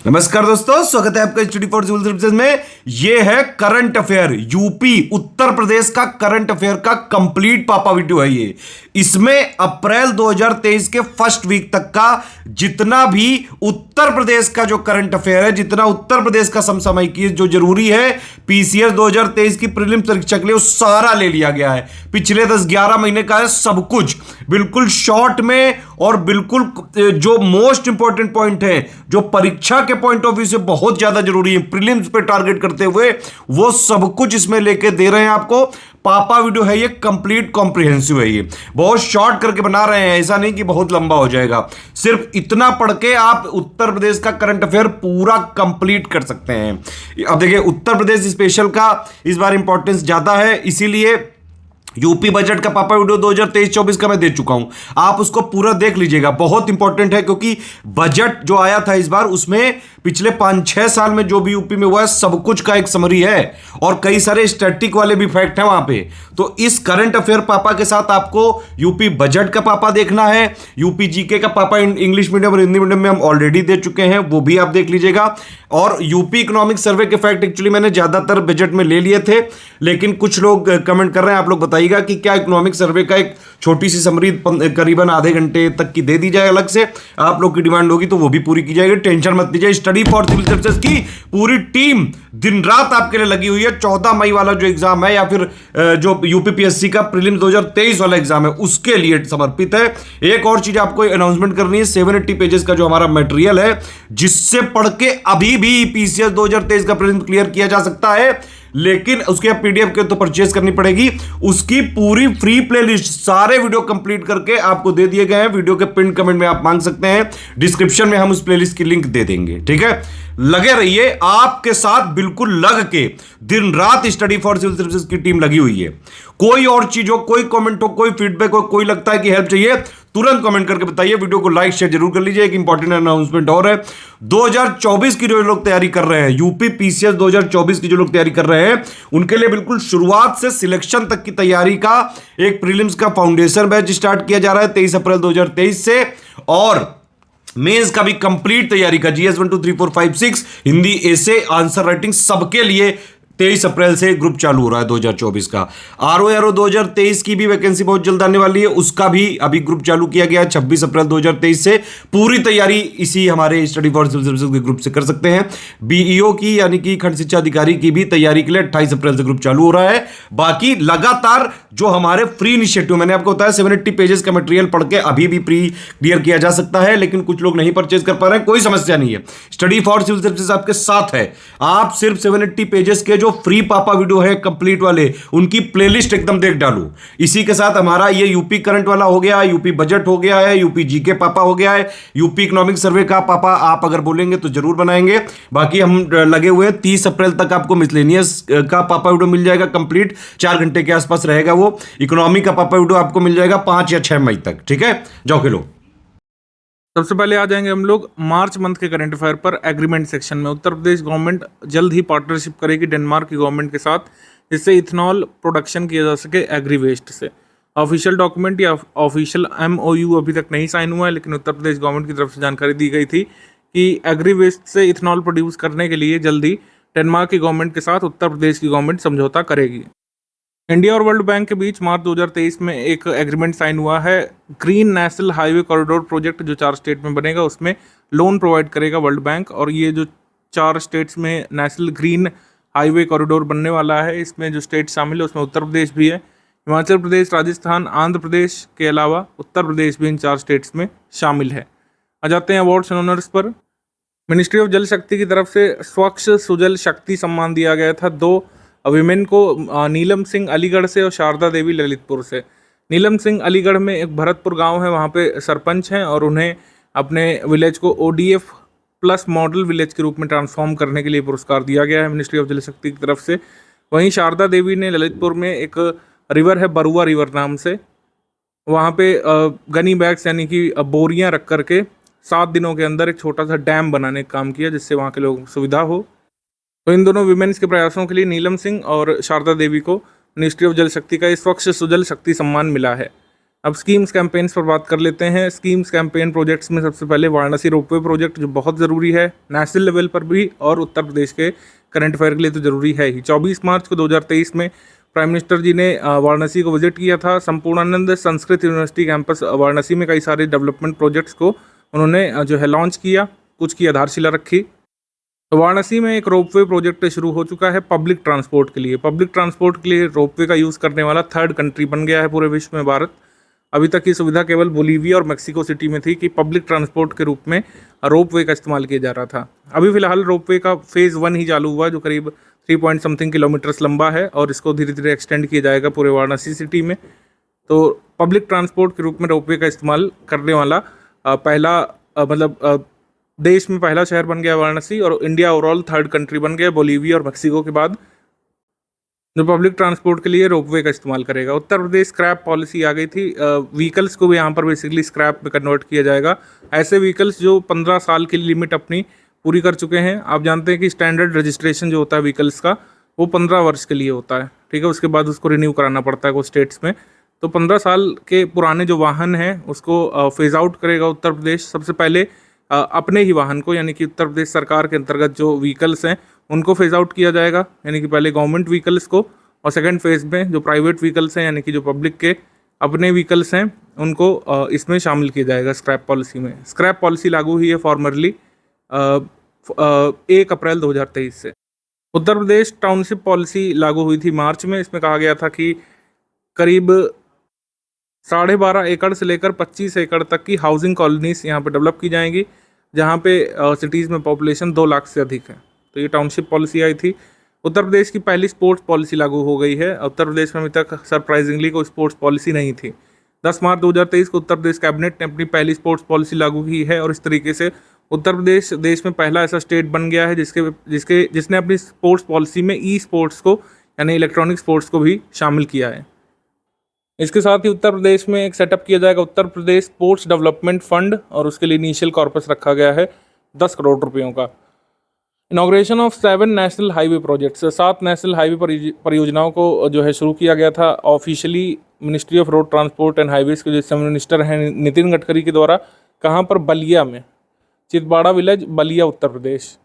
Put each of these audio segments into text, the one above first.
नमस्कार दोस्तों, स्वागत है आपका स्टडी फॉर सिविल सर्विसेज में। यह है करंट अफेयर, यूपी उत्तर प्रदेश का करंट अफेयर का कंप्लीट पापा वीडियो है ये। इसमें अप्रैल 2023 के फर्स्ट वीक तक का जितना भी उत्तर प्रदेश का जो करंट अफेयर है, जितना उत्तर प्रदेश का समसामयिक जो जरूरी है पीसीएस 2023 की प्रीलिम्स परीक्षा के लिए, वो सारा ले लिया गया है। पिछले 10-11 महीने का है सब कुछ, बिल्कुल शॉर्ट में, और बिल्कुल जो मोस्ट इंपॉर्टेंट पॉइंट है, जो परीक्षा के पॉइंट ऑफ व्यू से बहुत ज्यादा जरूरी है, प्रीलिम्स पे टारगेट करते हुए, वो सब कुछ इसमें लेके दे रहे हैं आपको। पापा वीडियो है ये, कंप्लीट कॉम्प्रिहेंसिव है ये, बहुत शॉर्ट करके बना रहे हैं, ऐसा नहीं कि बहुत लंबा हो जाएगा। सिर्फ इतना पढ़ के आप उत्तर प्रदेश का करंट अफेयर पूरा कंप्लीट कर सकते हैं। अब देखिए, उत्तर प्रदेश स्पेशल का इस बार इंपॉर्टेंस ज्यादा है, इसीलिए यूपी बजट का पापा वीडियो 2023-24 का मैं दे चुका हूं, आप उसको पूरा देख लीजिएगा। बहुत इंपॉर्टेंट है, क्योंकि बजट जो आया था इस बार, उसमें पिछले 5-6 साल में जो भी यूपी में हुआ है सब कुछ का एक समरी है, और कई सारे स्टैटिक वाले भी फैक्ट हैं वहां पे। तो इस करंट अफेयर पापा के साथ आपको यूपी बजट का पापा देखना है। यूपी जीके का पापा इंग्लिश मीडियम और हिंदी मीडियम में हम ऑलरेडी दे चुके हैं, वो भी आप देख लीजिएगा। और यूपी इकोनॉमिक सर्वे के फैक्ट एक्चुअली मैंने ज्यादातर बजट में ले लिए थे, लेकिन कुछ लोग कमेंट कर रहे हैं, आप लोग बताइएगा कि क्या इकोनॉमिक सर्वे का एक छोटी सी समरी करीबन आधे घंटे तक की दे दी जाए अलग से। आप लोग की डिमांड होगी तो वो भी पूरी की जाएगी, टेंशन मत लीजिए। स्टडी फॉर सिविल सर्विसेज की पूरी टीम दिन रात आपके लिए लगी हुई है। 14 मई वाला जो एग्जाम है, या फिर जो यूपीपीएससी का प्रीलिम्स 2023 वाला एग्जाम है, उसके लिए समर्पित है। एक और चीज आपको अनाउंसमेंट करनी है, 780 पेजेस का जो हमारा मटेरियल है, जिससे पढ़ के अभी भी पीसीएस 2023 का प्रीलिम्स क्लियर किया जा सकता है, लेकिन उसके पीडीएफ के तो परचेज करनी पड़ेगी। उसकी पूरी फ्री प्लेलिस्ट, सारे वीडियो कंप्लीट करके आपको दे दिए गए हैं। वीडियो के पिन कमेंट में आप मांग सकते हैं, डिस्क्रिप्शन में हम उस प्लेलिस्ट की लिंक दे देंगे, ठीक है। लगे रहिए, आपके साथ बिल्कुल लग के दिन रात स्टडी फॉर सिविल सर्विसेज की टीम लगी हुई है। कोई और चीज हो, कोई कमेंट हो, कोई फीडबैक हो, कोई लगता है कि हेल्प चाहिए, तुरंत कमेंट करके बताइए। वीडियो को लाइक शेयर जरूर कर लीजिए। एक इंपॉर्टेंट अनाउंसमेंट और है, 2024 की जो लोग तैयारी कर रहे हैं, यूपी पीसीएस 2024 की जो लोग तैयारी कर रहे हैं, उनके लिए बिल्कुल शुरुआत से सिलेक्शन तक की तैयारी का एक प्रीलिम्स का फाउंडेशन बैच स्टार्ट किया जा रहा है 23 अप्रैल 2023 से, और मेंस का भी कंप्लीट तैयारी का जीएस 1 2 3 4 5 6 हिंदी एसे आंसर राइटिंग सबके लिए 23 अप्रैल से ग्रुप चालू हो रहा है 2024 का। आरओ 2023 की भी वैकेंसी बहुत जल्द आने वाली है, उसका भी अभी ग्रुप चालू किया गया है 26 अप्रैल 2023 से। पूरी तैयारी इसी हमारे स्टडी फॉर सिविल सर्विसेज के ग्रुप से कर सकते हैं। बीईओ की यानी कि खंड शिक्षा अधिकारी की भी तैयारी के लिए 28 अप्रैल से ग्रुप चालू हो रहा है। बाकी लगातार जो हमारे फ्री इनिशिएटिव, मैंने आपको बताया 780 पेजेस का मटेरियल पढ़ के अभी भी प्री क्लियर किया जा सकता है, लेकिन कुछ लोग नहीं परचेज कर पा रहे हैं, कोई समस्या नहीं है। स्टडी फॉर सिविल सर्विसेज आपके साथ है। आप सिर्फ 780 पेजेस के जो फ्री पापा वीडियो है कंप्लीट वाले, उनकी प्लेलिस्ट एकदम देख डालो। इसी के साथ हमारा ये यूपी करंट वाला हो गया, यूपी बजट हो गया है, यूपी जीके पापा हो गया है, यूपी इकोनॉमिक सर्वे का पापा आप अगर बोलेंगे तो जरूर बनाएंगे। बाकी हम लगे हुए हैं, 30 अप्रैल तक आपको मिसलेनियस का पापा वीडियो मिल जाएगा कंप्लीट, 4 घंटे के आसपास रहेगा वो। इकोनॉमी का पापा वीडियो आपको मिल जाएगा 5 या 6 मई तक, ठीक है। जाओ खेलो। सबसे पहले आ जाएंगे हम लोग मार्च मंथ के करंट अफेयर पर। एग्रीमेंट सेक्शन में उत्तर प्रदेश गवर्नमेंट जल्द ही पार्टनरशिप करेगी डेनमार्क की गवर्नमेंट के साथ, जिससे इथेनॉल प्रोडक्शन किया जा सके एग्री वेस्ट से। ऑफिशियल डॉक्यूमेंट या ऑफिशियल एमओयू अभी तक नहीं साइन हुआ है, लेकिन उत्तर प्रदेश गवर्नमेंट की तरफ से जानकारी दी गई थी कि एग्री वेस्ट से इथेनॉल प्रोड्यूस करने के लिए जल्द ही डेनमार्क की गवर्नमेंट के साथ उत्तर प्रदेश की गवर्नमेंट समझौता करेगी। इंडिया और वर्ल्ड बैंक के बीच मार्च 2023 में एक एग्रीमेंट साइन हुआ है। Green national highway corridor project जो 4 स्टेट में बनेगा, उसमें लोन प्रोवाइड करेगा वर्ल्ड बैंक। और ये जो 4 स्टेट्स में नेशनल ग्रीन हाईवे कॉरिडोर बनने वाला है, इसमें जो स्टेट शामिल है उसमें उत्तर प्रदेश भी है, हिमाचल प्रदेश, राजस्थान, आंध्र प्रदेश के अलावा उत्तर प्रदेश भी इन 4 स्टेट्स में शामिल है। आ जाते हैं अवार्ड्स एंड ऑनर्स पर। मिनिस्ट्री ऑफ जल शक्ति की तरफ से स्वच्छ सुजल शक्ति सम्मान दिया गया था 2 विमेन को, नीलम सिंह अलीगढ़ से और शारदा देवी ललितपुर से। नीलम सिंह अलीगढ़ में एक भरतपुर गांव है, वहां पे सरपंच हैं, और उन्हें अपने विलेज को ओडीएफ प्लस मॉडल विलेज के रूप में ट्रांसफॉर्म करने के लिए पुरस्कार दिया गया है मिनिस्ट्री ऑफ जल शक्ति की तरफ से। वहीं शारदा देवी ने ललितपुर में एक रिवर है बरुआ रिवर नाम से, वहाँ पे गनी बैग्स यानी कि बोरियाँ रख करके 7 दिनों के अंदर एक छोटा सा डैम बनाने का काम किया, जिससे वहाँ के लोगों को सुविधा हो। तो इन दोनों विमेन्स के प्रयासों के लिए नीलम सिंह और शारदा देवी को मिनिस्ट्री ऑफ जल शक्ति का इस स्वच्छ सुजल शक्ति सम्मान मिला है। अब स्कीम्स कैंपेन्स पर बात कर लेते हैं। स्कीम्स कैंपेन प्रोजेक्ट्स में सबसे पहले वाराणसी रोपवे प्रोजेक्ट, जो बहुत ज़रूरी है नेशनल लेवल पर भी और उत्तर प्रदेश के करंट अफेयर के लिए तो ज़रूरी है ही। 24 मार्च को 2023 में प्राइम मिनिस्टर जी ने वाराणसी को विजिट किया था। संपूर्णानंद संस्कृत यूनिवर्सिटी कैंपस वाराणसी में कई सारे डेवलपमेंट प्रोजेक्ट्स को उन्होंने जो है लॉन्च किया, कुछ की आधारशिला रखी। तो वाराणसी में एक रोपवे प्रोजेक्ट शुरू हो चुका है पब्लिक ट्रांसपोर्ट के लिए। पब्लिक ट्रांसपोर्ट के लिए रोपवे का यूज़ करने वाला 3rd कंट्री बन गया है पूरे विश्व में भारत। अभी तक की सुविधा केवल बोलीविया और मेक्सिको सिटी में थी कि पब्लिक ट्रांसपोर्ट के रूप में रोपवे का इस्तेमाल किया जा रहा था। अभी फिलहाल रोपवे का फेज़ 1 ही चालू हुआ, जो करीब 3 पॉइंट समथिंग किलोमीटर्स लंबा है और इसको धीरे धीरे एक्सटेंड किया जाएगा पूरे वाराणसी सिटी में। तो पब्लिक ट्रांसपोर्ट के रूप में रोपवे का इस्तेमाल करने वाला पहला देश में पहला शहर बन गया वाराणसी, और इंडिया ओवरऑल 3rd कंट्री बन गया बोलीविया और मेक्सिको के बाद, जो पब्लिक ट्रांसपोर्ट के लिए रोपवे का इस्तेमाल करेगा। उत्तर प्रदेश स्क्रैप पॉलिसी आ गई थी। व्हीकल्स को भी यहाँ पर बेसिकली स्क्रैप में कन्वर्ट किया जाएगा। ऐसे व्हीकल्स जो 15 साल की लिमिट अपनी पूरी कर चुके हैं। आप जानते हैं कि स्टैंडर्ड रजिस्ट्रेशन जो होता है व्हीकल्स का, वो 15 वर्ष के लिए होता है, ठीक है। उसके बाद उसको रिन्यू कराना पड़ता है कुछ स्टेट्स में। तो 15 साल के पुराने जो वाहन हैं उसको फेज आउट करेगा उत्तर प्रदेश। सबसे पहले अपने ही वाहन को, यानी कि उत्तर प्रदेश सरकार के अंतर्गत जो व्हीकल्स हैं उनको फेज आउट किया जाएगा, यानी कि पहले गवर्नमेंट व्हीकल्स को, और सेकंड फेज में जो प्राइवेट व्हीकल्स हैं यानी कि जो पब्लिक के अपने व्हीकल्स हैं उनको इसमें शामिल किया जाएगा स्क्रैप पॉलिसी में। स्क्रैप पॉलिसी लागू हुई है फॉर्मरली 1 अप्रैल 2023 से। उत्तर प्रदेश टाउनशिप पॉलिसी लागू हुई थी मार्च में। इसमें कहा गया था कि करीब 12.5 एकड़ से लेकर 25 एकड़ तक की हाउसिंग कॉलोनीज यहाँ पे डेवलप की जाएंगी, जहाँ पे सिटीज़ में पॉपुलेशन 2 लाख से अधिक है। तो ये टाउनशिप पॉलिसी आई थी। उत्तर प्रदेश की पहली स्पोर्ट्स पॉलिसी लागू हो गई है। उत्तर प्रदेश में अभी तक सरप्राइजिंगली कोई स्पोर्ट्स पॉलिसी नहीं थी। 10 मार्च 2023 को उत्तर प्रदेश कैबिनेट ने अपनी पहली स्पोर्ट्स पॉलिसी लागू की है, और इस तरीके से उत्तर प्रदेश देश में पहला ऐसा स्टेट बन गया है जिसने अपनी स्पोर्ट्स पॉलिसी में ई स्पोर्ट्स को, यानी इलेक्ट्रॉनिक स्पोर्ट्स को भी शामिल किया है। इसके साथ ही उत्तर प्रदेश में एक सेटअप किया जाएगा Uttar Pradesh sports development fund, और उसके लिए इनिशियल कॉर्पस रखा गया है 10 करोड़ रुपयों का। Inauguration of 7 national highway projects, 7 national highway परियोजनाओं को जो है शुरू किया गया था officially ministry of road transport and highways के जो मिनिस्टर हैं नितिन गडकरी के द्वारा। कहाँ पर? बलिया में, चितबाड़ा विलेज, बलिया, उत्तर प्रदेश।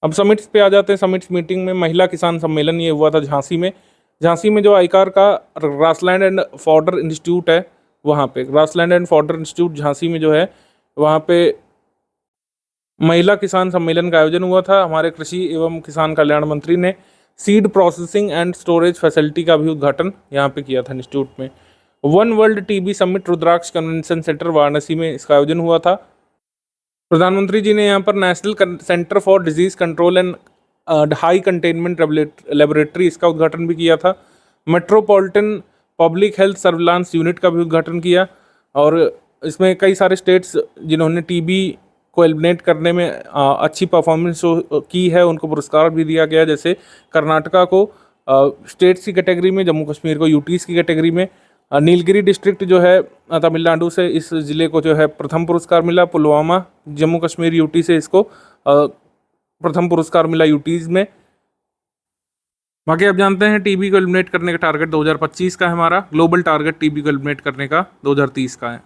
अब समिट्स पे आ जाते हैं। समिट्स मीटिंग में महिला किसान सम्मेलन ये हुआ था झांसी में। झांसी में जो आईकार का ग्रासलैंड एंड फॉडर इंस्टीट्यूट है, वहाँ पे grassland and fodder institute Jhansi में जो है, वहाँ पे महिला किसान सम्मेलन का आयोजन हुआ था। हमारे कृषि एवं किसान कल्याण मंत्री ने seed processing and storage facility का भी उद्घाटन यहाँ पे किया था इंस्टीट्यूट में। वन वर्ल्ड टीबी समिट रुद्राक्ष कन्वेंशन सेंटर वाराणसी में इसका आयोजन हुआ था। प्रधानमंत्री जी ने यहाँ पर national centre for disease control and high containment laboratory, इसका उद्घाटन भी किया था। Metropolitan public health surveillance unit का भी उद्घाटन किया, और इसमें कई सारे स्टेट्स जिन्होंने टीबी को एलिमिनेट करने में अच्छी परफॉर्मेंस की है उनको पुरस्कार भी दिया गया। जैसे कर्नाटका को स्टेट्स की कैटेगरी में, जम्मू कश्मीर को यूटीज़ की कैटेगरी में, नीलगिरी डिस्ट्रिक्ट जो है तमिलनाडु से, इस ज़िले को जो है प्रथम पुरस्कार मिला। पुलवामा जम्मू कश्मीर यूटी से इसको प्रथम पुरस्कार मिला यूटीज़ में। बाकी आप जानते हैं टीबी को एलिमिनेट करने का टारगेट 2025 का है हमारा। ग्लोबल टारगेट टीबी को एलिमिनेट करने का 2030 का है।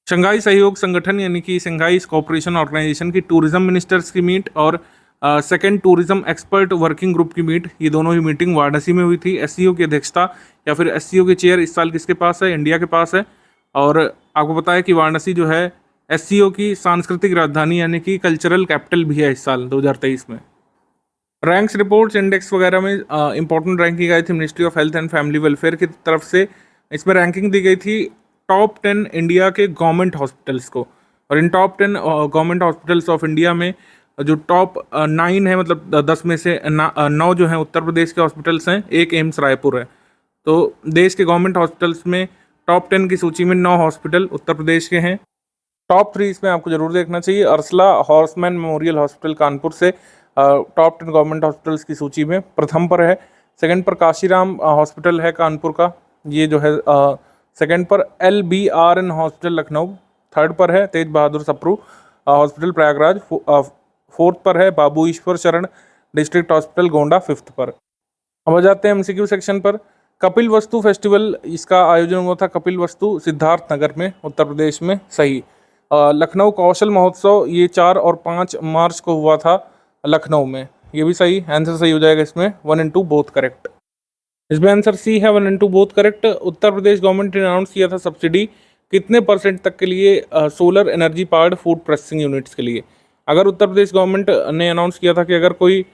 शंघाई सहयोग संगठन यानी कि शंघाई कोऑपरेशन ऑर्गेनाइजेशन की टूरिज्म मिनिस्टर्स की मीट और second tourism expert working group की मीट, ये दोनों ही मीटिंग वाराणसी में हुई थी। एससीओ की अध्यक्षता या फिर एससीओ के चेयर इस साल किसके पास है? इंडिया के पास है। और आपको पता है कि वाराणसी जो है एससीओ की सांस्कृतिक राजधानी यानी कि कल्चरल कैपिटल भी है इस साल 2023 में। रैंक्स रिपोर्ट्स इंडेक्स वगैरह में इंपॉर्टेंट रैंकिंग आई थी ministry of health and family welfare की तरफ से। इसमें रैंकिंग दी गई थी टॉप 10 इंडिया के गवर्नमेंट हॉस्पिटल्स को, और इन top 10 government hospitals of India में जो टॉप 9 है, मतलब 10 में से 9 जो हैं उत्तर प्रदेश के हॉस्पिटल्स हैं, एक एम्स रायपुर है। तो देश के गवर्नमेंट हॉस्पिटल्स में टॉप 10 की सूची में 9 हॉस्पिटल उत्तर प्रदेश के हैं। टॉप 3 इसमें आपको जरूर देखना चाहिए। Arsala horseman memorial hospital Kanpur से टॉप 10 गवर्नमेंट हॉस्पिटल्स की सूची में प्रथम पर है। सेकंड पर काशीराम हॉस्पिटल है कानपुर का, ये जो है सेकंड पर LBRN हॉस्पिटल लखनऊ, थर्ड पर है तेज बहादुर सप्रू हॉस्पिटल प्रयागराज, फोर्थ पर है बाबू ईश्वर शरण डिस्ट्रिक्ट हॉस्पिटल गोंडा, फिफ्थ पर। अब आ जाते हैं MCQ सेक्शन पर। कपिल वस्तु फेस्टिवल, इसका आयोजन हुआ था कपिल वस्तु सिद्धार्थ नगर में, उत्तर प्रदेश में, सही। लखनऊ कौशल महोत्सव, ये 4 और 5 मार्च को हुआ था लखनऊ में, ये भी सही। आंसर सही हो जाएगा इसमें, 1 एंड 2 बोथ करेक्ट। इसमें आंसर सी है, 1 and 2 both correct. Uttar Pradesh government ने अनाउंस किया था सब्सिडी कितने % तक के लिए solar energy powered food processing units के लिए। अगर उत्तर प्रदेश गवर्नमेंट ने अनाउंस किया था कि अगर कोई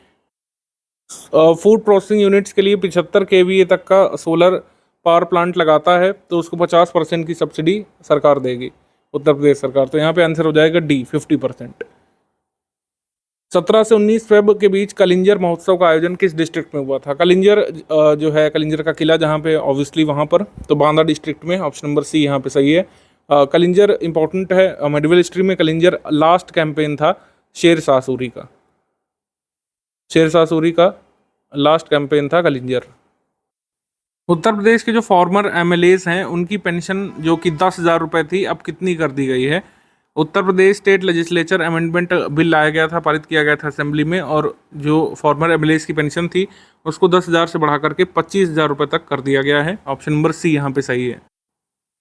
फूड प्रोसेसिंग यूनिट्स के लिए 75 kVA तक का सोलर पावर प्लांट लगाता है तो उसको 50% की सब्सिडी सरकार देगी, उत्तर प्रदेश सरकार। तो यहाँ पे आंसर हो जाएगा डी, 50%। 17 से 19 फेब के बीच कलिंजर महोत्सव का आयोजन किस डिस्ट्रिक्ट में हुआ था? कलिंजर जो है कलिंजर का किला जहाँ पे ऑब्वियसली वहाँ पर, तो बांदा डिस्ट्रिक्ट में, ऑप्शन नंबर सी यहाँ पे सही है। कलिंजर इंपॉर्टेंट है मेडिवल हिस्ट्री में। कलिंजर लास्ट कैंपेन था शेर शाह सूरी का, शेर शाह सूरी का लास्ट कैंपेन था कलिंजर। उत्तर प्रदेश के जो फॉर्मर MLAs हैं उनकी पेंशन जो कि 10,000 रुपये थी, अब कितनी कर दी गई है? उत्तर प्रदेश स्टेट लेजिस्लेचर अमेंडमेंट बिल लाया गया था, पारित किया गया था असेंबली में, और जो फॉर्मर MLAs की पेंशन थी उसको 10,000 से बढ़ा करके 25,000 रुपये तक कर दिया गया है। ऑप्शन नंबर सी यहाँ पे सही है।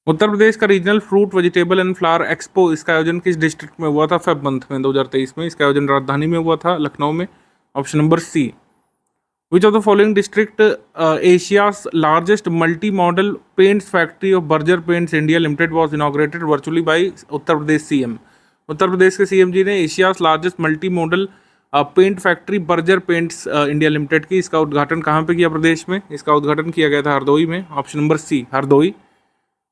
उत्तर प्रदेश का regional fruit vegetable and flower expo, इसका आयोजन किस डिस्ट्रिक्ट में हुआ था? फेब मंथ में 2023 में। इसका आयोजन राजधानी में हुआ था, लखनऊ में। Option number C. Which of the following district Asia's largest multi modal paints factory of Berger paints India limited was inaugurated virtually by Uttar Pradesh CM? Uttar Pradesh के CM जी ने Asia's largest multi modal paint factory Berger paints India limited की, इसका उद्घाटन कहाँ पे किया प्रदेश में? इसका उद्घाटन किया गया था हरदोई में। Option number C, Hardoi.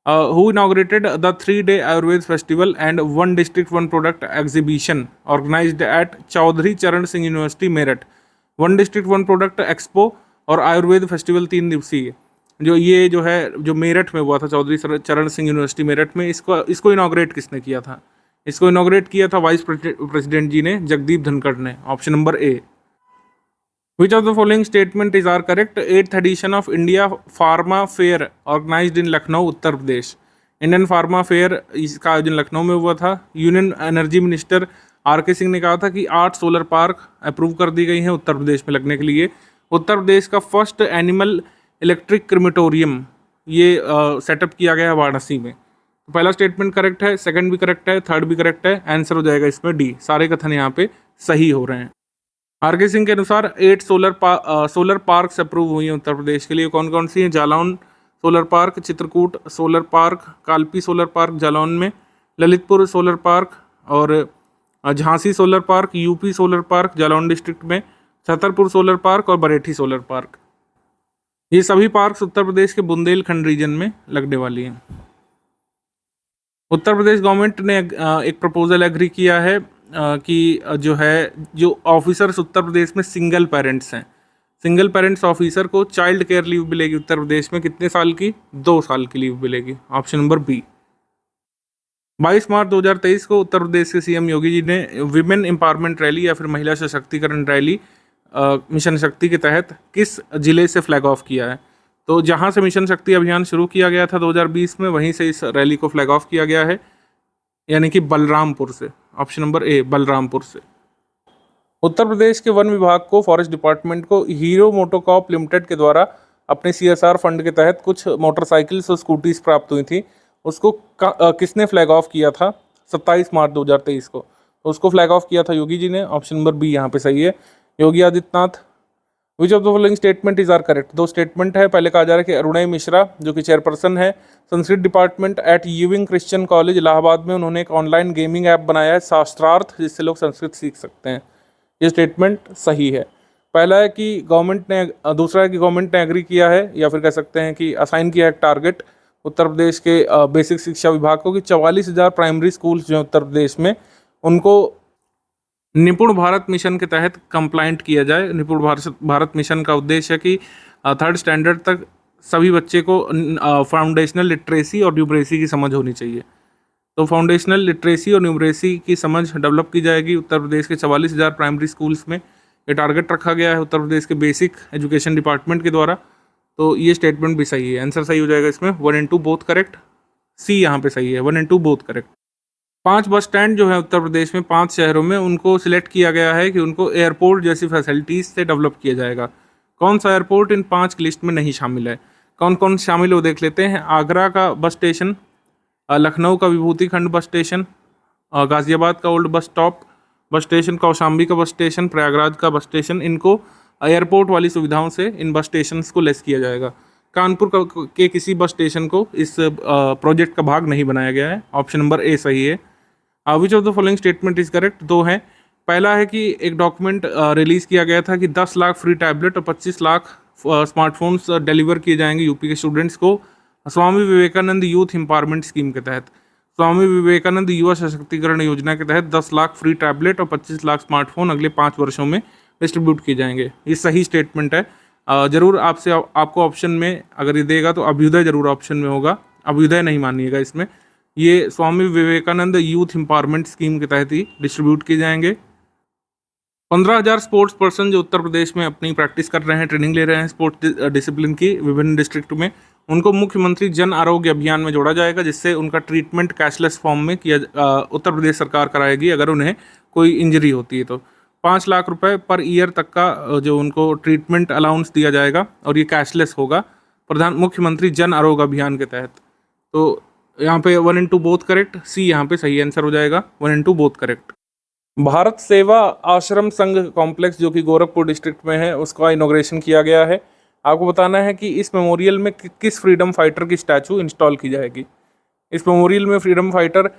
Who inaugurated the 3-day Ayurveda festival and one district one product exhibition organized at Chaudhary Charan Singh university Meerut? One district one product expo और आयुर्वेद फेस्टिवल 3 दिवसीय जो ये जो है जो मेरठ में हुआ था, चौधरी चरण सिंह यूनिवर्सिटी मेरठ में, इसको इनॉग्रेट किसने किया था? इसको इनॉग्रेट किया था वाइस प्रेसिडेंट जी ने, जगदीप धनखड़ ने। Option number A. Which of the following statement is are correct? 8th edition of India Pharma Fair organized in Lucknow, Uttar Pradesh. Indian pharma fair इसका आयोजन लखनऊ में हुआ था। Union energy minister RK Singh ने कहा था कि 8 सोलर पार्क अप्रूव कर दी गई हैं उत्तर प्रदेश में लगने के लिए। उत्तर प्रदेश का फर्स्ट एनिमल इलेक्ट्रिक क्रिमेटोरियम ये सेटअप किया गया है वाराणसी में। तो पहला स्टेटमेंट करेक्ट है, सेकंड भी करेक्ट है, थर्ड भी करेक्ट है। आंसर हो जाएगा इसमें डी, सारे कथन यहाँ पे सही हो रहे हैं। RK सिंह के अनुसार 8 सोलर पार्क्स अप्रूव हुई हैं उत्तर प्रदेश के लिए। कौन कौन सी हैं? Jalaun solar park, Chitrakoot solar park, Kalpi solar park Jalaun में, ललितपुर सोलर पार्क और Jhansi solar park, UP solar park Jalaun district में, छतरपुर सोलर पार्क और बरेठी सोलर पार्क। ये सभी पार्क्स उत्तर प्रदेश के बुंदेलखंड रीजन में लगने वाली हैं। उत्तर प्रदेश गवर्नमेंट ने एक प्रपोजल एग्री किया है कि जो ऑफिसर्स उत्तर प्रदेश में सिंगल पेरेंट्स हैं, सिंगल पेरेंट्स ऑफिसर को चाइल्ड केयर लीव मिलेगी उत्तर प्रदेश में। कितने साल की? 2 साल की लीव मिलेगी। Option number B. 22 मार्च 2023 को उत्तर प्रदेश के CM योगी जी ने विमेन एम्पावरमेंट रैली या फिर महिला सशक्तिकरण रैली मिशन शक्ति के तहत किस जिले से फ्लैग ऑफ किया है? तो जहां से मिशन शक्ति अभियान शुरू किया गया था 2020 में, वहीं से इस रैली को फ्लैग ऑफ किया गया है, यानी कि बलरामपुर से। ऑप्शन नंबर ए, बलरामपुर से। उत्तर प्रदेश के वन विभाग को, फॉरेस्ट डिपार्टमेंट को हीरो मोटोकॉर्प लिमिटेड के द्वारा अपने CSR फंड के तहत कुछ मोटरसाइकिल्स और स्कूटीज प्राप्त हुई थी, उसको किसने फ्लैग ऑफ किया था 27 मार्च 2023 को? तो उसको फ्लैग ऑफ किया था योगी जी ने। ऑप्शन नंबर बी यहाँ पे सही है, Yogi Adityanath. Which of the following statement is are correct? 2 statement है। पहले कहा जा रहा है कि अरुणय मिश्रा जो कि चेयरपर्सन है Sanskrit department at यूविंग Christian college Allahabad में, उन्होंने एक ऑनलाइन गेमिंग ऐप बनाया है शास्त्रार्थ, जिससे लोग संस्कृत सीख सकते हैं। ये स्टेटमेंट सही है। पहला है कि गवर्नमेंट ने, दूसरा है कि गवर्नमेंट ने एग्री किया है या फिर कह सकते हैं कि असाइन किया है टारगेट उत्तर प्रदेश के बेसिक शिक्षा विभाग को कि 44,000 प्राइमरी स्कूल्स जो हैं उत्तर प्रदेश में, उनको निपुण भारत मिशन के तहत कंप्लाइंट किया जाए। निपुण भारत मिशन का उद्देश्य है कि 3rd स्टैंडर्ड तक सभी बच्चे को फाउंडेशनल लिटरेसी और न्यूमरेसी की समझ होनी चाहिए। तो फाउंडेशनल लिटरेसी और न्यूमरेसी की समझ डेवलप की जाएगी उत्तर प्रदेश के 44,000 प्राइमरी स्कूल्स में। ये टारगेट रखा गया है उत्तर प्रदेश के बेसिक एजुकेशन डिपार्टमेंट के द्वारा। तो ये स्टेटमेंट भी सही है, आंसर सही हो जाएगा इसमें। 1 and 2 बोथ करेक्ट, सी यहाँ पे सही है, 1 and 2 both correct. 5 bus stand जो है उत्तर प्रदेश में 5 शहरों में, उनको सिलेक्ट किया गया है कि उनको एयरपोर्ट जैसी फैसिलिटीज़ से डेवलप किया जाएगा। कौन सा एयरपोर्ट इन 5 की लिस्ट में नहीं शामिल है? कौन कौन शामिल हो देख लेते हैं। आगरा का बस स्टेशन, लखनऊ का विभूति खंड बस स्टेशन, गाजियाबाद का old bus stop bus station, Kaushambi का बस स्टेशन, प्रयागराज का बस स्टेशन, इनको एयरपोर्ट वाली सुविधाओं से इन बस स्टेशन को लेस किया जाएगा। कानपुर के किसी बस स्टेशन को इस प्रोजेक्ट का भाग नहीं बनाया गया है। ऑप्शन नंबर ए सही है। Which of the following statement is correct? दो हैं। पहला है कि एक डॉक्यूमेंट रिलीज़ किया गया था कि 10 लाख फ्री टैबलेट और 25 लाख स्मार्टफोन्स डिलीवर किए जाएंगे यूपी के स्टूडेंट्स को Swami Vivekananda youth empowerment scheme के तहत। स्वामी विवेकानंद युवा सशक्तिकरण योजना के तहत 10 लाख फ्री टैबलेट और 25 लाख स्मार्टफोन अगले 5 वर्षों में डिस्ट्रीब्यूट किए जाएंगे। ये सही स्टेटमेंट है। ज़रूर आपको ऑप्शन में अगर ये देगा तो अभ्युदय जरूर ऑप्शन में होगा, अभ्युदय नहीं मानिएगा इसमें। ये Swami Vivekananda youth empowerment scheme के तहत ही डिस्ट्रीब्यूट किए जाएंगे। 15,000 स्पोर्ट्स पर्सन जो उत्तर प्रदेश में अपनी प्रैक्टिस कर रहे हैं, ट्रेनिंग ले रहे हैं स्पोर्ट्स डिसिप्लिन की विभिन्न डिस्ट्रिक्ट में, उनको मुख्यमंत्री जन आरोग्य अभियान में जोड़ा जाएगा, जिससे उनका ट्रीटमेंट कैशलेस फॉर्म में उत्तर प्रदेश सरकार कराएगी अगर उन्हें कोई इंजरी होती है तो। 5 लाख रुपए पर ईयर तक का जो उनको ट्रीटमेंट अलाउंस दिया जाएगा और ये कैशलेस होगा मुख्यमंत्री जन आरोग्य अभियान के तहत। तो यहाँ पे 1 and 2 बोथ करेक्ट, सी यहाँ पे सही आंसर हो जाएगा, 1 and 2 बोथ करेक्ट। भारत सेवा आश्रम संघ कॉम्प्लेक्स जो कि गोरखपुर डिस्ट्रिक्ट में है, उसका इनॉग्रेशन किया गया है। आपको बताना है कि इस मेमोरियल में किस फ्रीडम फाइटर की स्टैचू इंस्टॉल की जाएगी। इस मेमोरियल में freedom fighter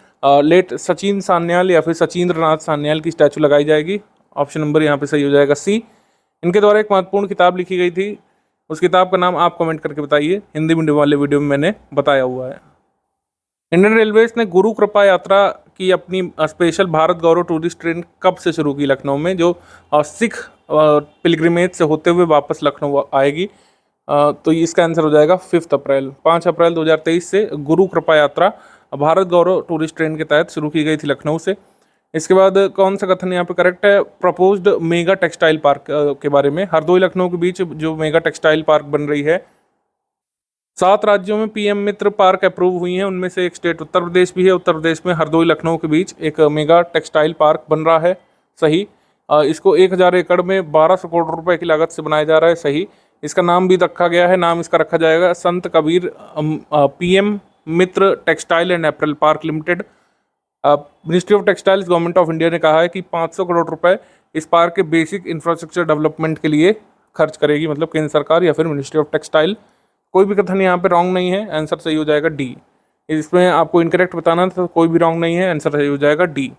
late Sachin Sanyal या फिर सचिंद्र नाथ सान्याल की स्टैचू लगाई जाएगी। ऑप्शन नंबर यहाँ पे सही हो जाएगा सी। इनके द्वारा एक महत्वपूर्ण किताब लिखी गई थी, उस किताब का नाम आप कमेंट करके बताइए, हिंदी मीडियम वाले वीडियो में मैंने बताया हुआ है। इंडियन रेलवेज ने गुरु कृपा यात्रा की अपनी स्पेशल भारत गौरव टूरिस्ट ट्रेन कब से शुरू की लखनऊ में, जो सिख पिलग्रिमेज से होते हुए वापस लखनऊ आएगी? तो इसका आंसर हो जाएगा 5 अप्रैल। 5 अप्रैल 2023 से गुरु कृपा यात्रा भारत गौरव टूरिस्ट ट्रेन के तहत शुरू की गई थी लखनऊ से। इसके बाद कौन सा कथन यहाँ पे करेक्ट है? प्रपोज्ड मेगा टेक्सटाइल पार्क के बारे में, हरदोई लखनऊ के बीच जो मेगा टेक्सटाइल पार्क बन रही है। 7 राज्यों में पीएम मित्र पार्क अप्रूव हुई हैं, उनमें से एक स्टेट उत्तर प्रदेश भी है। उत्तर प्रदेश में हरदोई लखनऊ के बीच एक मेगा टेक्सटाइल पार्क बन रहा है, सही। इसको 1000 एकड़ में 1200 करोड़ रुपए की लागत से बनाया जा रहा है, सही। इसका नाम भी रखा गया है, नाम इसका रखा जाएगा संत Kabir PM Mitra textile and apparel park limited. Ministry of textiles government of India ने कहा है कि 500 करोड़ रुपए इस पार्क के बेसिक इंफ्रास्ट्रक्चर डेवलपमेंट के लिए खर्च करेगी, मतलब केंद्र सरकार या फिर मिनिस्ट्री ऑफ टेक्सटाइल। कोई भी कथन यहाँ पे रॉन्ग नहीं है, आंसर सही हो जाएगा डी। इसमें आपको इनकरेक्ट बताना था, तो कोई भी रॉन्ग नहीं है, आंसर सही हो जाएगा डी।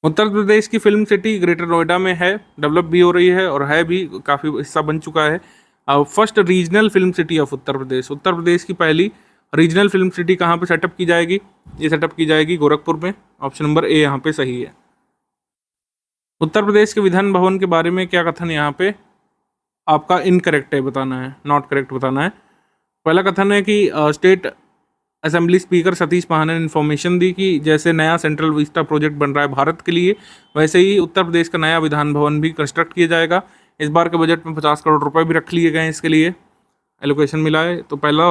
उत्तर प्रदेश की फिल्म सिटी ग्रेटर नोएडा में है, डेवलप भी हो रही है और है भी, काफ़ी हिस्सा बन चुका है। First regional film city of Uttar Pradesh, Uttar Pradesh की पहली रीजनल फिल्म सिटी कहाँ पे सेटअप की जाएगी? ये सेटअप की जाएगी गोरखपुर में। ऑप्शन नंबर ए यहाँ पे सही है। उत्तर प्रदेश के विधान भवन के बारे में क्या कथन यहाँ पे आपका इनकरेक्ट है बताना है, नॉट करेक्ट बताना है। पहला कथन है कि state assembly speaker Satish Mahana ने इन्फॉर्मेशन दी कि जैसे नया सेंट्रल विस्टा प्रोजेक्ट बन रहा है भारत के लिए, वैसे ही उत्तर प्रदेश का नया विधान भवन भी कंस्ट्रक्ट किया जाएगा। इस बार के बजट में 50 करोड़ रुपए भी रख लिए गए हैं, इसके लिए एलोकेशन मिला है। तो पहला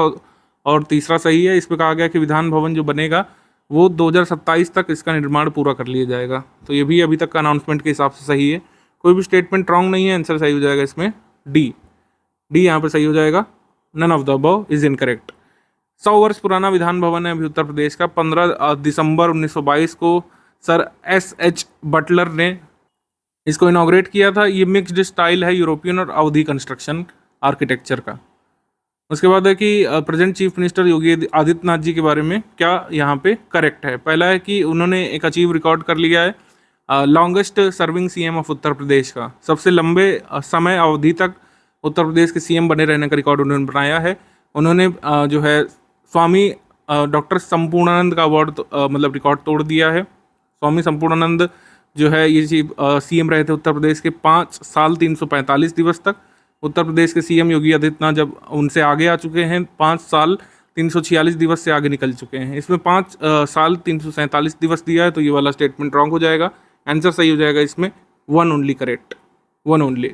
और तीसरा सही है। इस पर कहा गया कि विधान भवन जो बनेगा वो 2027 तक इसका निर्माण पूरा कर लिया जाएगा। तो ये भी अभी तक का अनाउंसमेंट के हिसाब से सही है, कोई भी स्टेटमेंट रॉन्ग नहीं है, आंसर सही हो जाएगा इसमें डी। डी यहाँ पर सही हो जाएगा, none of the above is incorrect. 100 वर्ष पुराना विधान भवन है अभी उत्तर प्रदेश का। 15 दिसंबर 1922 को सर SH बटलर ने इसको इनॉग्रेट किया था। ये मिक्स्ड स्टाइल है, यूरोपियन और अवधी कंस्ट्रक्शन आर्किटेक्चर का। उसके बाद है कि present chief minister Yogi Adityanath जी के बारे में क्या यहाँ पे करेक्ट है। पहला है कि उन्होंने एक अचीव रिकॉर्ड कर लिया है, longest serving CM of Uttar प्रदेश का, सबसे लंबे समय अवधि तक उत्तर प्रदेश के सीएम बने रहने का रिकॉर्ड उन्होंने बनाया है। उन्होंने जो है स्वामी डॉक्टर संपूर्णानंद का अवार्ड मतलब रिकॉर्ड तोड़ दिया है। स्वामी संपूर्णानंद जो है ये सीएम रहे थे उत्तर प्रदेश के 5 साल 345 दिवस तक। उत्तर प्रदेश के सीएम योगी आदित्यनाथ जब उनसे आगे आ चुके हैं, 5 साल 346 दिवस से आगे निकल चुके हैं। इसमें 5 साल 347 दिवस दिया है, तो ये वाला स्टेटमेंट रॉन्ग हो जाएगा, आंसर सही हो जाएगा इसमें 1 ओनली करेक्ट, 1 ओनली।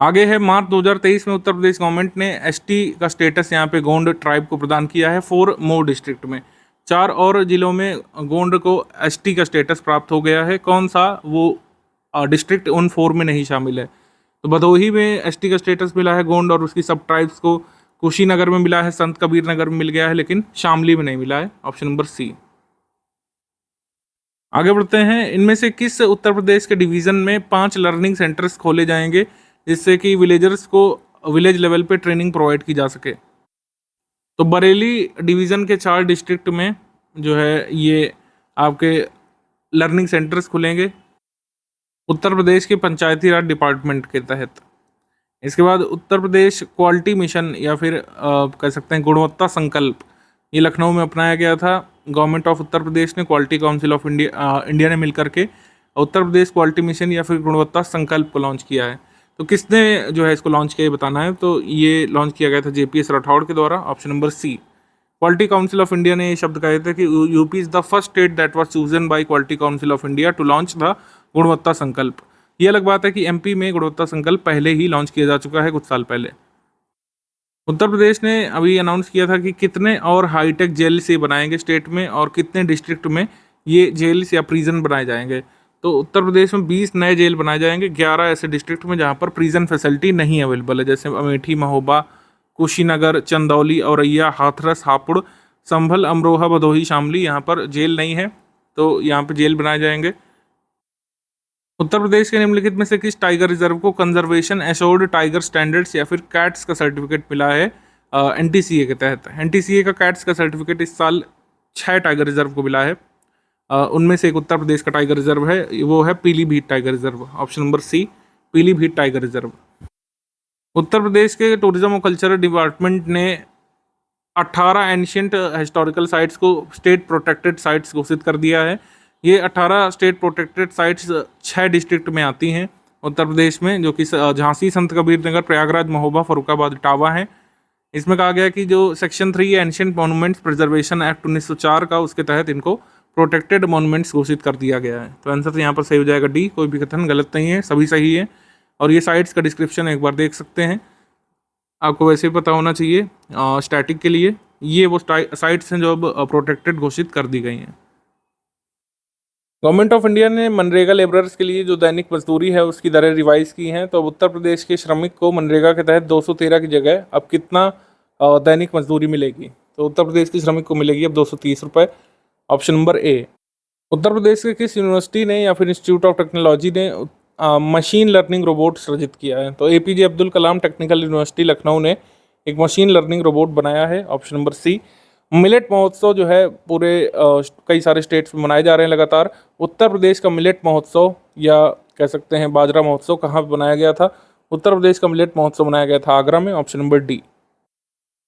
आगे है मार्च 2023 में उत्तर प्रदेश गवर्नमेंट ने एसटी का स्टेटस यहाँ पे गोंड ट्राइब को प्रदान किया है 4 मोर डिस्ट्रिक्ट में। 4 और जिलों में गोंड को एसटी का स्टेटस प्राप्त हो गया है। कौन सा वो डिस्ट्रिक्ट उन 4 में नहीं शामिल है? तो भदोही में एसटी का स्टेटस मिला है गोंड और उसकी सब ट्राइब्स को। कुशीनगर में मिला है, संत कबीर नगर में मिल गया है, लेकिन शामली में नहीं मिला है। Option number C. आगे बढ़ते हैं, इनमें से किस उत्तर प्रदेश के डिवीजन में 5 लर्निंग सेंटर्स खोले जाएंगे जिससे कि विलेजर्स को विलेज लेवल पे ट्रेनिंग प्रोवाइड की जा सके। तो बरेली डिवीज़न के 4 डिस्ट्रिक्ट में जो है ये आपके लर्निंग सेंटर्स खुलेंगे उत्तर प्रदेश के पंचायती राज डिपार्टमेंट के तहत। इसके बाद उत्तर प्रदेश क्वालिटी मिशन या फिर कह सकते हैं गुणवत्ता संकल्प, ये लखनऊ में अपनाया गया था। गवर्नमेंट ऑफ उत्तर प्रदेश ने क्वालिटी काउंसिल ऑफ इंडिया ने मिलकर के उत्तर प्रदेश क्वालिटी मिशन या फिर गुणवत्ता संकल्प को लॉन्च किया है। तो किसने जो है इसको लॉन्च किया, ये बताना है। तो ये लॉन्च किया गया था JPS राठौड़ के द्वारा। Option number C. Quality council of India ने ये शब्द कहे थे कि UP is the first state that was chosen by quality council of India to launch the Gunvatta Sankalp. ये अलग बात है कि MP में गुणवत्ता संकल्प पहले ही लॉन्च किया जा चुका है कुछ साल पहले। उत्तर प्रदेश ने अभी अनाउंस किया था कि कितने और हाईटेक जेल से बनाएंगे स्टेट में और कितने डिस्ट्रिक्ट में ये जेल्स या प्रिजन बनाए जाएंगे। तो उत्तर प्रदेश में 20 नए जेल बनाए जाएंगे 11 ऐसे डिस्ट्रिक्ट में जहाँ पर प्रिजन फैसिलिटी नहीं अवेलेबल है, जैसे अमेठी, महोबा, कुशीनगर, चंदौली, औरैया, हाथरस, हापुड़, संभल, अमरोहा, भदोही, शामली, यहाँ पर जेल नहीं है तो यहाँ पर जेल बनाए जाएंगे। उत्तर प्रदेश के निम्नलिखित में से किस टाइगर रिजर्व को कंजर्वेशन एश्योर्ड टाइगर स्टैंडर्ड्स या फिर कैट्स का सर्टिफिकेट मिला है NTCA के तहत। NTCA का कैट्स का सर्टिफिकेट इस साल 6 टाइगर रिजर्व को मिला है। उनमें से एक उत्तर प्रदेश का टाइगर रिजर्व है, वो है Pilibhit tiger reserve. Option number C, Pilibhit tiger reserve. Uttar Pradesh के टूरिज्म और कल्चरल डिपार्टमेंट ने 18 एंशियंट हिस्टोरिकल साइट्स को स्टेट प्रोटेक्टेड साइट्स घोषित कर दिया है। ये 18 स्टेट प्रोटेक्टेड साइट्स 6 डिस्ट्रिक्ट में आती हैं उत्तर प्रदेश में, जो कि झांसी, संत कबीर नगर, प्रयागराज, महोबा, फरुखाबाद, इटावा हैं। इसमें कहा गया कि जो section 3 ancient monuments preservation act 1904 का, उसके तहत इनको प्रोटेक्टेड मॉन्यूमेंट्स घोषित कर दिया गया है। तो आंसर यहाँ पर सही हो जाएगा डी, कोई भी कथन गलत नहीं है, सभी सही है। और ये साइट्स का डिस्क्रिप्शन एक बार देख सकते हैं, आपको वैसे भी पता होना चाहिए स्टैटिक के लिए। ये वो साइट्स हैं जो अब प्रोटेक्टेड घोषित कर दी गई हैं। गवर्नमेंट ऑफ इंडिया ने मनरेगा लेबरर्स के लिए जो दैनिक मजदूरी है उसकी दरें रिवाइज की हैं। तो अब उत्तर प्रदेश के श्रमिक को मनरेगा के तहत 213 की जगह अब कितना दैनिक मजदूरी मिलेगी? तो उत्तर प्रदेश के श्रमिक को मिलेगी अब 230 रुपये। ऑप्शन नंबर ए। उत्तर प्रदेश के किस यूनिवर्सिटी ने या फिर इंस्टीट्यूट ऑफ टेक्नोलॉजी ने मशीन लर्निंग रोबोट सृजित किया है? तो APJ Abdul Kalam technical university Lucknow ने एक मशीन लर्निंग रोबोट बनाया है। ऑप्शन नंबर सी। मिलेट महोत्सव जो है पूरे कई सारे स्टेट्स में मनाए जा रहे हैं लगातार। उत्तर प्रदेश का मिलेट महोत्सव या कह सकते हैं बाजरा महोत्सव कहाँ पर बनाया गया था? उत्तर प्रदेश का मिलेट महोत्सव बनाया गया था आगरा में। Option number D.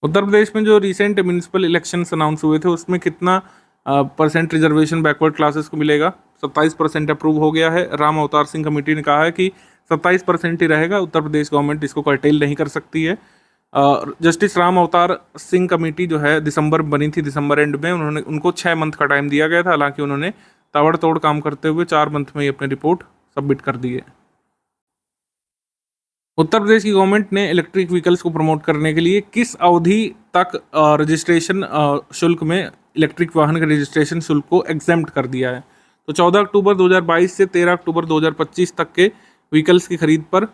Uttar Pradesh में जो रिसेंट म्यूनिसिपल इलेक्शंस अनाउंस हुए थे उसमें कितना % रिजर्वेशन बैकवर्ड क्लासेस को मिलेगा? 27% अप्रूव हो गया है। राम अवतार सिंह कमेटी ने कहा है कि 27% ही रहेगा, उत्तर प्रदेश गवर्नमेंट इसको कर्टेल नहीं कर सकती है। जस्टिस राम अवतार सिंह कमेटी जो है दिसंबर में बनी थी, दिसंबर एंड में उनको 6 मंथ का टाइम दिया गया था। हालांकि उन्होंने ताबड़तोड़ काम करते हुए 4 मंथ में ही अपनी रिपोर्ट सबमिट कर दी है। उत्तर प्रदेश की गवर्नमेंट ने इलेक्ट्रिक व्हीकल्स को प्रमोट करने के लिए किस अवधि तक रजिस्ट्रेशन शुल्क में इलेक्ट्रिक वाहन के रजिस्ट्रेशन शुल्क को एग्जेम्प्ट कर दिया है? तो 14 अक्टूबर 2022 से 13 अक्टूबर 2025 तक के व्हीकल्स की खरीद पर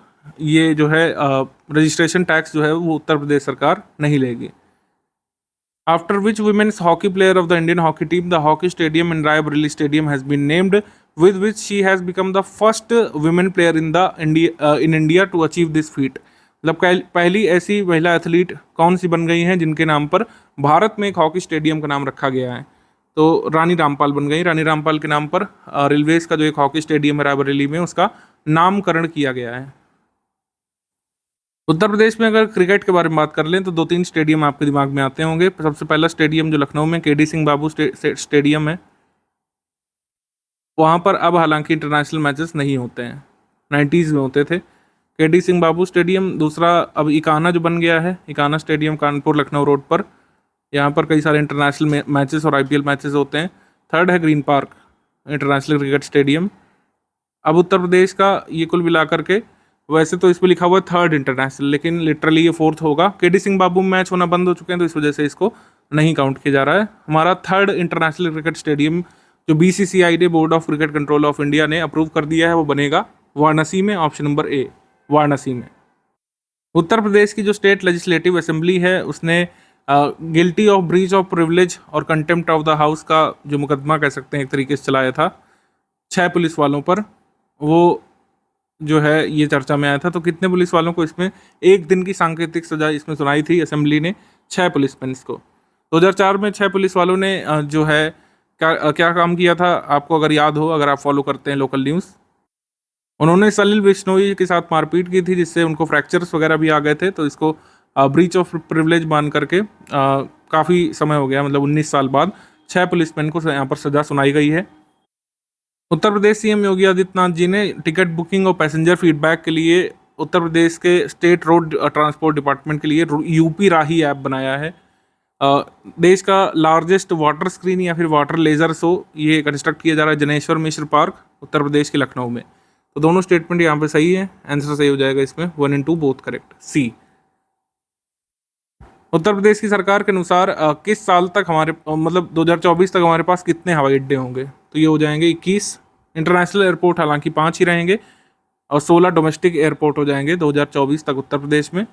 ये जो है रजिस्ट्रेशन टैक्स जो है वो उत्तर प्रदेश सरकार नहीं लेगी। After which women's hockey player of the Indian hockey team the hockey stadium in Raebareli stadium has been named with which she has become the first women player in India to achieve this feat। मतलब पहली ऐसी महिला athlete कौन सी बन गई हैं जिनके नाम पर भारत में एक हॉकी स्टेडियम का नाम रखा गया है? तो रानी रामपाल बन गई। रानी रामपाल के नाम पर रेलवेज का जो एक हॉकी स्टेडियम है रायबरेली में, उसका नामकरण किया गया है। उत्तर प्रदेश में अगर क्रिकेट के बारे में बात कर लें तो 2-3 स्टेडियम आपके दिमाग में आते होंगे। सबसे पहला स्टेडियम जो लखनऊ में KD सिंह बाबू स्टेडियम है, वहाँ पर अब हालांकि इंटरनेशनल मैचेस नहीं होते हैं, 90s में होते थे। KD सिंह बाबू स्टेडियम। दूसरा अब इकाना जो बन गया है, इकाना स्टेडियम कानपुर लखनऊ रोड पर, यहाँ पर कई सारे इंटरनेशनल मैचेस और IPL मैचेस होते हैं। थर्ड है green park international cricket stadium. अब उत्तर प्रदेश का ये कुल मिला करके, वैसे तो इस पर लिखा हुआ है 3rd इंटरनेशनल, लेकिन लिटरली ये 4th होगा। KD सिंह बाबू मैच होना बंद हो चुके हैं तो इस वजह से इसको नहीं काउंट किया जा रहा है। हमारा 3rd इंटरनेशनल क्रिकेट स्टेडियम जो BCCI ने, board of cricket control of India ने अप्रूव कर दिया है, वो बनेगा वाराणसी में। ऑप्शन नंबर ए, वाराणसी में। उत्तर प्रदेश की जो स्टेट लेजिस्लेटिव असेंबली है उसने guilty of breach of privilege और कंटेम्प्ट ऑफ द हाउस का जो मुकदमा कह सकते हैं एक तरीके से चलाया था 6 पुलिस वालों पर। वो जो है ये चर्चा में आया था। तो कितने पुलिस वालों को इसमें 1 दिन की सांकेतिक सजा इसमें सुनाई थी असेंबली ने? 6 पुलिसमैन को। 2004 में 6 पुलिस वालों ने जो है क्या काम किया था, आपको अगर याद हो, अगर आप फॉलो करते हैं लोकल न्यूज़। उन्होंने सलील बिश्नोई के साथ मारपीट की थी जिससे उनको फ्रैक्चर्स वगैरह भी आ गए थे। तो इसको ब्रीच ऑफ प्रिविलेज मान करके काफ़ी समय हो गया, मतलब 19 साल बाद 6 पुलिसमैन को यहाँ पर सजा सुनाई गई है। उत्तर प्रदेश सीएम योगी आदित्यनाथ जी ने टिकट बुकिंग और पैसेंजर फीडबैक के लिए उत्तर प्रदेश के स्टेट रोड ट्रांसपोर्ट डिपार्टमेंट के लिए यूपी राही ऐप बनाया है। देश का लार्जेस्ट वाटर स्क्रीन या फिर वाटर लेजर शो ये कंस्ट्रक्ट किया जा रहा है जनेश्वर मिश्र पार्क, उत्तर प्रदेश के लखनऊ में। तो दोनों स्टेटमेंट यहाँ पे सही है, आंसर सही हो जाएगा इसमें, 1 and 2 बोथ करेक्ट, सी। उत्तर प्रदेश की सरकार के अनुसार किस साल तक हमारे मतलब 2024 तक हमारे पास कितने हवाई अड्डे होंगे? तो ये हो जाएंगे 21 इंटरनेशनल एयरपोर्ट, हालांकि 5 ही रहेंगे, और 16 डोमेस्टिक एयरपोर्ट हो जाएंगे 2024 तक उत्तर प्रदेश में,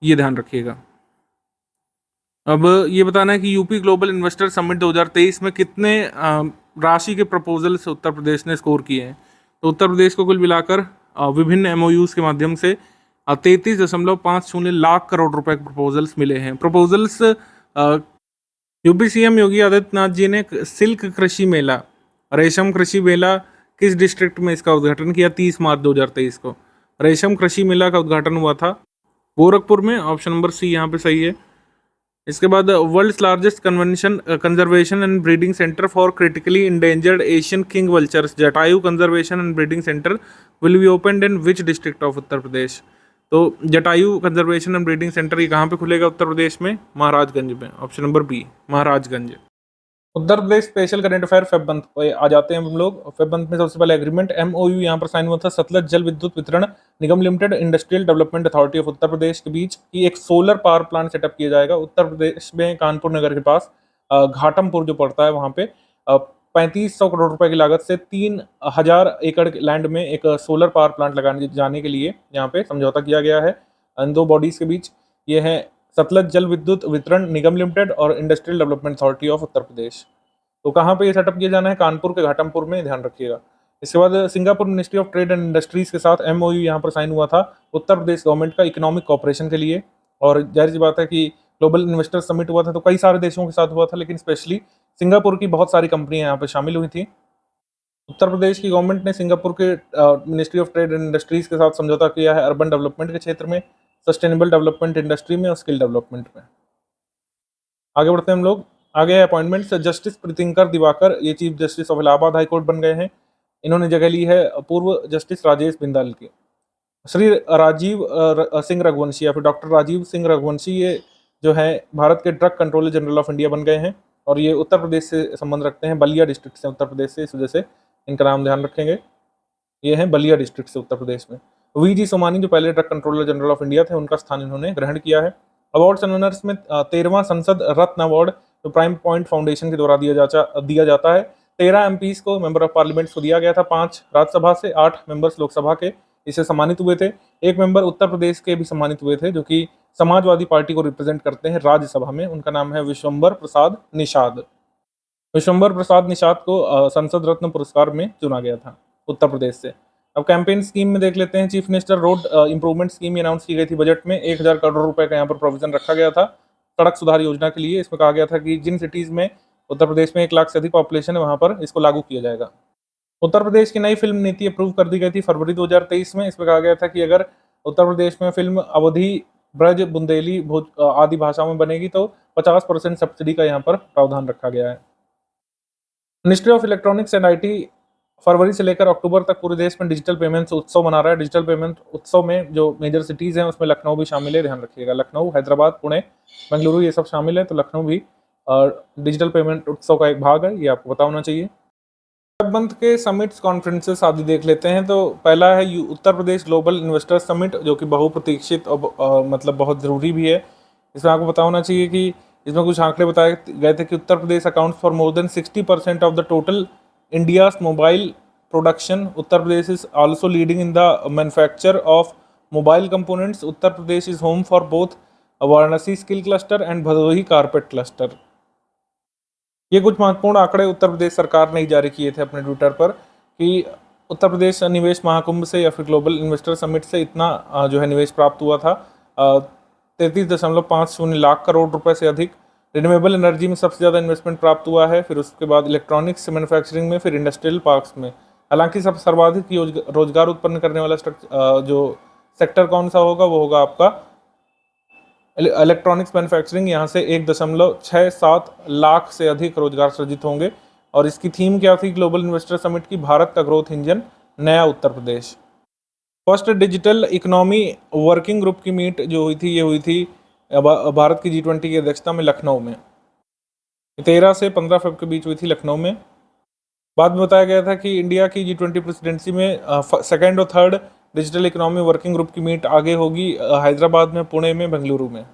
ये ध्यान रखिएगा। अब ये बताना है कि यूपी ग्लोबल इन्वेस्टर समिट 2023 में कितने राशि के प्रपोजल्स उत्तर प्रदेश ने स्कोर किए हैं? तो उत्तर प्रदेश को कुल मिलाकर विभिन्न एमओयूज़ के माध्यम से 33.50 लाख करोड़ रुपए के प्रपोजल्स मिले हैं। प्रपोजल्स यूपी सीएम योगी आदित्यनाथ जी ने सिल्क कृषि मेला, रेशम कृषि मेला किस डिस्ट्रिक्ट में इसका उद्घाटन किया? 30 मार्च 2023 को रेशम कृषि मेला का उद्घाटन हुआ था गोरखपुर में, ऑप्शन नंबर सी यहाँ पे सही है। इसके बाद world's largest convention conservation and breeding centre for critically endangered Asian king vultures Jatayu conservation and breeding centre will be opened in which district of Uttar Pradesh? तो Jatayu conservation and breeding centre ये कहाँ पे खुलेगा उत्तर प्रदेश में? महाराजगंज में, option number B Maharajganj. Uttar Pradesh special current affair Feb month पे आ जाते हैं हम लोग। फेब मंथ में सबसे पहले एग्रीमेंट एमओयू यहाँ पर साइन हुआ था Sutlej Jal Vidyut Vitran Nigam limited industrial development authority of Uttar Pradesh के बीच की एक सोलर पावर प्लांट सेटअप किया जाएगा उत्तर प्रदेश में कानपुर नगर के पास घाटमपुर जो पड़ता है वहाँ पे 3500 करोड़ रुपए की लागत से 3000 एकड़ लैंड में एक सोलर पावर प्लांट लगाने जाने के लिए यहाँ पे समझौता किया गया है इन दो बॉडीज के बीच। ये है सतलज जल विद्युत वितरण निगम लिमिटेड और industrial development authority of Uttar Pradesh. तो कहाँ पे ये सेटअप किया जाना है? कानपुर के घाटमपुर में, ध्यान रखिएगा। इसके बाद Singapore ministry of trade and industries के साथ एमओयू यहाँ पर साइन हुआ था उत्तर प्रदेश गवर्नमेंट का इकोनॉमिक कॉपरेशन के लिए। और जाहिर सी बात है कि ग्लोबल इन्वेस्टर समिट हुआ था तो कई सारे देशों के साथ हुआ था, लेकिन स्पेशली सिंगापुर की बहुत सारी कंपनियां यहाँ पर शामिल हुई थी। उत्तर प्रदेश की गवर्नमेंट ने सिंगापुर के ministry of trade and industries के साथ समझौता किया है अर्बन डेवलपमेंट के क्षेत्र में, सस्टेनेबल डेवलपमेंट इंडस्ट्री में और स्किल डेवलपमेंट में। आगे बढ़ते हैं हम लोग। आगे है अपॉइंटमेंट्स। जस्टिस प्रीतिंकर दिवाकर ये chief justice of Allahabad high court बन गए हैं। इन्होंने जगह ली है पूर्व जस्टिस राजेश बिंदाल की। श्री राजीव सिंह रघुवंशी या फिर डॉक्टर राजीव सिंह रघुवंशी ये जो है भारत के drug controller general of India बन गए हैं और ये उत्तर प्रदेश से संबंध रखते हैं, बलिया डिस्ट्रिक्ट से उत्तर प्रदेश से, इस वजह से इनका नाम ध्यान रखेंगे। ये हैं बलिया डिस्ट्रिक्ट से उत्तर प्रदेश में। वी.जी. सोमानी जो पहले drug controller general of India थे उनका स्थान इन्होंने ग्रहण किया है। अवार्ड्स एंड ऑनर्स में 13वां संसद रत्न अवार्ड जो प्राइम पॉइंट फाउंडेशन के द्वारा दिया जाता है 13 एमपीज को, मेंबर ऑफ पार्लियामेंट को दिया गया था, 5 राज्यसभा से, 8 मेंबर्स लोकसभा के इसे सम्मानित हुए थे। एक मेंबर उत्तर प्रदेश के भी सम्मानित हुए थे जो कि समाजवादी पार्टी को रिप्रेजेंट करते हैं राज्यसभा में, उनका नाम है विश्वम्बर प्रसाद निषाद। विश्वम्बर प्रसाद निषाद को संसद रत्न पुरस्कार में चुना गया था उत्तर प्रदेश से। अब कैंपेन स्कीम में देख लेते हैं। Chief minister road improvement scheme announce की गई थी बजट में, 1000 करोड़ रुपए का यहाँ पर प्रोविजन रखा गया था सड़क सुधार योजना के लिए। इसमें कहा गया था कि जिन सिटीज में उत्तर प्रदेश में 1 लाख से अधिक पॉपुलेशन है वहां पर इसको लागू किया जाएगा। उत्तर प्रदेश की नई फिल्म नीति अप्रूव कर दी गई थी फरवरी 2023 में। इसमें कहा गया था कि अगर उत्तर प्रदेश में फिल्म अवधी, ब्रज, बुंदेली, भोज आदि भाषाओं में बनेगी तो 50% सब्सिडी का यहाँ पर प्रावधान रखा गया है। Ministry of electronics and IT फरवरी से लेकर अक्टूबर तक पूरे देश में डिजिटल पेमेंट्स उत्सव मना रहा है। डिजिटल पेमेंट उत्सव में जो मेजर सिटीज़ हैं उसमें लखनऊ भी शामिल है, ध्यान रखिएगा। लखनऊ, हैदराबाद, पुणे, बेंगलुरु ये सब शामिल है, तो लखनऊ भी डिजिटल पेमेंट उत्सव का एक भाग है, ये आपको पता होना चाहिए। मंथ के समिट्स, कॉन्फ्रेंसेस आदि देख लेते हैं। तो पहला है उत्तर प्रदेश ग्लोबल इन्वेस्टर समिट जो कि बहुप्रतीक्षित और मतलब बहुत ज़रूरी भी है। इसमें आपको पता होना चाहिए कि इसमें कुछ आंकड़े बताए गए थे कि Uttar Pradesh accounts for more than 60% of the total India's mobile production. Uttar Pradesh is also leading in the manufacture of mobile components, Uttar Pradesh is home for both Varanasi skill cluster and Bhadohi carpet cluster. ये कुछ महत्वपूर्ण आंकड़े उत्तर प्रदेश सरकार ने ही जारी किए थे अपने ट्विटर पर कि उत्तर प्रदेश निवेश महाकुंभ से या फिर ग्लोबल इन्वेस्टर समिट से इतना जो है निवेश प्राप्त हुआ था, 33.50 लाख करोड़ रुपए से अधिक। रिन्यूएबल एनर्जी में सबसे ज़्यादा इन्वेस्टमेंट प्राप्त हुआ है, फिर उसके बाद इलेक्ट्रॉनिक्स मैन्युफैक्चरिंग में, फिर इंडस्ट्रियल पार्क्स में। हालांकि सब सर्वाधिक रोजगार उत्पन्न करने वाला जो सेक्टर कौन सा होगा, वो होगा आपका इलेक्ट्रॉनिक्स मैन्युफैक्चरिंग। यहाँ से 1.67 लाख से अधिक रोजगार सृजित होंगे। और इसकी थीम क्या थी ग्लोबल इन्वेस्टर समिट की? भारत का ग्रोथ इंजन, नया Uttar Pradesh. First digital economy working group की मीट जो हुई थी, ये हुई थी भारत की G20 की अध्यक्षता में लखनऊ में। 13 से 15 फरवरी के बीच हुई थी लखनऊ में। बाद में बताया गया था कि इंडिया की G20 प्रेसिडेंसी में सेकेंड और third digital economy working group की मीट आगे होगी हैदराबाद में, पुणे में, बेंगलुरु में।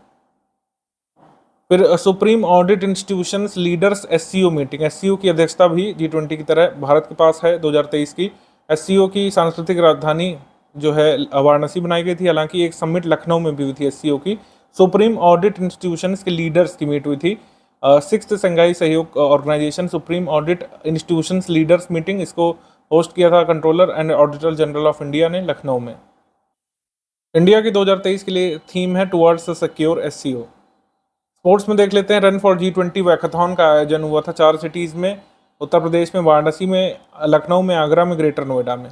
फिर supreme audit institutions leaders SCO meeting, SCO की अध्यक्षता भी G20 की तरह भारत के पास है 2023 की। SCO की सांस्कृतिक राजधानी जो है वाराणसी बनाई गई थी, हालांकि एक समिट लखनऊ में भी हुई थी SCO की। सुप्रीम ऑडिट इंस्टीट्यूशंस के लीडर्स की मीट हुई थी। सिक्स्थ संघाई सहयोग organisation supreme audit institutions leaders meeting, इसको होस्ट किया था controller and auditor general of India ने लखनऊ में। इंडिया की 2023 के लिए थीम है टुवर्ड्स सिक्योर SCO। स्पोर्ट्स में देख लेते हैं, रन फॉर G20 वैकाथॉन का आयोजन हुआ था 4 सिटीज़ में, उत्तर प्रदेश में वाराणसी में, लखनऊ में, आगरा में, ग्रेटर नोएडा में।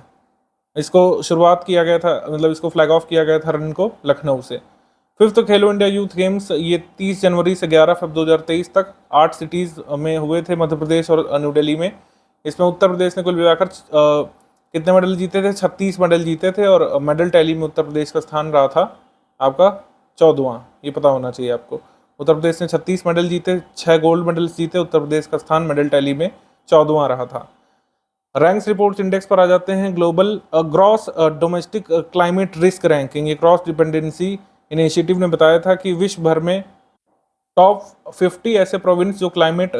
इसको शुरुआत किया गया था, मतलब इसको फ्लैग ऑफ किया गया था रन को लखनऊ से। फिफ्थ खेलो इंडिया यूथ गेम्स, ये 30 जनवरी से 11 फरवरी 2023 तक 8 सिटीज़ में हुए थे, मध्य प्रदेश और न्यू दिल्ली में। इसमें उत्तर प्रदेश ने कुल मिलाकर कितने मेडल जीते थे? 36 मेडल जीते थे। और मेडल टैली में उत्तर प्रदेश का स्थान रहा था आपका 14वां, ये पता होना चाहिए आपको। उत्तर प्रदेश ने 36 मेडल जीते, 6 गोल्ड मेडल्स जीते। उत्तर प्रदेश का स्थान मेडल टैली में 14वां रहा था। रैंक्स रिपोर्ट्स इंडेक्स पर आ जाते हैं। Global gross domestic climate risk ranking, ये क्रॉस डिपेंडेंसी इनिशिएटिव ने बताया था कि विश्व भर में टॉप 50 ऐसे प्रोविंस जो क्लाइमेट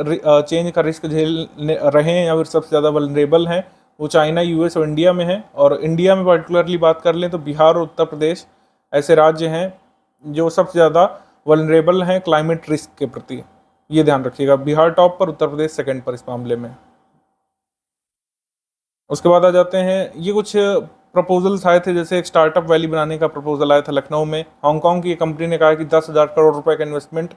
चेंज का रिस्क झेल रहे हैं या फिर सबसे ज़्यादा वल्नरेबल हैं, वो चाइना, US और इंडिया में है। और इंडिया में पर्टिकुलरली बात कर लें तो बिहार और उत्तर प्रदेश ऐसे राज्य हैं जो सबसे ज़्यादा वल्नरेबल हैं क्लाइमेट रिस्क के प्रति। ये ध्यान रखिएगा, बिहार टॉप पर, उत्तर प्रदेश सेकंड पर इस मामले में। उसके बाद आ जाते हैं, ये कुछ प्रपोजल्स आए थे, जैसे एक स्टार्टअप वैली बनाने का प्रपोजल आया था लखनऊ में। हांगकांग की कंपनी ने कहा कि 10,000 करोड़ रुपए का इन्वेस्टमेंट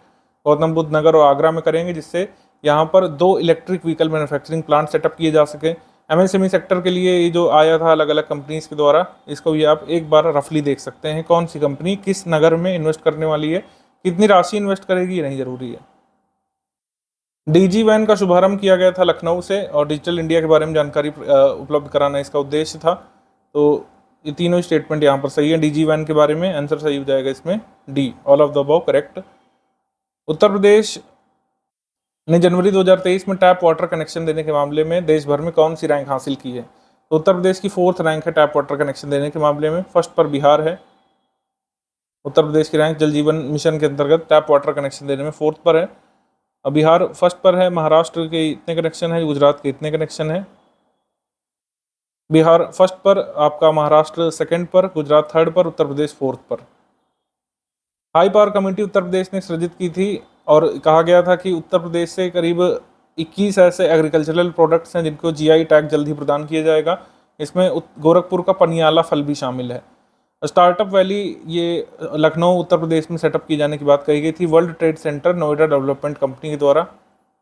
गौतम बुद्ध नगर और आगरा में करेंगे, जिससे यहाँ पर 2 electric vehicle manufacturing plant setup किए जा सके। MSME सेक्टर के लिए ये जो आया था अलग अलग कंपनीज के द्वारा, इसको भी आप एक बार रफली देख सकते हैं, कौन सी कंपनी किस नगर में इन्वेस्ट करने वाली है, कितनी राशि इन्वेस्ट करेगी, ये नहीं जरूरी है। DG वैन का शुभारंभ किया गया था लखनऊ से, और डिजिटल इंडिया के बारे में जानकारी उपलब्ध कराना इसका उद्देश्य था। तो ये तीनों स्टेटमेंट यहाँ पर सही है। DG वैन के बारे में आंसर सही हो जाएगा इसमें D, all of the above correct. Uttar Pradesh ने जनवरी 2023 में टैप वाटर कनेक्शन देने के मामले में देश भर में कौन सी रैंक हासिल की है? तो उत्तर प्रदेश की 4th रैंक है टैप वाटर कनेक्शन देने के मामले में। फर्स्ट पर बिहार है। उत्तर प्रदेश की रैंक जल जीवन मिशन के अंतर्गत टैप वाटर कनेक्शन देने में 4th पर है। बिहार फर्स्ट पर है। महाराष्ट्र के इतने कनेक्शन है, गुजरात के इतने कनेक्शन है। बिहार फर्स्ट पर, आपका महाराष्ट्र सेकंड पर, गुजरात थर्ड पर, उत्तर प्रदेश 4th पर। हाई पावर कमेटी उत्तर प्रदेश ने सृजित की थी और कहा गया था कि उत्तर प्रदेश से करीब 21 ऐसे एग्रीकल्चरल प्रोडक्ट्स हैं जिनको GI टैग जल्द ही प्रदान किया जाएगा। इसमें गोरखपुर का पनियाला फल भी शामिल है। स्टार्टअप वैली ये लखनऊ उत्तर प्रदेश में सेटअप की जाने की बात कही गई थी world trade centre Noida development company के द्वारा।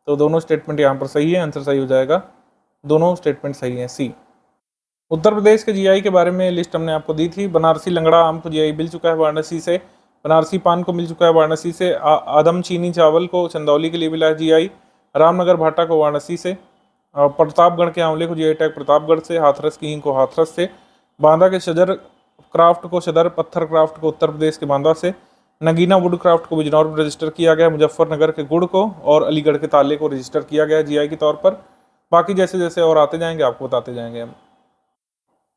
तो दोनों स्टेटमेंट यहाँ पर सही है, आंसर सही हो जाएगा। दोनों स्टेटमेंट सही हैं, C। उत्तर प्रदेश के GI के बारे में लिस्ट हमने आपको दी थी। बनारसी लंगड़ा आम को GI मिल चुका है वाराणसी से। बनारसी पान को मिल चुका है वाराणसी से। आदम चीनी चावल को चंदौली के लिए मिला है GI। रामनगर भाटा को वाराणसी से। प्रतापगढ़ के आंवले को GI टैग प्रतापगढ़ से। हाथरस की हींग को हाथरस से। बांदा के शजर क्राफ्ट को, शदर पत्थर क्राफ्ट को उत्तर प्रदेश के बांदा से। नगीना वुड क्राफ्ट को बिजनौर में रजिस्टर किया गया। मुजफ्फरनगर के गुड़ को और अलीगढ़ के ताले को रजिस्टर किया गया GI के तौर पर। बाकी जैसे जैसे और आते जाएंगे आपको बताते जाएंगे हम।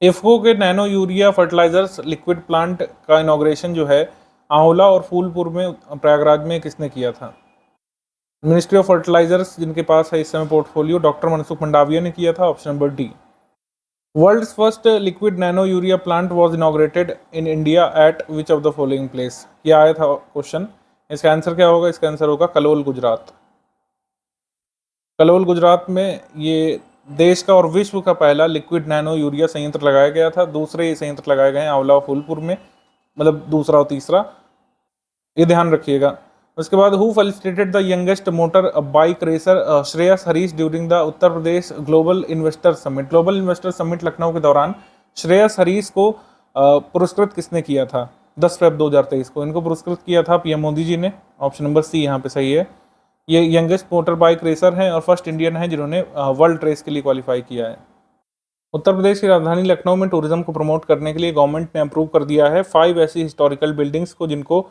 इफ्को के nano urea fertilisers liquid plant का इनॉग्रेशन जो है आंवला और फूलपुर में प्रयागराज में किसने किया था? मिनिस्ट्री ऑफ फर्टिलाइजर्स जिनके पास है इस समय पोर्टफोलियो, डॉक्टर मनसुख मंडाविया ने किया था, option number D। World's first liquid nano urea plant was inaugurated in India at which of the following place. ये आया था क्वेश्चन। इसका आंसर क्या होगा? इसका आंसर होगा कलोल, गुजरात। कलोल, गुजरात में ये देश का और विश्व का पहला लिक्विड नैनो यूरिया संयंत्र लगाया गया था। दूसरे ये संयंत्र लगाए गए हैं आंवला, फूलपुर में, मतलब दूसरा और तीसरा, ये ध्यान रखिएगा। उसके बाद who felicitated the youngest motor bike racer Shreyas Harish during the Uttar Pradesh global investor summit. Global investor summit Lucknow के दौरान श्रेयस हरीश को पुरस्कृत किसने किया था? 10 फेब 2023 को इनको पुरस्कृत किया था पीएम मोदी जी ने। ऑप्शन नंबर सी यहाँ पे सही है। ये यंगेस्ट मोटर बाइक रेसर हैं और फर्स्ट इंडियन हैं जिन्होंने वर्ल्ड रेस के लिए क्वालिफाई किया है। उत्तर प्रदेश की राजधानी लखनऊ में टूरिज्म को प्रमोट करने के लिए गवर्नमेंट ने अप्रूव कर दिया है 5 ऐसी हिस्टोरिकल बिल्डिंग्स को जिनको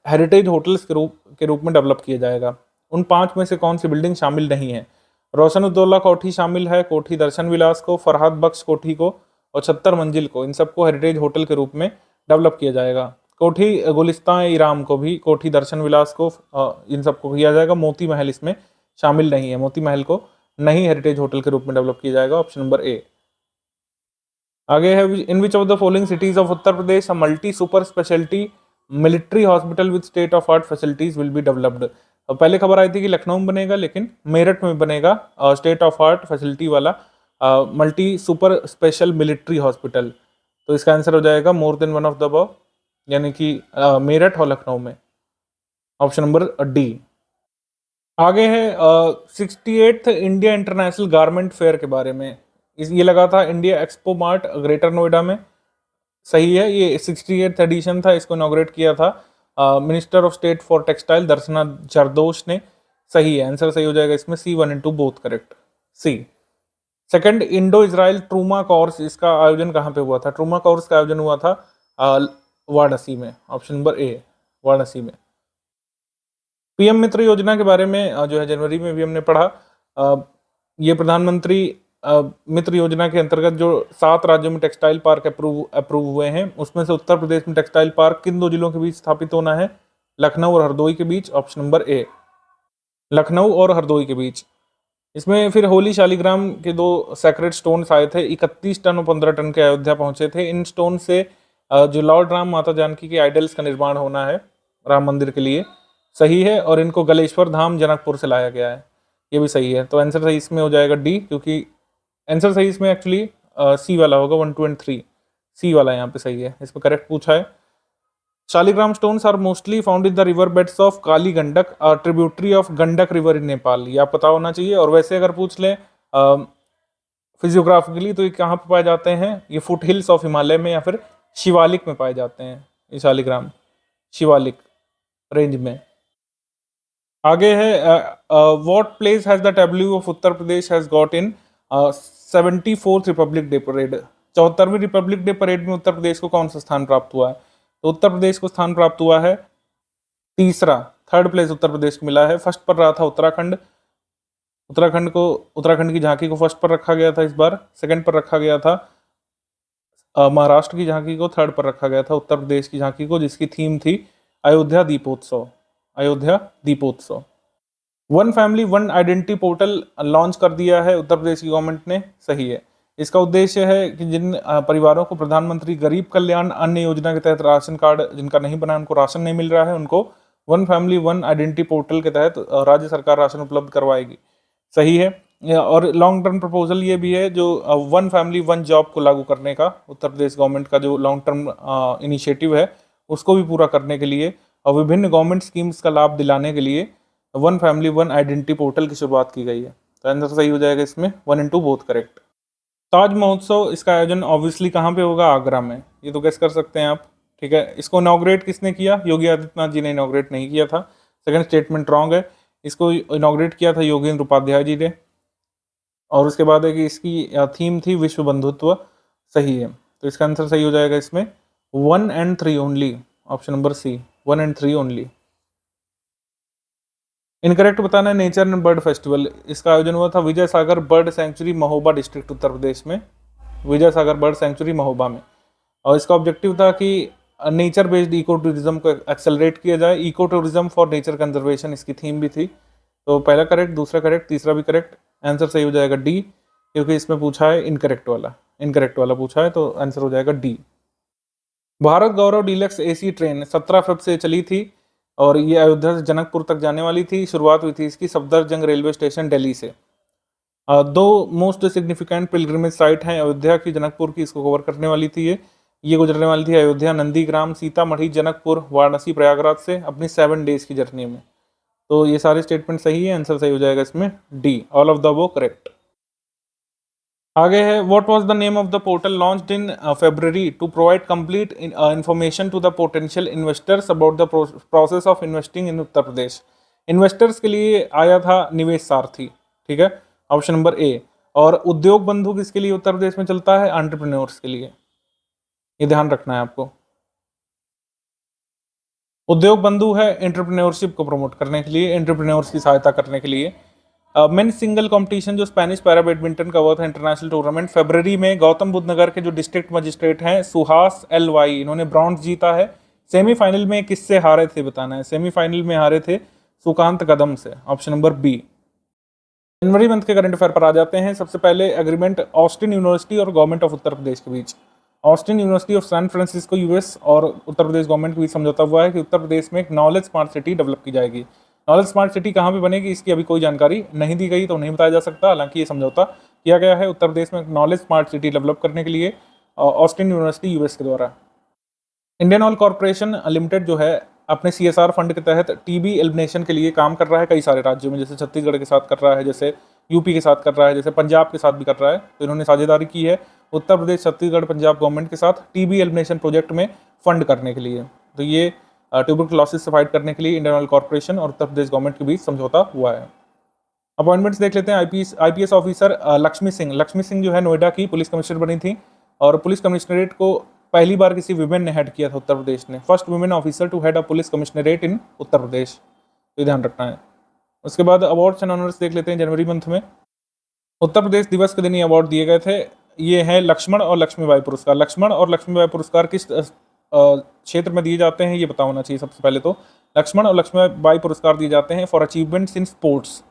हेरिटेज होटल्स के रूप में डेवलप किया जाएगा। उन 5 में से कौन सी बिल्डिंग शामिल नहीं है? रोशन उद्दौला कोठी शामिल है, कोठी दर्शन विलास को, फरहाद बख्श कोठी को और 76 मंजिल को। इन सबको हेरिटेज होटल के रूप में डेवलप किया जाएगा। कोठी गुलिस्तान इराम को भी, कोठी दर्शन विलास को, इन सबको किया जाएगा। मोती महल इसमें शामिल नहीं है, मोती महल को नहीं हेरिटेज होटल के रूप में डेवलप किया जाएगा। Option number A. आगे है in which of the following cities of Uttar Pradesh a multi super speciality military hospital with state of art facilities will be developed. पहले खबर आई थी कि लखनऊ में बनेगा, लेकिन मेरठ में बनेगा स्टेट ऑफ आर्ट फैसिलिटी वाला multi super special military hospital. तो इसका आंसर हो जाएगा more than one of the above, यानी कि मेरठ और लखनऊ में। Option number D. आगे है 68th India international garment fair के बारे में। ये लगा था India expo mart greater Noida में। सही है, ये 68th एडिशन था। इसको इनॉग्रेट किया था minister of state for textile Darshana Jardosh ने। सही है, आंसर सही हो जाएगा इसमें C. 1 and 2 both correct, C. Second Indo Israel trauma course, इसका आयोजन कहाँ पे हुआ था? ट्रूमा कोर्स का आयोजन हुआ था वाराणसी में। ऑप्शन नंबर ए, वाराणसी में। पीएम मित्र योजना के बारे में जो है जनवरी में भी हमने पढ़ा। ये प्रधानमंत्री मित्र योजना के अंतर्गत जो 7 राज्यों में टेक्सटाइल पार्क अप्रूव हुए हैं, उसमें से उत्तर प्रदेश में टेक्सटाइल पार्क किन 2 जिलों के बीच स्थापित होना है? लखनऊ और हरदोई के बीच। ऑप्शन नंबर ए, लखनऊ और हरदोई के बीच। इसमें फिर होली शालिग्राम के 2 सैक्रेड स्टोन्स आए थे। 31 टन और 15 टन के अयोध्या पहुंचे थे। इन स्टोन से जो लॉर्ड राम माता जानकी के आइडल्स का निर्माण होना है राम मंदिर के लिए। सही है, और इनको गलेश्वर धाम जनकपुर से लाया गया है। ये भी सही है। तो आंसर सही इसमें हो जाएगा डी, क्योंकि आंसर सही इसमें एक्चुअली सी वाला होगा। 1, 2 and 3 सी वाला यहाँ पे सही है। इसमें करेक्ट पूछा है। Shaligram stones are mostly found in the river beds of Kali Gandak, tributary of Gandak river in Nepal. ये आप पता होना चाहिए। और वैसे अगर पूछ लें फिजियोग्राफिकली तो ये कहाँ पे पाए जाते हैं? ये फुट हिल्स ऑफ हिमालय में या फिर शिवालिक में पाए जाते हैं ये शालिग्राम, शिवालिक रेंज में। आगे है what place has the tableau of Uttar Pradesh has got in 74th republic day parade. 74वीं रिपब्लिक डे परेड में उत्तर प्रदेश को कौन सा स्थान प्राप्त हुआ है? तो उत्तर प्रदेश को स्थान प्राप्त हुआ है तीसरा, 3rd प्लेस उत्तर प्रदेश को मिला है। फर्स्ट पर रहा था उत्तराखंड। उत्तराखंड की झांकी को फर्स्ट पर रखा गया था इस बार। सेकंड पर रखा गया था महाराष्ट्र की झांकी को। 3rd पर रखा गया था उत्तर प्रदेश की झांकी को, जिसकी थीम थी Ayodhya Deepotsav. Ayodhya Deepotsav. One family one identity portal launch कर दिया है उत्तर प्रदेश की गवर्नमेंट ने। सही है। इसका उद्देश्य है कि जिन परिवारों को प्रधानमंत्री गरीब कल्याण अन्न योजना के तहत राशन कार्ड जिनका नहीं बना, उनको राशन नहीं मिल रहा है, उनको one family one identity portal के तहत राज्य सरकार राशन उपलब्ध करवाएगी। सही है। और लॉन्ग टर्म प्रपोजल ये भी है जो वन फैमिली वन जॉब को लागू करने का उत्तर प्रदेश गवर्नमेंट का जो लॉन्ग टर्म इनिशिएटिव है, उसको भी पूरा करने के लिए और विभिन्न गवर्नमेंट स्कीम्स का लाभ दिलाने के लिए one family one identity portal की शुरुआत की गई है। तो आंसर सही हो जाएगा इसमें 1 and 2 बोथ करेक्ट। ताज महोत्सव, इसका आयोजन ऑब्वियसली कहाँ पे होगा? आगरा में। ये तो गेस कर सकते हैं आप। ठीक है। इसको इनॉग्रेट किसने किया? योगी आदित्यनाथ जी ने इनॉग्रेट नहीं किया था। सेकंड स्टेटमेंट रॉन्ग है। इसको इनॉग्रेट किया था योगेंद्र उपाध्याय जी ने। और उसके बाद है कि इसकी थीम थी विश्व बंधुत्व। सही है। तो इसका आंसर सही हो जाएगा इसमें 1 and 3 only. Option number C, 1 and 3 only. Incorrect बताना है नेचर एंड बर्ड फेस्टिवल। इसका आयोजन हुआ था Vijay Sagar bird sanctuary Mahoba district Uttar Pradesh में। विजय सागर बर्ड सेंचुरी महोबा में। और इसका ऑब्जेक्टिव था कि नेचर बेस्ड इको टूरिज्म को एक्सेलरेट किया जाए। Eco tourism for nature conservation इसकी थीम भी थी। तो पहला करेक्ट, दूसरा करेक्ट, तीसरा भी करेक्ट। आंसर सही हो जाएगा डी, क्योंकि इसमें पूछा है इनकरेक्ट वाला। इनकरेक्ट वाला पूछा है, तो आंसर हो जाएगा D. Bharat Gaurav deluxe AC train 17 फरवरी से चली थी और ये अयोध्या से जनकपुर तक जाने वाली थी। शुरुआत हुई थी इसकी सफदरजंग रेलवे स्टेशन दिल्ली से। दो मोस्ट सिग्निफिकेंट पिलग्रिमेज साइट हैं अयोध्या की, जनकपुर की, इसको कवर करने वाली थी ये गुजरने वाली थी अयोध्या, नंदीग्राम, सीतामढ़ी, जनकपुर, वाराणसी, प्रयागराज से अपनी 7 डेज की जर्नी में। तो ये सारे स्टेटमेंट सही है, आंसर सही हो जाएगा इसमें D, all of the above correct. आगे है, what was the name of the portal launched in February to provide complete information to the potential investors about the process of investing in Uttar Pradesh. Investors के लिए आया था निवेश सारथी, ठीक है, option number ए। और उद्योग बंधु किसके लिए उत्तर प्रदेश में चलता है? एंटरप्रेन्योर्स के लिए, ये ध्यान रखना है आपको। उद्योग बंधु है एंटरप्रेन्योरशिप को प्रमोट करने के लिए, एंटरप्रेन्योर्स की सहायता करने के लिए। मेन सिंगल कंपटीशन जो स्पेनिश पैरा बैडमिंटन का हुआ था इंटरनेशनल टूर्नामेंट फरवरी में, गौतम बुद्ध नगर के जो डिस्ट्रिक्ट मजिस्ट्रेट हैं सुहास एल वाई, इन्होंने ब्रॉन्ज जीता है। सेमीफाइनल में किससे हारे थे बताना है? सेमीफाइनल में हारे थे सुकांत कदम से, ऑप्शन नंबर बी। जनवरी मंथ के करंट अफेयर पर आ जाते हैं। सबसे पहले एग्रीमेंट ऑस्टिन यूनिवर्सिटी और गवर्नमेंट ऑफ उत्तर प्रदेश के बीच। Austin university of San Francisco US और उत्तर प्रदेश गवर्नमेंट के बीच समझौता हुआ है कि उत्तर प्रदेश में एक नॉलेज स्मार्ट सिटी डेवलप की जाएगी। नॉलेज स्मार्ट सिटी कहाँ पे बनेगी इसकी अभी कोई जानकारी नहीं दी गई, तो नहीं बताया जा सकता। हालांकि ये समझौता किया गया है उत्तर प्रदेश में नॉलेज स्मार्ट सिटी डेवलप करने के लिए ऑस्टिन यूनिवर्सिटी यूएस के द्वारा। इंडियन ऑयल कॉर्पोरेशन लिमिटेड जो है अपने CSR फंड के तहत टीबी एलिमिनेशन के लिए काम कर रहा है कई सारे राज्यों में, जैसे छत्तीसगढ़ के साथ कर रहा है, जैसे यूपी के साथ कर रहा है, जैसे पंजाब के साथ भी कर रहा है। तो इन्होंने साझेदारी की है उत्तर प्रदेश, छत्तीसगढ़, पंजाब गवर्नमेंट के साथ टीबी एलिमिनेशन प्रोजेक्ट में फंड करने के लिए। तो ये ट्यूबरकुलोसिस से फाइट करने के लिए इंडियन ऑयल कॉर्पोरेशन और उत्तर प्रदेश गवर्नमेंट के बीच समझौता हुआ है। अपॉइंटमेंट्स देख लेते हैं। आईपीएस ऑफिसर लक्ष्मी सिंह जो है नोएडा की पुलिस कमिश्नर बनी थी और पुलिस कमिश्नरेट को पहली बार किसी वुमेन ने हेड किया था उत्तर प्रदेश ने, first women officer to head a police commissionerate in Uttar Pradesh, तो ध्यान रखना है। उसके बाद अवार्ड्स एंड ऑनर्स देख लेते हैं। जनवरी मंथ में उत्तर प्रदेश दिवस के दिन ये अवार्ड दिए गए थे। ये है लक्ष्मण और लक्ष्मीबाई पुरस्कार। लक्ष्मण और लक्ष्मीबाई पुरस्कार किस क्षेत्र में दिए जाते हैं ये पता होना चाहिए सबसे पहले। तो लक्ष्मण और लक्ष्मीबाई पुरस्कार दिए जाते हैं फॉर अचीवमेंट्स इन स्पोर्ट्स,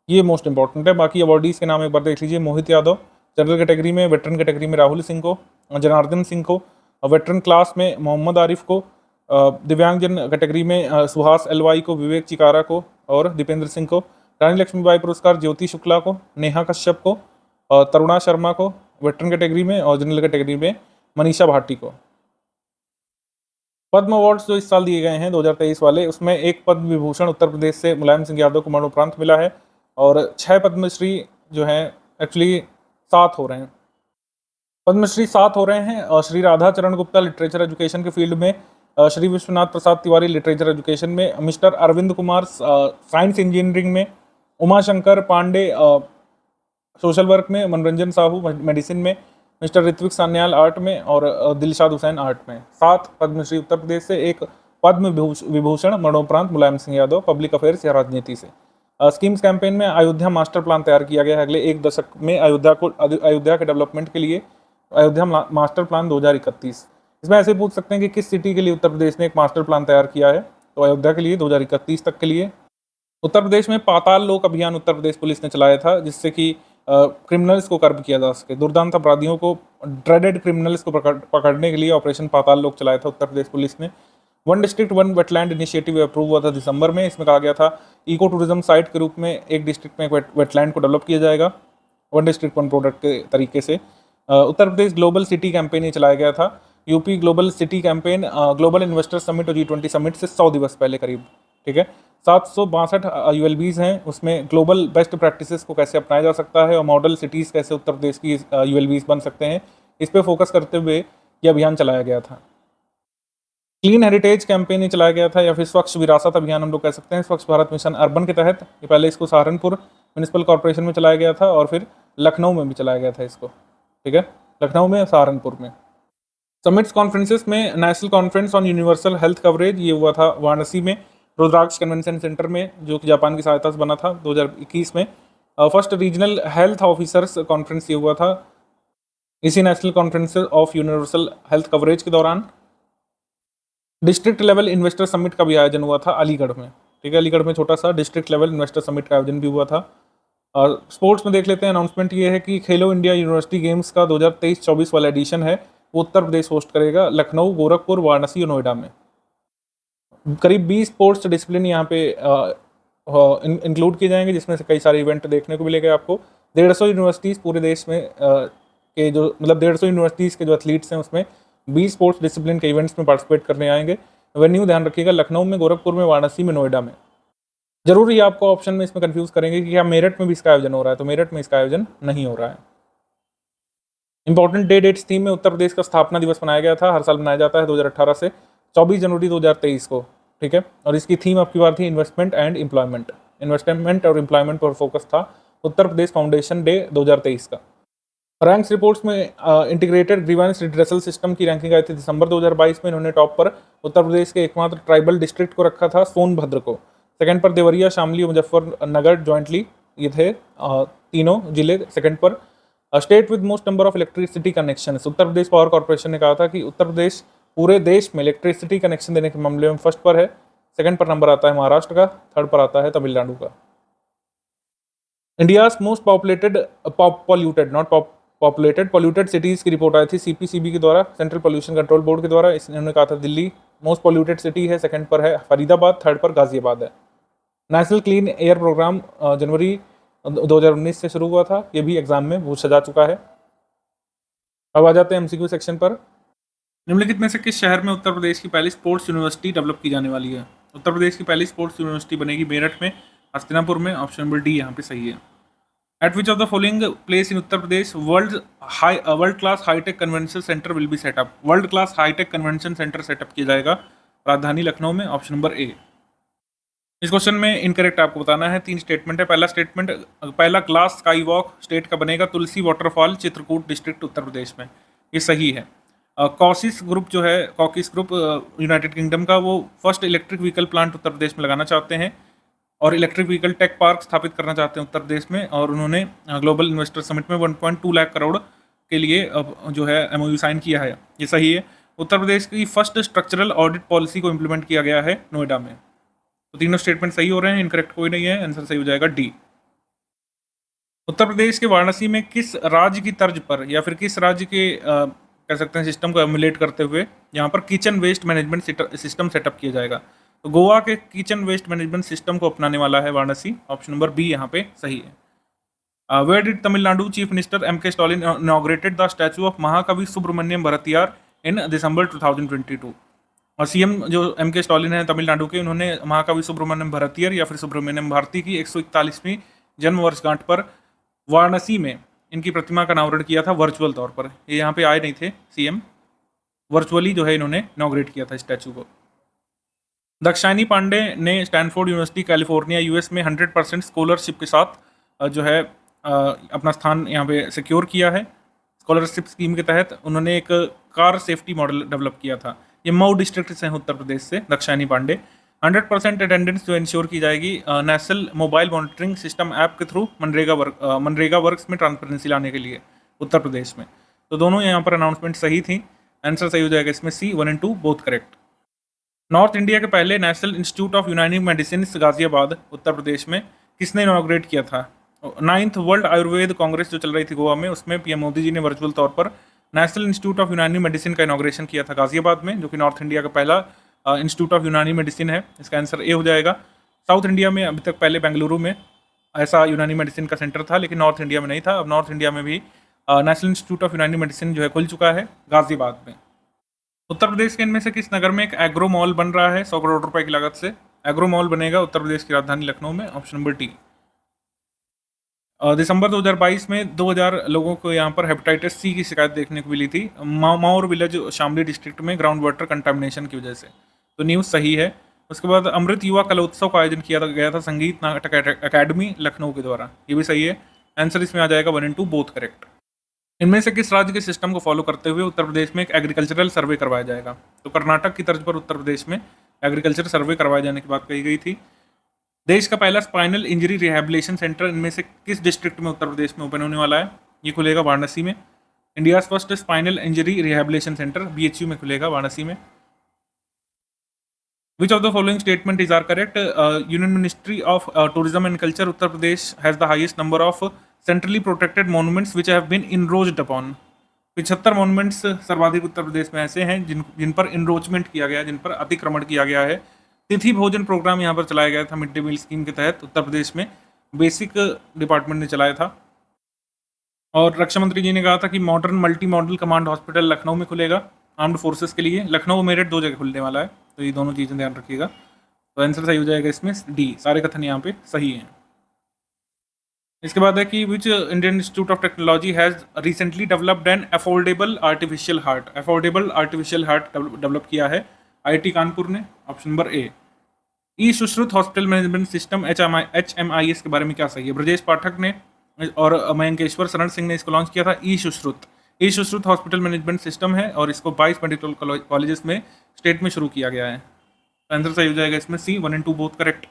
ये मोस्ट इंपॉर्टेंट है। बाकी अवार्डीज के नाम एक बार देख लीजिए। मोहित यादव जनरल कैटेगरी में, वेटरन कैटेगरी में राहुल सिंह को, जनार्दन सिंह को, वेटरन क्लास में मोहम्मद आरिफ को, दिव्यांगजन कैटेगरी में सुहास एलवाई को, विवेक चिकारा को और दीपेंद्र सिंह को। रानी लक्ष्मीबाई पुरस्कार ज्योति शुक्ला को, नेहा कश्यप को, तरुणा शर्मा को वेटरन कैटेगरी में और जनरल कैटेगरी में मनीषा भाटी को। पद्म अवार्ड्स जो इस साल दिए गए हैं 2023 वाले, उसमें एक पद्म विभूषण उत्तर प्रदेश से मुलायम सिंह यादव को मरणोपरांत मिला है और 6 पद्मश्री जो हैं एक्चुअली 7 हो रहे हैं, पद्मश्री 7 हो रहे हैं। और श्री राधा चरण गुप्ता लिटरेचर एजुकेशन के फील्ड में, श्री विश्वनाथ प्रसाद तिवारी लिटरेचर एजुकेशन में, mister Arvind Kumar science engineering में, उमाशंकर पांडे सोशल वर्क में, मनोरंजन साहू मेडिसिन में, मिस्टर ऋत्विक सान्याल आर्ट में और दिलशाद हुसैन आर्ट में। 7 पद्मश्री उत्तर प्रदेश से, एक पद्म विभूषण मरणोपरांत मुलायम सिंह यादव पब्लिक अफेयर्स या राजनीति से। स्कीम्स कैंपेन में अयोध्या मास्टर प्लान तैयार किया गया है अगले 1 दशक में अयोध्या के डेवलपमेंट के लिए, अयोध्या मास्टर प्लान 2031। इसमें ऐसे पूछ सकते हैं कि किस सिटी के लिए उत्तर प्रदेश ने एक मास्टर प्लान तैयार किया है, तो अयोध्या के लिए 2031 तक के लिए। उत्तर प्रदेश में पाताल लोक अभियान उत्तर प्रदेश पुलिस ने चलाया था, जिससे कि क्रिमिनल्स को कर्ब किया जा सके, दुर्दांत अपराधियों को, ड्रेडेड क्रिमिनल्स को पकड़ने के लिए ऑपरेशन पाताल लोक चलाया था उत्तर प्रदेश पुलिस ने। 1 डिस्ट्रिक्ट 1 वेटलैंड इनिशिएटिव अप्रूव हुआ था दिसंबर में। इसमें कहा गया था इको टूरिज्म साइट के रूप में एक डिस्ट्रिक्ट में एक वेटलैंड को डेवलप किया जाएगा 1 डिस्ट्रिक्ट 1 प्रोडक्ट के तरीके से। उत्तर प्रदेश ग्लोबल सिटी कैंपेन ही चलाया गया था। UP global city campaign global investor summit और G20 समिट से 100 दिवस पहले करीब, ठीक है। 762 ULBs हैं, उसमें ग्लोबल बेस्ट प्रैक्टिसेस को कैसे अपनाया जा सकता है और मॉडल सिटीज़ कैसे उत्तर प्रदेश की ULBs बन सकते हैं, इस पर फोकस करते हुए यह अभियान चलाया गया था। क्लीन हेरिटेज कैंपेन ही चलाया गया था या फिर स्वच्छ विरासत अभियान हम लोग कह सकते हैं, स्वच्छ भारत मिशन अर्बन के तहत। ये पहले इसको सहारनपुर म्यूनिसिपल कॉर्पोरेशन में चलाया गया था और फिर लखनऊ में भी चलाया गया था इसको, ठीक है, लखनऊ में, सहारनपुर में। समिट्स कॉन्फ्रेंसेस में national conference on universal health coverage ये हुआ था वाराणसी में, रुद्राक्ष कन्वेंशन सेंटर में, जो कि जापान की सहायता से बना था 2021 में। First regional health officers conference ये हुआ था इसी national conference of universal health coverage के दौरान। डिस्ट्रिक्ट लेवल इन्वेस्टर समिट का भी आयोजन हुआ था अलीगढ़ में, ठीक है, अलीगढ़ में छोटा सा डिस्ट्रिक्ट लेवल इन्वेस्टर समिट का आयोजन भी हुआ था। स्पोर्ट्स में देख लेते हैं। अनाउंसमेंट ये है कि खेलो इंडिया यूनिवर्सिटी गेम्स का 2023-24 वाला एडिशन है, वो उत्तर प्रदेश होस्ट करेगा, लखनऊ, गोरखपुर, वाराणसी और नोएडा में। करीब 20 स्पोर्ट्स डिसिप्लिन यहाँ पे इंक्लूड किए जाएंगे, जिसमें से कई सारे इवेंट देखने को मिलेगा आपको। 150 यूनिवर्सिटीज़ पूरे देश में के जो मतलब 150 यूनिवर्सिटीज़ के जो एथलीट्स हैं उसमें 20 स्पोर्ट्स डिसिप्लिन के इवेंट्स में पार्टिसिपेट करने आएंगे। वेन्यू ध्यान रखिएगा, लखनऊ में, गोरखपुर में, वाराणसी में, नोएडा में। जरूर ही आपको ऑप्शन में इसमें कंफ्यूज करेंगे कि क्या मेरठ में भी इसका आयोजन हो रहा है, तो मेरठ में इसका आयोजन नहीं हो रहा है। इंपॉर्टेंट डेट्स थीम में उत्तर प्रदेश का स्थापना दिवस मनाया गया था, हर साल मनाया जाता है 2018 से 24 जनवरी 2023 को, ठीक है। और इसकी थीम आपकी बार थी इन्वेस्टमेंट एंड एम्प्लॉयमेंट, इन्वेस्टमेंट और एम्प्लॉयमेंट पर फोकस था उत्तर प्रदेश फाउंडेशन डे 2023 का। रैंक्स रिपोर्ट्स में इंटीग्रेटेड ग्रीवेंस रिड्रेसल सिस्टम की रैंकिंग आई थी दिसंबर 2022 में। इन्होंने टॉप पर उत्तर प्रदेश के एकमात्र ट्राइबल डिस्ट्रिक्ट को रखा था, सोनभद्र को। सेकंड पर देवरिया, शामली और मुजफ्फरनगर जॉइंटली, ये थे तीनों जिले। सेकंड पर state with most number of electricity connection, Uttar Pradesh power corporation ने कहा था कि उत्तर प्रदेश पूरे देश में इलेक्ट्रिसिटी कनेक्शन देने के मामले में फर्स्ट पर है। सेकंड पर नंबर आता है महाराष्ट्र का, थर्ड पर आता है तमिलनाडु का। India's most populated polluted not populated polluted cities की रिपोर्ट आई थी सीपीसीबी के द्वारा, सेंट्रल पोल्यूशन कंट्रोल बोर्ड के द्वारा। इन्होंने कहा था दिल्ली मोस्ट पॉल्यूटेड सिटी है, सेकंड पर है फरीदाबाद, थर्ड पर गाजियाबाद है। नेशनल क्लीन एयर प्रोग्राम जनवरी 2019 से शुरू हुआ था, ये भी एग्जाम में पूछा जा चुका है। अब आ जाते हैं एमसीक्यू सेक्शन पर। निम्नलिखित में से किस शहर में उत्तर प्रदेश की पहली स्पोर्ट्स यूनिवर्सिटी डेवलप की जाने वाली है? उत्तर प्रदेश की पहली स्पोर्ट्स यूनिवर्सिटी बनेगी मेरठ में, हस्तिनापुर में। ऑप्शन नंबर डी यहाँ पे सही है। At which of the following place in Uttar Pradesh world class hitech convention centre will be setup? World class hitech convention centre setup किया जाएगा राजधानी लखनऊ में। Option number A. इस क्वेश्चन में इनकरेक्ट आपको बताना है। 3 स्टेटमेंट है। पहला स्टेटमेंट, पहला ग्लास स्काई वॉक स्टेट का बनेगा तुलसी वाटरफॉल, चित्रकूट डिस्ट्रिक्ट, उत्तर प्रदेश में। ये सही है। कॉसिस ग्रुप जो है, कॉकिस ग्रुप यूनाइटेड किंगडम का, वो फर्स्ट इलेक्ट्रिक व्हीकल प्लांट उत्तर प्रदेश में लगाना चाहते हैं और इलेक्ट्रिक व्हीकल टेक पार्क स्थापित करना चाहते हैं उत्तर प्रदेश में। और उन्होंने ग्लोबल इन्वेस्टर समिट में 1.2 लाख करोड़ के लिए जो है एमओयू साइन किया है। ये सही है। उत्तर प्रदेश की फर्स्ट स्ट्रक्चरल ऑडिट पॉलिसी को इम्प्लीमेंट किया गया है नोएडा में। तो तीनों स्टेटमेंट सही हो रहे हैं, इनकरेक्ट कोई नहीं है। आंसर सही हो जाएगा डी। उत्तर प्रदेश के वाराणसी में किस राज्य की तर्ज पर या फिर किस राज्य के कह सकते हैं सिस्टम को एमुलेट करते हुए यहाँ पर kitchen waste management system setup किया जाएगा? तो गोवा के किचन वेस्ट मैनेजमेंट सिस्टम को अपनाने वाला है वाराणसी। ऑप्शन नंबर बी यहाँ पे सही है। Where did Tamil Nadu chief minister M.K. Stalin inaugurated the statue of Mahakavi Subramania Bharathiyar in December 2022? और सीएम जो M.K. स्टालिन है तमिलनाडु के, उन्होंने महाकवि सुब्रमण्यम भारतियर या फिर सुब्रमण्यम भारती की 141वीं जन्म वर्षगांठ पर वाराणसी में इनकी प्रतिमा का अनावरण किया था वर्चुअल तौर पर। ये यहाँ पे आए नहीं थे सीएम, वर्चुअली जो है इन्होंने इनॉग्रेट किया था स्टैचू को। दाक्षायणी पांडे ने स्टैनफोर्ड यूनिवर्सिटी कैलिफोर्निया यूएस में 100% स्कॉलरशिप के साथ जो है अपना स्थान यहाँ पे सिक्योर किया है। स्कॉलरशिप स्कीम के तहत उन्होंने एक कार सेफ्टी मॉडल डेवलप किया था। ये मऊ डिस्ट्रिक्ट से हैं उत्तर प्रदेश से दाक्षायणी पांडे। 100% अटेंडेंस जो इंश्योर की जाएगी national mobile monitoring system app के थ्रू मनरेगा वर्क्स में ट्रांसपेरेंसी लाने के लिए उत्तर प्रदेश में। तो दोनों यहाँ पर अनाउंसमेंट सही थी। आंसर सही हो जाएगा इसमें सी, 1 और 2 बोथ करेक्ट। नॉर्थ इंडिया के पहले नेशनल इंस्टीट्यूट ऑफ यूनानी मेडिसिन गाजियाबाद उत्तर प्रदेश में किसने इनॉग्रेट किया था? 9th वर्ल्ड आयुर्वेद कांग्रेस जो चल रही थी गोवा में, उसमें पीएम मोदी जी ने वर्चुअल तौर पर नेशनल इंस्टीट्यूट ऑफ यूनानी मेडिसिन का इनॉग्रेशन किया था गाजियाबाद में, जो कि नॉर्थ इंडिया का पहला इंस्टीट्यूट ऑफ यूनानी मेडिसिन है। इसका आंसर ए हो जाएगा। साउथ इंडिया में अभी तक पहले बेंगलुरु में ऐसा यूनानी मेडिसिन का सेंटर था, लेकिन नॉर्थ इंडिया में नहीं था। अब नॉर्थ इंडिया में भी नेशनल इंस्टीट्यूट ऑफ यूनानी मेडिसिन जो है खुल चुका है गाजियाबाद में। उत्तर प्रदेश के इनमें से किस नगर में एक एग्रो मॉल बन रहा है 100 करोड़ रुपए की लागत से? एग्रो मॉल बनेगा उत्तर प्रदेश की राजधानी लखनऊ में। Option number T. दिसंबर 2022 में 2000 लोगों को यहाँ पर हेपेटाइटिस सी की शिकायत देखने को मिली थी माउर विलेज शामली डिस्ट्रिक्ट में ग्राउंड वाटर कंटामिनेशन की वजह से। तो न्यूज़ सही है। उसके बाद अमृत युवा कलोत्सव का आयोजन किया गया था संगीत नाटक अकेडमी लखनऊ के द्वारा। ये भी सही है। आंसर इसमें आ जाएगा 1 और 2 बोथ करेक्ट। इनमें से किस राज्य के सिस्टम को फॉलो करते हुए उत्तर प्रदेश में एक एग्रीकल्चरल सर्वे करवाया जाएगा? तो कर्नाटक की तर्ज पर उत्तर प्रदेश में एग्रीकल्चर सर्वे करवाए जाने की बात कही गई थी। देश का पहला स्पाइनल इंजरी रिहैबिलिटेशन सेंटर इनमें से किस डिस्ट्रिक्ट में उत्तर प्रदेश में ओपन होने वाला है? ये खुलेगा वाराणसी में। India first spinal injury rehabilitation centre BHU में खुलेगा वाराणसी में। Which of the following statement is are correct? Union Ministry of Tourism and Culture Uttar Pradesh has the highest number of centrally protected monuments which have been enroached upon. 75 monuments सर्वाधिक उत्तर प्रदेश में ऐसे हैं जिन पर इनरोचमेंट किया गया, जिन पर अतिक्रमण किया गया है। तिथि भोजन प्रोग्राम यहाँ पर चलाया गया था मिड डे मील स्कीम के तहत उत्तर प्रदेश में, बेसिक डिपार्टमेंट ने चलाया था। और रक्षा मंत्री जी ने कहा था कि modern multi modal command hospital Lucknow में खुलेगा आर्म्ड फोर्सेस के लिए। लखनऊ मेरठ 2 जगह खुलने वाला है, तो ये दोनों चीज़ें ध्यान रखिएगा। तो आंसर सही हो जाएगा इसमें डी, सारे कथन यहाँ पे सही हैं। इसके बाद है कि which Indian institute of technology has recently developed an affordable artificial heart. Affordable artificial heart develop किया है आईआईटी कानपुर ने, option number A. E Sushrut hospital management system HMIS के बारे में क्या सही है? ब्रजेश पाठक ने और मयंकेश्वर शरण सिंह ने इसको लॉन्च किया था। ई सुश्रुत हॉस्पिटल मैनेजमेंट सिस्टम है और इसको 22 मेडिकल कॉलेजेस में स्टेट में शुरू किया गया है। आंसर सही हो जाएगा इसमें सी, 1 and 2 बोथ करेक्ट।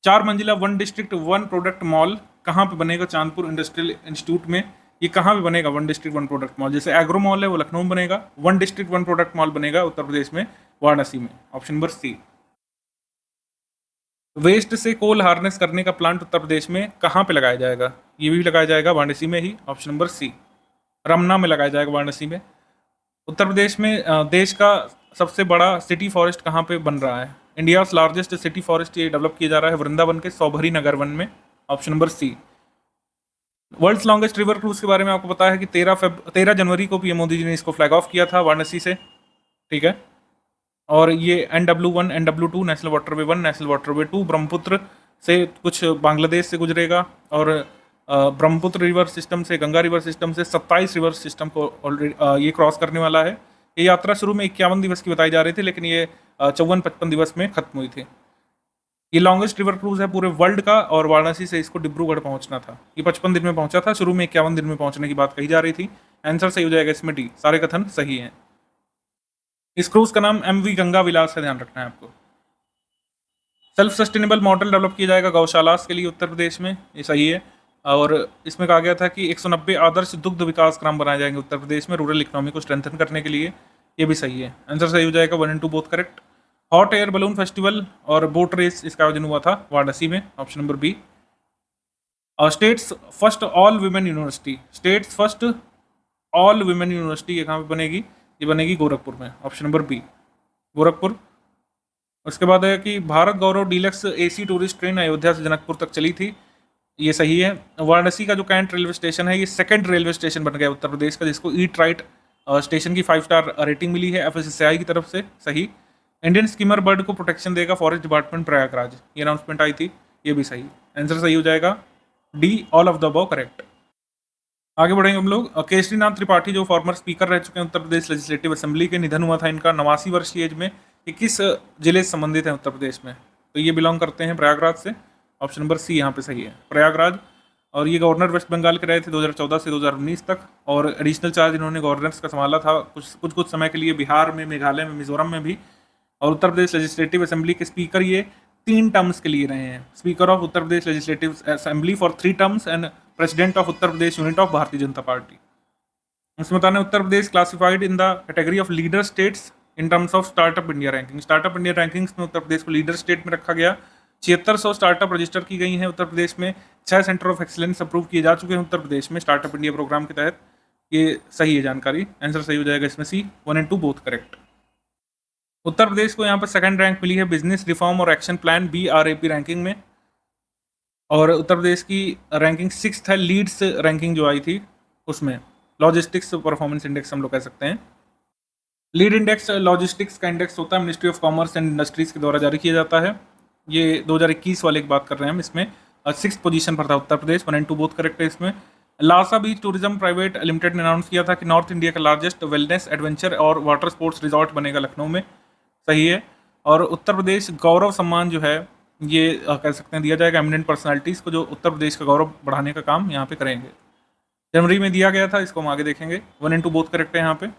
4 मंजिला 1 डिस्ट्रिक्ट 1 प्रोडक्ट मॉल कहाँ पे बनेगा? चांदपुर इंडस्ट्रियल इंस्टीट्यूट में। ये कहाँ पे बनेगा 1 डिस्ट्रिक्ट 1 प्रोडक्ट मॉल? जैसे एग्रो मॉल है वो लखनऊ में बनेगा, 1 डिस्ट्रिक्ट 1 प्रोडक्ट मॉल बनेगा उत्तर प्रदेश में वाराणसी में, ऑप्शन नंबर सी। वेस्ट से कोल हार्नेस करने का प्लांट उत्तर प्रदेश में कहाँ पे लगाया जाएगा? ये भी लगाया जाएगा वाराणसी में ही, ऑप्शन नंबर सी। रमना में लगाया जाएगा वाराणसी में। उत्तर प्रदेश में देश का सबसे बड़ा सिटी फॉरेस्ट कहाँ पे बन रहा है? इंडियाज लार्जेस्ट सिटी फॉरेस्ट ये डेवलप किया जा रहा है वृंदावन के सौभरी नगर वन में, option number C. World's longest river cruise के बारे में आपको पता है कि 13 जनवरी को पीएम मोदी जी ने इसको फ्लैग ऑफ किया था वाराणसी से, ठीक है। और ये NW1 NW2 national waterway 1 national waterway 2 Brahmaputra से कुछ बांग्लादेश से गुजरेगा और ब्रह्मपुत्र रिवर सिस्टम से, गंगा रिवर सिस्टम से 27 रिवर सिस्टम को ऑलरेडी ये क्रॉस करने वाला है। ये यात्रा शुरू में 51 दिवस की बताई जा रही थी, लेकिन ये 54-55 दिवस में खत्म हुई थी। ये लॉन्गेस्ट रिवर क्रूज है पूरे वर्ल्ड का और वाराणसी से इसको डिब्रूगढ़ पहुंचना था। ये 55 दिन में पहुंचा था, शुरू में 51 दिन में पहुंचने की बात कही जा रही थी। आंसर सही हो जाएगा इसमें डी, सारे कथन सही हैं। इस क्रूज का नाम MV गंगा विलास है, ध्यान रखना है आपको। सेल्फ सस्टेनेबल मॉडल डेवलप किया जाएगा गौशालास के लिए उत्तर प्रदेश में, ये सही है। और इसमें कहा गया था कि 190 आदर्श दुग्ध विकास ग्राम बनाए जाएंगे उत्तर प्रदेश में रूरल इकोनॉमी को स्ट्रेंथन करने के लिए, ये भी सही है। आंसर सही हो जाएगा 1 and 2 both correct. Hot air balloon festival और बोट रेस इसका आयोजन हुआ था वाराणसी में, ऑप्शन नंबर बी। और states first all women university, states first all women university ये कहाँ पे बनेगी? ये बनेगी गोरखपुर में, ऑप्शन नंबर बी, गोरखपुर। उसके बाद है कि Bharat Gaurav deluxe AC tourist train Ayodhya से जनकपुर तक चली थी, ये सही है। वाराणसी का जो कैंट रेलवे स्टेशन है ये सेकंड रेलवे स्टेशन बन गया उत्तर प्रदेश का, जिसको ईट राइट स्टेशन की 5 स्टार रेटिंग मिली है FSSAI की तरफ से, सही। इंडियन स्कीमर बर्ड को प्रोटेक्शन देगा फॉरेस्ट डिपार्टमेंट प्रयागराज, ये अनाउंसमेंट आई थी, ये भी सही। आंसर सही हो जाएगा D, all of the above correct. आगे बढ़ेंगे हम लोग। केसरीनाथ त्रिपाठी जो फॉर्मर स्पीकर रह चुके हैं उत्तर प्रदेश लेजिस्लेटिव असेंबली के, निधन हुआ था इनका 89 वर्ष की एज में। ये किस जिले से संबंधित है उत्तर प्रदेश में? तो ये बिलोंग करते हैं प्रयागराज से, ऑप्शन नंबर सी यहाँ पे सही है, प्रयागराज। और ये गवर्नर वेस्ट बंगाल के रहे थे 2014 से 2019 तक, और एडिशनल चार्ज इन्होंने गवर्नेंस का संभाला था कुछ समय के लिए बिहार में, मेघालय में, मिजोरम में भी। और उत्तर प्रदेश लेजिस्लेटिव असेंबली के स्पीकर ये 3 टर्म्स के लिए रहे हैं। Speaker of Uttar Pradesh legislative assembly for 3 terms and president of Uttar Pradesh unit of Bharatiya Janata Party. इसमें बताना Uttar Pradesh classified in the category of leader states in terms of startup India ranking. Startup India rankings में उत्तर प्रदेश को लीडर स्टेट में रखा गया। 7600 स्टार्टअप रजिस्टर की गई हैं उत्तर प्रदेश में। 6 सेंटर ऑफ एक्सीलेंस अप्रूव किए जा चुके हैं उत्तर प्रदेश में स्टार्टअप इंडिया प्रोग्राम के तहत, ये सही है जानकारी। आंसर सही हो जाएगा इसमें C, 1 and 2 both correct. Uttar Pradesh को यहाँ पर सेकंड रैंक मिली है बिजनेस रिफॉर्म और एक्शन प्लान BRAP रैंकिंग में, और उत्तर प्रदेश की रैंकिंग 6th है लीड्स रैंकिंग जो आई थी उसमें। लॉजिस्टिक्स परफॉर्मेंस इंडेक्स हम लोग कह सकते हैं। लीड इंडेक्स लॉजिस्टिक्स का इंडेक्स होता है, ministry of commerce and industries के द्वारा जारी किया जाता है। ये 2021 वाले की बात कर रहे हैं हम, इसमें 6th पोजीशन पर था Uttar Pradesh, 1 and 2 both correct है इसमें। लासा बीच टूरिज्म प्राइवेट लिमिटेड ने अनाउंस किया था कि नॉर्थ इंडिया का लार्जेस्ट वेलनेस एडवेंचर और वाटर स्पोर्ट्स रिजॉर्ट बनेगा लखनऊ में, सही है। और उत्तर प्रदेश गौरव सम्मान जो है ये कह सकते हैं दिया जाएगा एमिनेंट पर्सनालिटीज़ को, जो उत्तर प्रदेश का गौरव बढ़ाने का काम यहाँ पे करेंगे। जनवरी में दिया गया था, इसको हम आगे देखेंगे। 1 and 2 बोथ करेक्ट है यहाँ पे।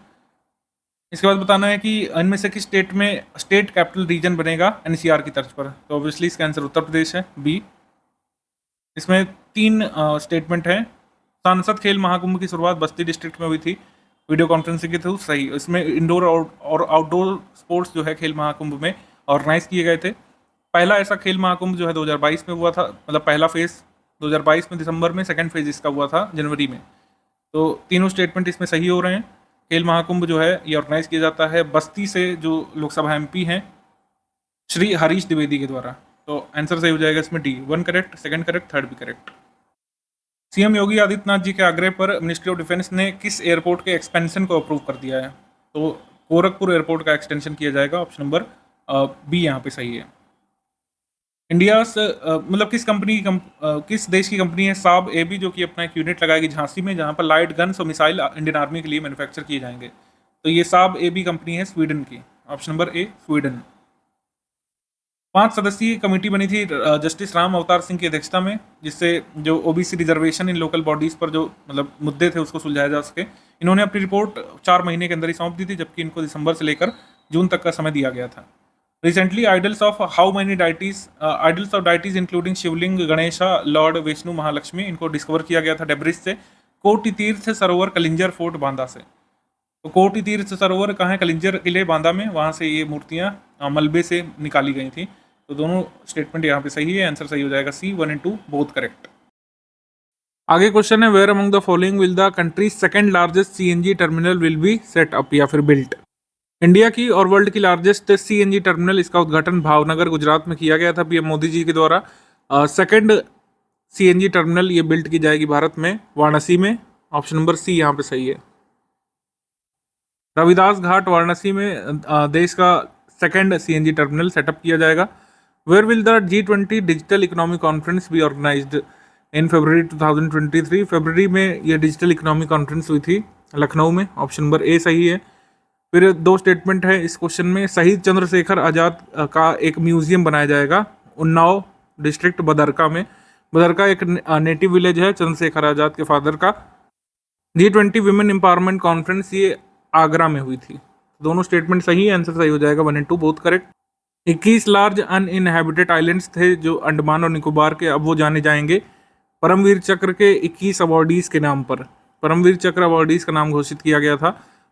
इसके बाद बताना है कि इनमें से किस स्टेट में स्टेट कैपिटल रीजन बनेगा NCR की तर्ज पर? तो ऑब्वियसली इसका आंसर उत्तर प्रदेश है, बी। इसमें 3 स्टेटमेंट हैं। सांसद खेल महाकुंभ की शुरुआत बस्ती डिस्ट्रिक्ट में हुई थी वीडियो कॉन्फ्रेंसिंग के थ्रू, सही। इसमें इंडोर और आउटडोर स्पोर्ट्स जो है खेल महाकुंभ में ऑर्गेनाइज किए गए थे। पहला ऐसा खेल महाकुंभ जो है 2022 में हुआ था, मतलब पहला फेज़ 2022 में दिसंबर में, सेकंड फेज़ इसका हुआ था जनवरी में। तो तीनों स्टेटमेंट इसमें सही हो रहे हैं। खेल महाकुंभ जो है ये ऑर्गेनाइज किया जाता है बस्ती से, जो लोकसभा एमपी हैं श्री हरीश द्विवेदी के द्वारा। तो आंसर सही हो जाएगा इसमें D, 1 correct, second correct, third भी करेक्ट। सीएम योगी आदित्यनाथ जी के आग्रह पर मिनिस्ट्री ऑफ डिफेंस ने किस एयरपोर्ट के एक्सपेंशन को अप्रूव कर दिया है? तो गोरखपुर एयरपोर्ट का एक्सटेंशन किया जाएगा, ऑप्शन नंबर बी यहाँ पे सही है। इंडिया मतलब किस देश की कंपनी है साब एबी, जो कि अपना एक यूनिट लगाएगी झांसी में, जहाँ पर लाइट गन्स और मिसाइल इंडियन आर्मी के लिए मैन्युफैक्चर किए जाएंगे। तो ये साब एबी कंपनी है स्वीडन की, ऑप्शन नंबर ए स्वीडन। 5 सदस्यीय कमेटी बनी थी जस्टिस राम अवतार सिंह की अध्यक्षता में, जिससे जो ओबीसी रिजर्वेशन इन लोकल बॉडीज पर जो मतलब मुद्दे थे उसको सुलझाया जा सके। इन्होंने अपनी रिपोर्ट 4 महीने के अंदर ही सौंप दी थी, जबकि इनको दिसंबर से लेकर जून तक का समय दिया गया था। Recently idols of deities including Shivling, Ganesha, Lord Vishnu, Mahalakshmi, इनको डिस्कवर किया गया था डेब्रिस से कोटि तीर्थ सरोवर कलिंजर फोर्ट बांदा से। तो कोटि तीर्थ सरोवर कहाँ है? कलिंजर किले बांदा में, वहाँ से ये मूर्तियाँ मलबे से निकाली गई थी। तो दोनों स्टेटमेंट यहाँ पे सही है, आंसर सही हो जाएगा सी, 1 and 2 बोथ करेक्ट। आगे क्वेश्चन है, where among the following will the country's second largest CNG terminal will be set up या फिर बिल्ट? इंडिया की और वर्ल्ड की लार्जेस्ट सीएनजी टर्मिनल, इसका उद्घाटन भावनगर गुजरात में किया गया था पीएम मोदी जी के द्वारा। सेकंड सीएनजी टर्मिनल ये बिल्ट की जाएगी भारत में, वाराणसी में, ऑप्शन नंबर सी यहाँ पे सही है। रविदास घाट वाराणसी में देश का सेकंड सीएनजी टर्मिनल सेटअप किया जाएगा। Where will the G20 digital economy conference be organised in February 2023? फरवरी में ये डिजिटल इकोनॉमी कॉन्फ्रेंस हुई थी लखनऊ में, ऑप्शन नंबर ए सही है। फिर 2 स्टेटमेंट है इस क्वेश्चन में, शहीद चंद्रशेखर आज़ाद का एक म्यूजियम बनाया जाएगा उन्नाव डिस्ट्रिक्ट बदरका में। बदरका एक नेटिव विलेज है चंद्रशेखर आज़ाद के फादर का। G20 विमेन एम्पावरमेंट कॉन्फ्रेंस ये आगरा में हुई थी। दोनों स्टेटमेंट सही है, आंसर सही हो जाएगा, 1 and 2 both correct. 21 large uninhabited islands थे जो अंडमान और निकोबार के, अब वो जाने जाएंगे परमवीर चक्र के 21 अवॉर्डीज़ के नाम पर। परमवीर चक्र अवॉर्डीज़ का नाम घोषित किया गया था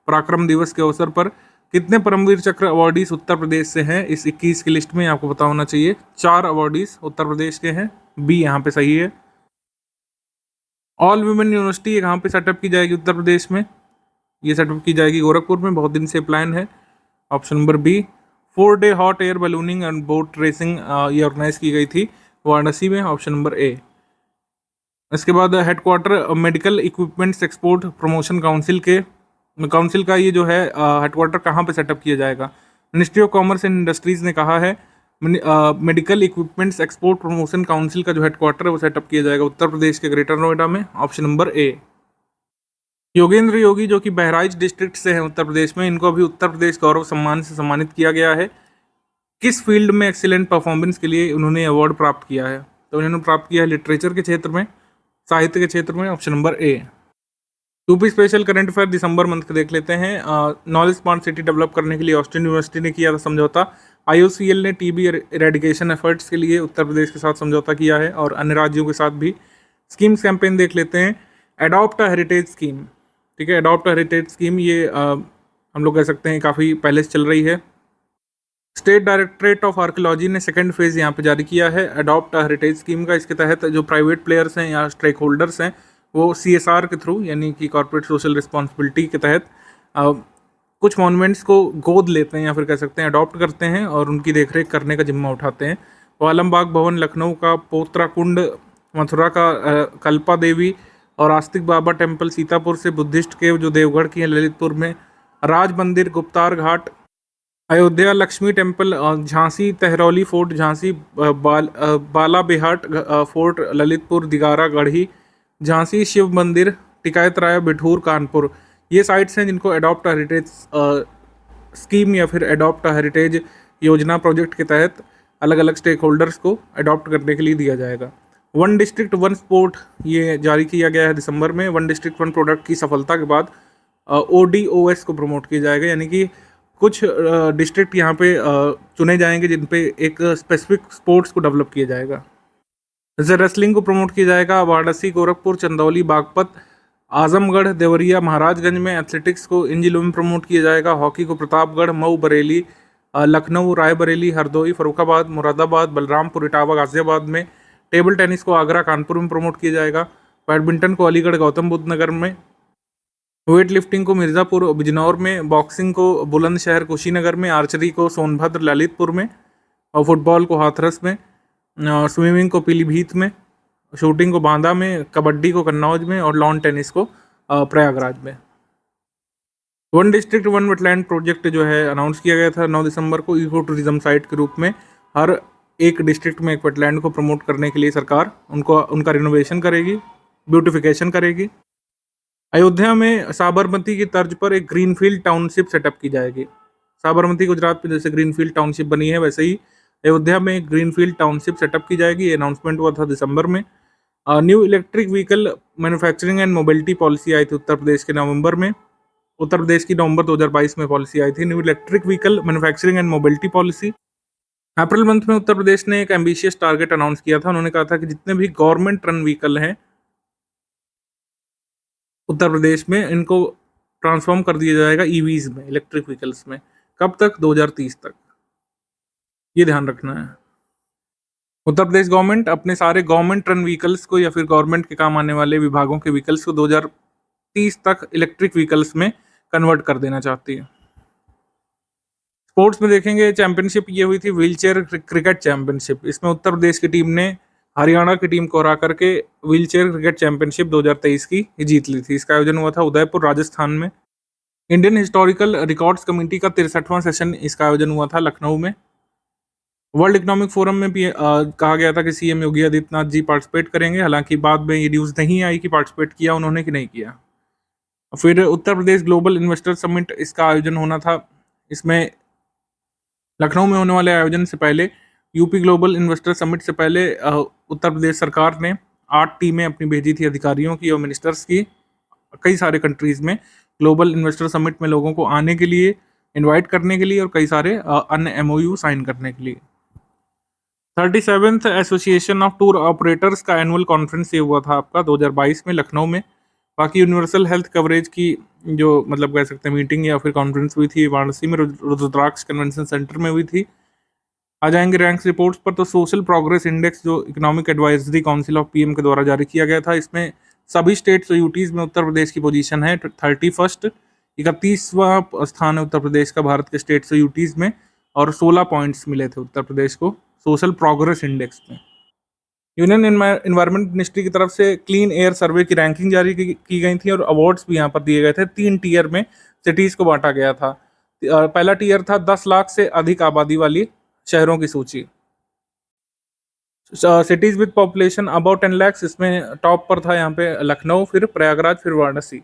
पराक्रम दिवस के अवसर पर। कितने परमवीर चक्र अवॉर्डीज़ उत्तर प्रदेश से हैं इस 21 की लिस्ट में? आपको पता होना चाहिए। 4 अवॉर्डीज़ उत्तर प्रदेश के हैं, बी यहाँ पे सही है। ऑल वुमेन यूनिवर्सिटी कहाँ पे सेटअप की जाएगी उत्तर प्रदेश में? ये सेटअप की जाएगी गोरखपुर में, बहुत दिन से प्लान है, option number B. 4 day hot air ballooning and boat racing ये ऑर्गेनाइज की गई थी वाराणसी में, ऑप्शन नंबर ए। इसके बाद headquarter medical equipments export promotion council का ये जो है हेडक्वार्टर कहाँ पे सेटअप किया जाएगा? Ministry of commerce and industries ने कहा है medical equipments export promotion council का जो हेडक्वार्टर है वो सेटअप किया जाएगा उत्तर प्रदेश के ग्रेटर नोएडा में, ऑप्शन नंबर ए। योगेंद्र योगी जो कि बहराइच डिस्ट्रिक्ट से हैं उत्तर प्रदेश में, इनको अभी उत्तर प्रदेश गौरव सम्मान से सम्मानित किया गया है। किस फील्ड में एक्सीलेंट परफॉर्मेंस के लिए उन्होंने अवार्ड प्राप्त किया है? तो उन्होंने प्राप्त किया है लिटरेचर के क्षेत्र में, साहित्य के क्षेत्र में, ऑप्शन नंबर ए। यूपी स्पेशल करंट अफेयर दिसंबर मंथ के देख लेते हैं। नॉलेज स्मार्ट सिटी डेवलप करने के लिए ऑस्टिन यूनिवर्सिटी ने किया था समझौता। IOCL ने टीबी इरेडिकेशन एफर्ट्स के लिए उत्तर प्रदेश के साथ समझौता किया है और अन्य राज्यों के साथ भी। स्कीम्स कैंपेन देख लेते हैं। एडॉप्ट अ हेरिटेज स्कीम, ठीक है, एडॉप्ट अ हेरिटेज स्कीम ये हम लोग कह सकते हैं काफ़ी पहले से चल रही है। स्टेट डायरेक्टरेट ऑफ आर्कियोलॉजी ने सेकंड फेज़ यहाँ पे जारी किया है एडॉप्ट अ हेरिटेज स्कीम का। इसके तहत जो प्राइवेट प्लेयर्स हैं या स्टेक होल्डर्स हैं वो CSR के थ्रू, यानी कि कॉर्पोरेट सोशल रिस्पॉन्सिबिलिटी के तहत कुछ मॉन्यूमेंट्स को गोद लेते हैं या फिर कह सकते हैं अडॉप्ट करते हैं और उनकी देखरेख करने का जिम्मा उठाते हैं। तो आलमबाग भवन लखनऊ का, पोत्रा कुंड मथुरा का कल्पा देवी और आस्तिक बाबा टेम्पल सीतापुर से, बुद्धिस्ट केव जो देवगढ़ की है ललितपुर में, राज मंदिर गुप्तार घाट, अयोध्या लक्ष्मी टेम्पल, झांसी तेहरौली फोर्ट झांसी, बाला बेहाट फोर्ट ललितपुर, दिगारा गढ़ी, झांसी शिव मंदिर, टिकायत राय बिठूर कानपुर, ये साइट्स हैं जिनको एडॉप्ट हेरिटेज स्कीम या फिर एडॉप्ट हेरिटेज योजना प्रोजेक्ट के तहत अलग अलग स्टेक होल्डर्स को एडॉप्ट करने के लिए दिया जाएगा। 1 डिस्ट्रिक्ट 1 स्पोर्ट ये जारी किया गया है दिसंबर में। 1 डिस्ट्रिक्ट 1 प्रोडक्ट की सफलता के बाद ODOS को प्रमोट किया जाएगा, यानी कि कुछ डिस्ट्रिक्ट यहाँ पे चुने जाएंगे जिन पे एक स्पेसिफिक स्पोर्ट्स को डेवलप किया जाएगा। जैसे रेसलिंग को प्रमोट किया जाएगा वाराणसी, गोरखपुर, चंदौली, बागपत, आजमगढ़, देवरिया, महाराजगंज में। एथलेटिक्स को इन जिलों में प्रमोट किया जाएगा। हॉकी को प्रतापगढ़, मऊ, बरेली, लखनऊ, रायबरेली, हरदोई, फर्रुखाबाद, मुरादाबाद, बलरामपुर, इटावा, गाजियाबाद में। टेबल टेनिस को आगरा, कानपुर में प्रमोट किया जाएगा। बैडमिंटन को अलीगढ़, गौतम बुद्ध नगर में। वेट लिफ्टिंग को मिर्ज़ापुर, बिजनौर में। बॉक्सिंग को बुलंदशहर, कुशीनगर में। आर्चरी को सोनभद्र, ललितपुर में। और फुटबॉल को हाथरस में। स्विमिंग को पीलीभीत में। शूटिंग को बांदा में। कबड्डी को कन्नौज में। और लॉन टेनिस को प्रयागराज में। One district one wetland project जो है अनाउंस किया गया था 9 दिसंबर को। इको टूरिज्म साइट के रूप में हर एक डिस्ट्रिक्ट में एक वेटलैंड को प्रमोट करने के लिए सरकार उनका रिनोवेशन करेगी, ब्यूटिफिकेशन करेगी। अयोध्या में साबरमती की तर्ज पर एक ग्रीनफील्ड टाउनशिप सेटअप की जाएगी। साबरमती गुजरात में जैसे ग्रीनफील्ड टाउनशिप बनी है, वैसे ही अयोध्या में एक ग्रीनफील्ड टाउनशिप सेटअप की जाएगी। ये अनाउंसमेंट हुआ था दिसंबर में। New electric vehicle manufacturing and mobility policy आई थी उत्तर प्रदेश के नवंबर में। उत्तर प्रदेश की नवंबर 2022 में पॉलिसी आई थी, new electric vehicle manufacturing and mobility policy. April month में उत्तर प्रदेश ने एक एम्बिशियस टारगेट अनाउंस किया था। उन्होंने कहा था कि जितने भी गवर्नमेंट रन व्हीकल हैं उत्तर प्रदेश में, इनको ट्रांसफॉर्म कर दिया जाएगा ईवीज में, इलेक्ट्रिक व्हीकल्स में। कब तक? 2030 तक। ये ध्यान रखना है। उत्तर प्रदेश गवर्नमेंट अपने सारे गवर्नमेंट रन व्हीकल्स को या फिर गवर्नमेंट के काम आने वाले विभागों के व्हीकल्स को 2030 तक इलेक्ट्रिक व्हीकल्स में कन्वर्ट कर देना चाहती है। स्पोर्ट्स में देखेंगे, चैंपियनशिप ये हुई थी व्हीलचेयर क्रिकेट चैंपियनशिप। इसमें उत्तर प्रदेश की टीम ने हरियाणा की टीम को हरा करके व्हीलचेयर क्रिकेट चैंपियनशिप 2023 की जीत ली थी। इसका आयोजन हुआ था उदयपुर, राजस्थान में। इंडियन हिस्टोरिकल रिकॉर्ड्स कमेटी का 63वां सेशन इसका आयोजन हुआ था लखनऊ में। वर्ल्ड इकोनॉमिक फोरम में भी कहा गया था कि सीएम योगी आदित्यनाथ जी पार्टिसिपेट करेंगे। हालांकि बाद में ये न्यूज़ नहीं आई कि पार्टिसिपेट किया उन्होंने कि नहीं किया। फिर Uttar Pradesh global investor summit, इसका आयोजन होना था। इसमें लखनऊ में होने वाले आयोजन से पहले, यूपी ग्लोबल इन्वेस्टर समिट से पहले उत्तर प्रदेश सरकार ने 8 टीमें अपनी भेजी थी, अधिकारियों की और मिनिस्टर्स की, कई सारे कंट्रीज़ में ग्लोबल इन्वेस्टर समिट में लोगों को आने के लिए, इनवाइट करने के लिए और कई सारे अन्य एमओयू साइन करने के लिए। 37th association of tour operators का एनुअल कॉन्फ्रेंस ये हुआ था आपका 2022 में लखनऊ में। बाकी यूनिवर्सल हेल्थ कवरेज की जो मतलब कह सकते हैं मीटिंग या फिर कॉन्फ्रेंस हुई थी वाराणसी में, रुद्राक्ष कन्वेंशन सेंटर में हुई थी। आ जाएंगे रैंक्स रिपोर्ट्स पर, तो सोशल प्रोग्रेस इंडेक्स जो economic advisory council of PM के द्वारा जारी किया गया था, इसमें सभी स्टेट्स और यूटीज़ में उत्तर प्रदेश की पोजीशन है 31st। 31वां स्थान है उत्तर प्रदेश का भारत के स्टेट्स और यूटीज़ में, और 16 पॉइंट्स मिले थे उत्तर प्रदेश को सोशल प्रोग्रेस इंडेक्स में। यूनियन एनवायरनमेंट मिनिस्ट्री की तरफ से क्लीन एयर सर्वे की रैंकिंग जारी की गई थी और अवार्ड्स भी यहाँ पर दिए गए थे। 3 टीयर में सिटीज़ को बांटा गया था। पहला टीयर था 10 लाख से अधिक आबादी वाली शहरों की सूची, cities with population about 10 lakh. इसमें टॉप पर था यहाँ पे लखनऊ, फिर प्रयागराज, फिर वाराणसी।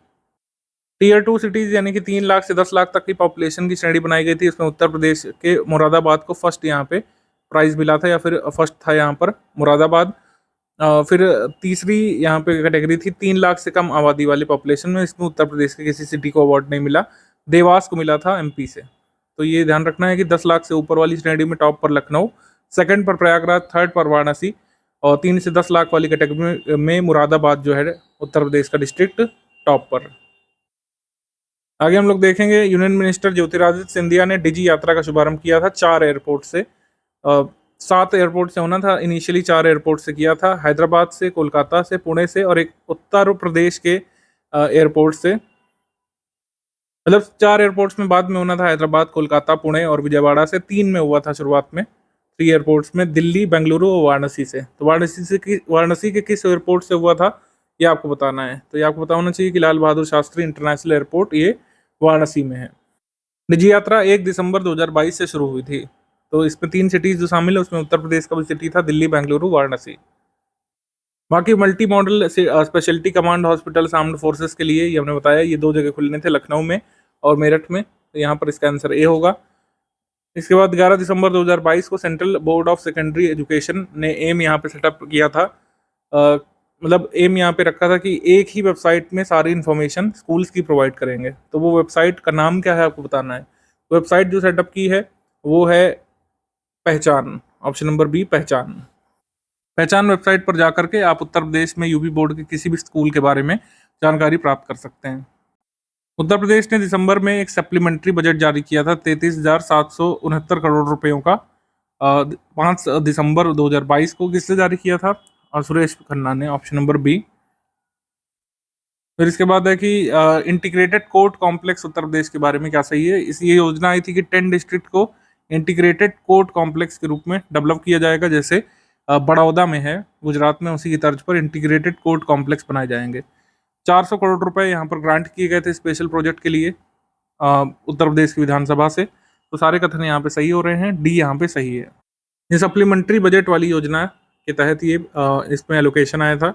टीयर 2 सिटीज़ यानी कि 3 लाख से 10 लाख तक की पॉपुलेशन की श्रेणी बनाई गई थी। इसमें उत्तर प्रदेश के मुरादाबाद को फर्स्ट यहाँ पे प्राइज़ मिला था, या फिर फर्स्ट था यहाँ पर मुरादाबाद। फिर तीसरी यहाँ पे कैटेगरी थी 3 लाख से कम आबादी वाली पॉपुलेशन में। इसमें उत्तर प्रदेश के किसी सिटी को अवार्ड नहीं मिला, देवास को मिला था एमपी से। तो ये ध्यान रखना है कि 10 लाख से ऊपर वाली श्रेणी में टॉप पर लखनऊ, सेकंड पर प्रयागराज, थर्ड पर वाराणसी, और 3 से 10 लाख वाली कैटेगरी में मुरादाबाद जो है उत्तर प्रदेश का डिस्ट्रिक्ट टॉप पर। आगे हम लोग देखेंगे, यूनियन मिनिस्टर ज्योतिरादित्य सिंधिया ने डिजी यात्रा का शुभारंभ किया था 4 एयरपोर्ट से। 7 एयरपोर्ट से होना था इनिशियली, 4 एयरपोर्ट से किया था, हैदराबाद से, कोलकाता से, पुणे से और एक उत्तर प्रदेश के एयरपोर्ट से। मतलब 4 एयरपोर्ट्स में बाद में होना था, हैदराबाद, कोलकाता, पुणे और विजयवाड़ा से। 3 में हुआ था शुरुआत में, 3 एयरपोर्ट्स में, दिल्ली, बेंगलुरु और वाराणसी से। तो वाराणसी के किस एयरपोर्ट से हुआ था ये आपको बताना है। तो ये आपको पता होना चाहिए कि लाल बहादुर शास्त्री इंटरनेशनल एयरपोर्ट ये वाराणसी में है। निजी यात्रा 1 दिसंबर 2022 से शुरू हुई थी। तो इसमें 3 सिटीज़ जो शामिल है उसमें उत्तर प्रदेश का भी सिटी था, दिल्ली, बेंगलुरु, वाराणसी। बाकी multi modal speciality command hospital armed forces के लिए ये हमने बताया, ये 2 जगह खुलने थे, लखनऊ में और मेरठ में। तो यहाँ पर इसका आंसर ए होगा। इसके बाद 11 दिसंबर 2022 को central board of secondary education ने एम यहाँ पे सेटअप किया था। मतलब एम यहाँ पे रखा था कि एक ही वेबसाइट में सारी इन्फॉर्मेशन स्कूल्स की प्रोवाइड करेंगे। तो वो वेबसाइट का नाम क्या है आपको बताना है। वेबसाइट जो सेटअप की है वो है पहचान, ऑप्शन नंबर बी, पहचान। पहचान वेबसाइट पर जाकर के आप उत्तर प्रदेश में यूपी बोर्ड के किसी भी स्कूल के बारे में जानकारी प्राप्त कर सकते हैं। उत्तर प्रदेश ने दिसंबर में एक सप्लीमेंट्री बजट जारी किया था 33,769 करोड़ रुपयों का। 5 दिसंबर 2022 को किसने जारी किया था? सुरेश खन्ना ने, ऑप्शन नंबर बी। फिर इसके बाद है कि इंटीग्रेटेड कोर्ट कॉम्प्लेक्स उत्तर प्रदेश के बारे में क्या सही है? ये योजना आई थी कि 10 डिस्ट्रिक्ट को इंटीग्रेटेड कोर्ट कॉम्प्लेक्स के रूप में डेवलप किया जाएगा, जैसे बड़ौदा में है गुजरात में, उसी की तर्ज पर इंटीग्रेटेड कोर्ट कॉम्प्लेक्स बनाए जाएंगे। 400 करोड़ रुपए यहाँ पर ग्रांट किए गए थे स्पेशल प्रोजेक्ट के लिए उत्तर प्रदेश की विधानसभा से। तो सारे कथन यहाँ पे सही हो रहे हैं, डी यहाँ पे सही है। ये सप्लीमेंट्री बजट वाली योजना के तहत ये इसमें एलोकेशन आया था।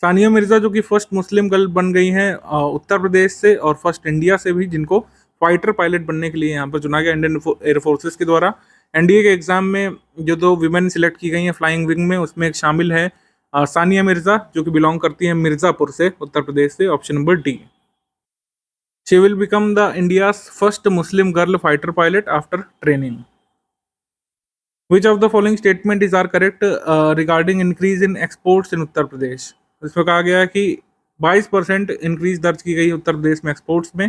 सानिया मिर्जा जो कि फर्स्ट मुस्लिम गर्ल बन गई हैं उत्तर प्रदेश से, और फर्स्ट इंडिया से भी, जिनको फाइटर पायलट बनने के लिए यहाँ पर चुना गया इंडियन एयर फोर्सेस के द्वारा। एनडीए के एग्जाम में जो 2 विमेन सिलेक्ट की गई हैं फ्लाइंग विंग में, उसमें एक शामिल है सानिया मिर्जा, जो कि बिलोंग करती है मिर्जापुर से, उत्तर प्रदेश से, option number D. She will become the India's first Muslim girl fighter pilot after training. Which of the following statement is are correct regarding increase in exports in Uttar Pradesh? इसमें कहा गया है कि 22% इंक्रीज दर्ज की गई उत्तर प्रदेश में एक्सपोर्ट्स में।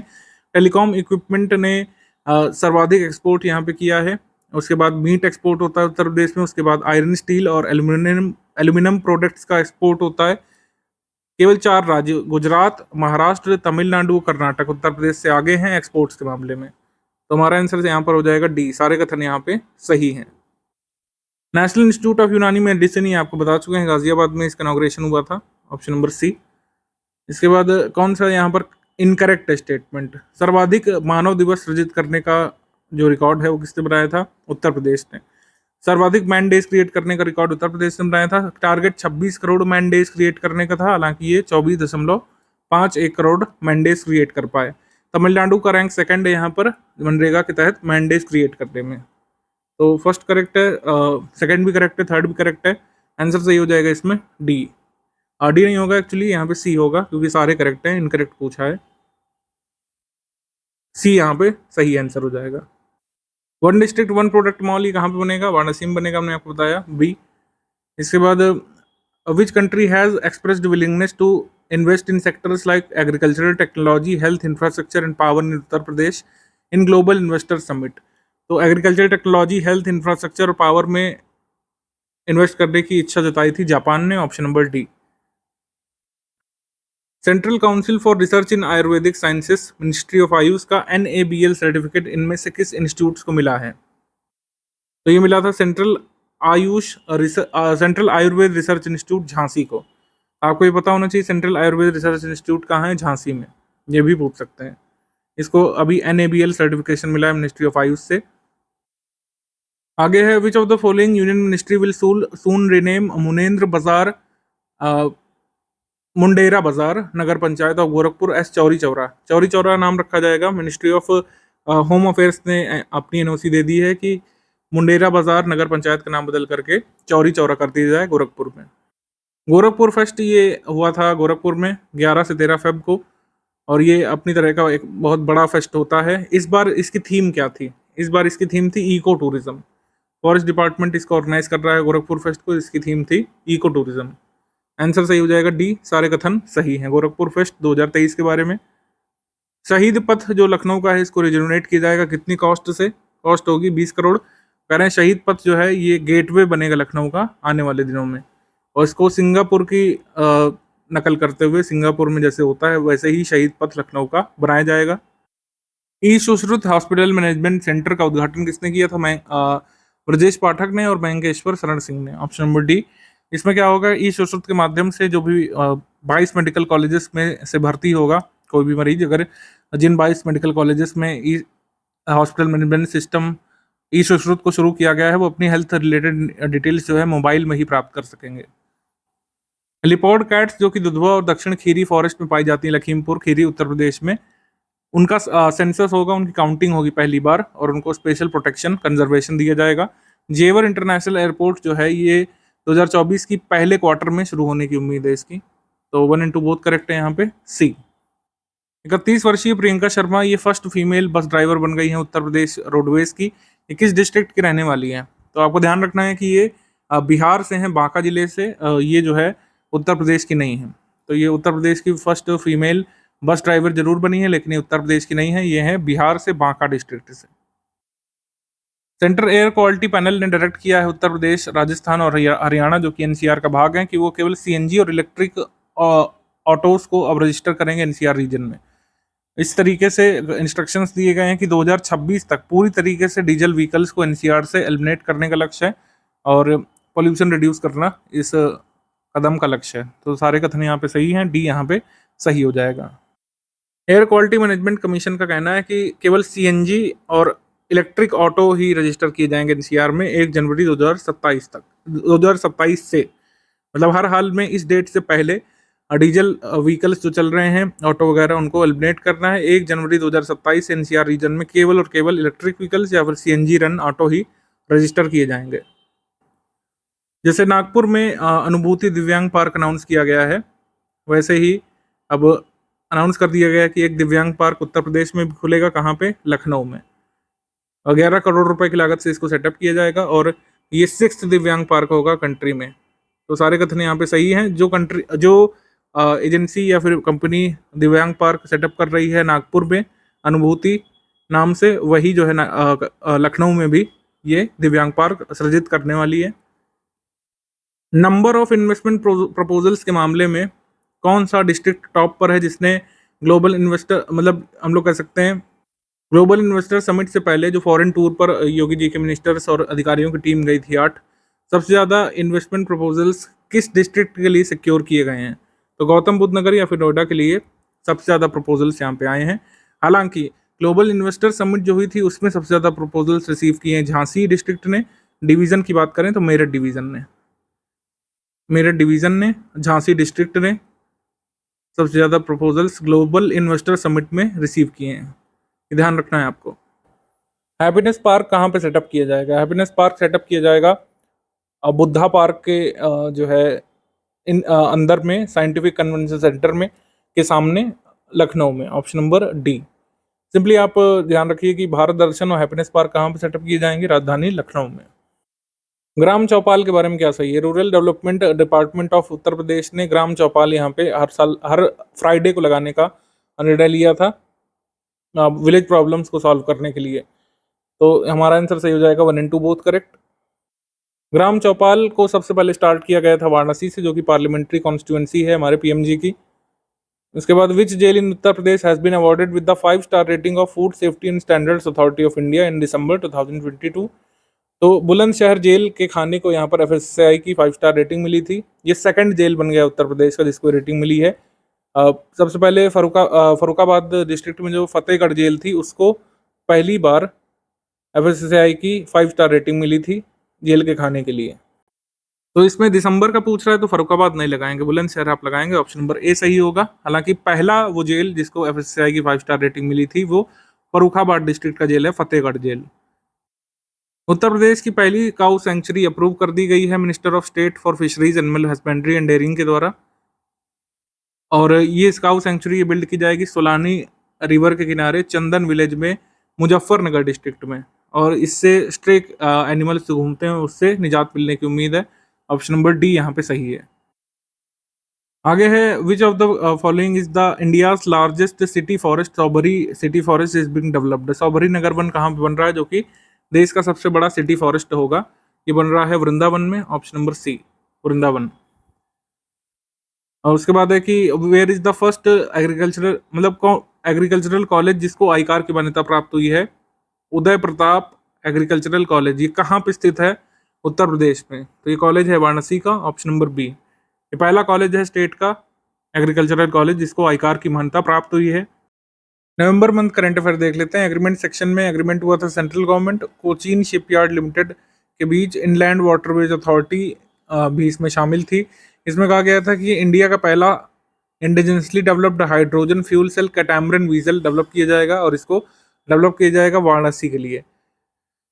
टेलीकॉम इक्विपमेंट ने सर्वाधिक एक्सपोर्ट यहाँ पे किया है। उसके बाद मीट एक्सपोर्ट होता है उत्तर प्रदेश में। उसके बाद आयरन स्टील और एल्यूमिनियम प्रोडक्ट्स का एक्सपोर्ट होता है। केवल 4 राज्य गुजरात, महाराष्ट्र, तमिलनाडु, कर्नाटक उत्तर प्रदेश से आगे हैं एक्सपोर्ट्स के मामले में। तो हमारा आंसर यहाँ पर हो जाएगा डी। सारे कथन यहाँ पे सही हैं। नेशनल इंस्टीट्यूट ऑफ यूनानी मेडिसिन, ये आपको बता चुके हैं, गाजियाबाद में इसका इनॉग्रेशन हुआ था, ऑप्शन नंबर सी। इसके बाद कौन सा यहाँ पर इनकरेक्ट स्टेटमेंट? सर्वाधिक मानव दिवस सृजित करने का जो रिकॉर्ड है वो किसने बनाया था? उत्तर प्रदेश ने। सर्वाधिक मैन डेज क्रिएट करने का रिकॉर्ड उत्तर प्रदेश ने बनाया था। Target 26 crore man days create करने का था, हालांकि ये 24.51 करोड़ मैन डेज क्रिएट कर पाए। तमिलनाडु का रैंक सेकंड है यहाँ पर मनरेगा के तहत मैन डेज क्रिएट करने में। तो फर्स्ट करेक्ट है, सेकंड भी करेक्ट है, थर्ड भी करेक्ट है। आंसर सही हो जाएगा इसमें डी। डी नहीं होगा एक्चुअली, यहाँ पे सी होगा, क्योंकि सारे करेक्ट हैं, इनकरेक्ट पूछा है। सी यहाँ पे सही आंसर हो जाएगा। 1 डिस्ट्रिक्ट 1 प्रोडक्ट मॉल ये कहाँ पे बनेगा? वाराणसी में बनेगा, हमने आपको बताया, बी। इसके बाद which country has expressed willingness to invest in sectors like agricultural technology, health infrastructure and power in Uttar Pradesh in global investor summit? तो एग्रीकल्चर टेक्नोलॉजी, हेल्थ इंफ्रास्ट्रक्चर और पावर में इन्वेस्ट करने की इच्छा जताई थी जापान ने, option number D. Central council for research in Ayurvedic sciences, ministry of AYUSH का NABL सर्टिफिकेट इनमें से किस इंस्टीट्यूट्स को मिला है? तो ये मिला था central Ayurveda research institute Jhansi को। आपको ये पता होना चाहिए सेंट्रल आयुर्वेद रिसर्च इंस्टीट्यूट कहाँ है? झांसी में। ये भी पूछ सकते हैं। इसको अभी NABL सर्टिफिकेशन मिला है मिनिस्ट्री ऑफ आयुष से। आगे है which of the following union ministry will soon rename Munendra बाजार मुंडेरा बाजार नगर पंचायत ऑफ गोरखपुर एस चौरी चौरा? चौरी चौरा नाम रखा जाएगा। मिनिस्ट्री ऑफ होम अफेयर्स ने अपनी NOC दे दी है कि मुंडेरा बाजार नगर पंचायत का नाम बदल करके चौरी चौरा कर दिया जाए गोरखपुर में। गोरखपुर फेस्ट ये हुआ था गोरखपुर में 11 से 13 फेब को, और ये अपनी तरह का एक बहुत बड़ा फेस्ट होता है। इस बार इसकी थीम क्या थी? इस बार इसकी थीम थी इको टूरिज्म। फॉरेस्ट डिपार्टमेंट इसको ऑर्गेनाइज कर रहा है गोरखपुर फेस्ट को। इसकी थीम थी इको टूरिज्म। आंसर सही हो जाएगा डी। सारे कथन सही हैं गोरखपुर फेस्ट 2023 के बारे में। शहीद पथ जो लखनऊ का है, इसको रिजोनेट किया जाएगा कितनी कॉस्ट से? कॉस्ट होगी 20 करोड़। कह रहे हैं शहीद पथ जो है ये गेटवे बनेगा लखनऊ का आने वाले दिनों में, और इसको सिंगापुर की नकल करते हुए, सिंगापुर में जैसे होता है वैसे ही शहीद पथ लखनऊ का बनाया जाएगा। ई सुश्रुत हॉस्पिटल मैनेजमेंट सेंटर का उद्घाटन किसने किया था? मैं ब्रजेश पाठक ने और मयंकेश्वर शरण सिंह ने, ऑप्शन नंबर डी। इसमें क्या होगा? ई सुश्रुत के माध्यम से जो भी 22 मेडिकल कॉलेजेस में से भर्ती होगा कोई भी मरीज, अगर जिन 22 मेडिकल कॉलेजेस में ई हॉस्पिटल मैनेजमेंट सिस्टम ई सुश्रुत को शुरू किया गया है, वो अपनी हेल्थ रिलेटेड डिटेल्स जो है मोबाइल में ही प्राप्त कर सकेंगे। लिपॉर्ड कैट्स जो कि दुधवा और दक्षिण खीरी फॉरेस्ट में पाई जाती है, लखीमपुर खीरी उत्तर प्रदेश में, उनका सेंसस होगा, उनकी काउंटिंग होगी पहली बार, और उनको स्पेशल प्रोटेक्शन कंजर्वेशन दिया जाएगा। जेवर इंटरनेशनल एयरपोर्ट जो है ये 2024 की पहले क्वार्टर में शुरू होने की उम्मीद है इसकी। तो 1 and 2 बोथ करेक्ट है यहाँ पे, सी। 31 वर्षीय प्रियंका शर्मा ये फर्स्ट फीमेल बस ड्राइवर बन गई हैं उत्तर प्रदेश रोडवेज की। 21 डिस्ट्रिक्ट की रहने वाली हैं। तो आपको ध्यान रखना है कि ये बिहार से हैं, बांका जिले से, ये जो है उत्तर प्रदेश की नहीं है। तो ये उत्तर प्रदेश की फर्स्ट फीमेल बस ड्राइवर जरूर बनी है, लेकिन ये उत्तर प्रदेश की नहीं है, ये है बिहार से, बांका डिस्ट्रिक्ट से। सेंट्रल एयर क्वालिटी पैनल ने डायरेक्ट किया है उत्तर प्रदेश, राजस्थान और हरियाणा, जो कि एनसीआर का भाग है, कि वो केवल सीएनजी और इलेक्ट्रिक ऑटोज को अब रजिस्टर करेंगे एनसीआर रीजन में। इस तरीके से इंस्ट्रक्शंस दिए गए हैं कि 2026 तक पूरी तरीके से डीजल व्हीकल्स को एनसीआर से एलिमिनेट करने का लक्ष्य है और पोल्यूशन रिड्यूस करना इस कदम का लक्ष्य है। तो सारे कथन यहाँ पे सही हैं, डी यहाँ पे सही हो जाएगा। एयर क्वालिटी मैनेजमेंट कमीशन का कहना है कि केवल सीएनजी और इलेक्ट्रिक ऑटो ही रजिस्टर किए जाएंगे एनसीआर में 1 जनवरी 2027 तक, 2027 से, मतलब हर हाल में इस डेट से पहले डीजल व्हीकल्स जो चल रहे हैं ऑटो वगैरह उनको एलिमिनेट करना है। 1 जनवरी 2027 से एनसीआर रीजन में केवल और केवल इलेक्ट्रिक व्हीकल्स या फिर सीएनजी रन ऑटो ही रजिस्टर किए जाएंगे। जैसे नागपुर में अनुभूति दिव्यांग पार्क अनाउंस किया गया है, वैसे ही अब अनाउंस कर दिया गया है कि एक दिव्यांग पार्क उत्तर प्रदेश में भी खुलेगा। कहाँ पे? लखनऊ में। 11 करोड़ रुपए की लागत से इसको सेटअप किया जाएगा और ये 6th दिव्यांग पार्क होगा कंट्री में। तो सारे कथन यहाँ पे सही हैं। जो एजेंसी या फिर कंपनी दिव्यांग पार्क सेटअप कर रही है नागपुर में अनुभूति नाम से, वही जो है लखनऊ में भी ये दिव्यांग पार्क सृजित करने वाली है। नंबर ऑफ इन्वेस्टमेंट प्रपोजल्स के मामले में कौन सा डिस्ट्रिक्ट टॉप पर है, जिसने ग्लोबल इन्वेस्टर, मतलब हम लोग कह सकते हैं ग्लोबल इन्वेस्टर समिट से पहले जो फॉरेन टूर पर योगी जी के मिनिस्टर्स और अधिकारियों की टीम गई थी 8, सबसे ज़्यादा इन्वेस्टमेंट प्रपोजल्स किस डिस्ट्रिक्ट के लिए सिक्योर किए गए हैं? तो गौतम बुद्ध नगर या फिर नोएडा के लिए सबसे ज़्यादा प्रपोजल्स यहाँ पे आए हैं। हालांकि ग्लोबल इन्वेस्टर समिट जो हुई थी उसमें सबसे ज़्यादा प्रपोजल्स रिसीव किए हैं झांसी डिस्ट्रिक्ट ने। डिवीज़न की बात करें तो मेरठ डिवीज़न ने झांसी डिस्ट्रिक्ट ने सबसे ज़्यादा प्रपोजल्स ग्लोबल इन्वेस्टर समिट में रिसीव किए हैं। ध्यान रखना है आपको। हैप्पीनेस पार्क कहाँ पे सेटअप किया जाएगा? हैप्पीनेस पार्क सेटअप किया जाएगा बुद्धा पार्क के जो है अंदर में साइंटिफिक कन्वेंशन सेंटर में के सामने लखनऊ में। Option number D. सिंपली आप ध्यान रखिए कि भारत दर्शन और हैप्पीनेस पार्क कहाँ पे सेटअप किए जाएंगे? राजधानी लखनऊ में। ग्राम चौपाल के बारे में क्या सही है? Rural development department of Uttar Pradesh ने ग्राम चौपाल यहाँ पे हर फ्राइडे को लगाने का निर्णय लिया था विलेज प्रॉब्लम्स को सॉल्व करने के लिए। तो हमारा आंसर सही हो जाएगा 1 and 2 बोथ करेक्ट। ग्राम चौपाल को सबसे पहले स्टार्ट किया गया था वाराणसी से, जो कि पार्लियामेंट्री कॉन्स्टिट्यूएंसी है हमारे पीएमजी की। उसके बाद which jail in Uttar Pradesh has been awarded with the 5-star rating of food safety and standards authority of India in December 2022? तो बुलंदशहर जेल के खाने को यहाँ पर एफएसएसआई की 5-star रेटिंग मिली थी। ये सेकंड जेल बन गया उत्तर प्रदेश का जिसको रेटिंग मिली है। सबसे पहले फरुखाबाद डिस्ट्रिक्ट में जो फतेहगढ़ जेल थी उसको पहली बार एफएसएसआई की 5-star रेटिंग मिली थी जेल के खाने के लिए। तो इसमें दिसंबर का पूछ रहा है तो फरुखाबाद नहीं लगाएंगे, बुलंदशहर आप लगाएंगे। ऑप्शन नंबर ए सही होगा। हालांकि पहला वो जेल जिसको एफएसएसआई की 5-star रेटिंग मिली थी वो फरुखाबाद डिस्ट्रिक्ट का जेल है, फतेहगढ़ जेल। उत्तर प्रदेश की पहली काऊ सेंचुरी अप्रूव कर दी गई है minister of state for fisheries, animal husbandry and dairying के द्वारा। और ये काऊ सेंचुरी बिल्ड की जाएगी सोलानी रिवर के किनारे चंदन विलेज में, मुजफ्फरनगर डिस्ट्रिक्ट में। और इससे स्ट्रे एनिमल्स जो घूमते हैं उससे निजात मिलने की उम्मीद है। ऑप्शन नंबर डी यहाँ पे सही है। आगे है which of the following is the India's largest city forest? Strawberry city forest is being developed. Strawberry Nagar one कहाँ पे बन रहा है जो कि देश का सबसे बड़ा सिटी फॉरेस्ट होगा? ये बन रहा है वृंदावन में। Option number C Vrindavan. और उसके बाद है कि where is the first agricultural, मतलब एग्रीकल्चरल कॉलेज जिसको आईकार की मान्यता प्राप्त हुई है? Uday Pratap agricultural college. ये कहाँ पे स्थित है? उत्तर प्रदेश में। तो ये कॉलेज है वाराणसी का। Option number B. ये पहला कॉलेज है स्टेट का एग्रीकल्चरल कॉलेज जिसको आईकार की मान्यता प्राप्त हुई है। नवंबर मंथ करंट अफेयर देख लेते हैं। एग्रीमेंट सेक्शन में एग्रीमेंट हुआ था central government Cochin shipyard limited के बीच। इनलैंड वाटरवेज अथॉरिटी भी इसमें शामिल थी। इसमें कहा गया था कि इंडिया का पहला indigenously developed hydrogen fuel cell catamaran vessel develop किया जाएगा और इसको डेवलप किया जाएगा वाराणसी के लिए।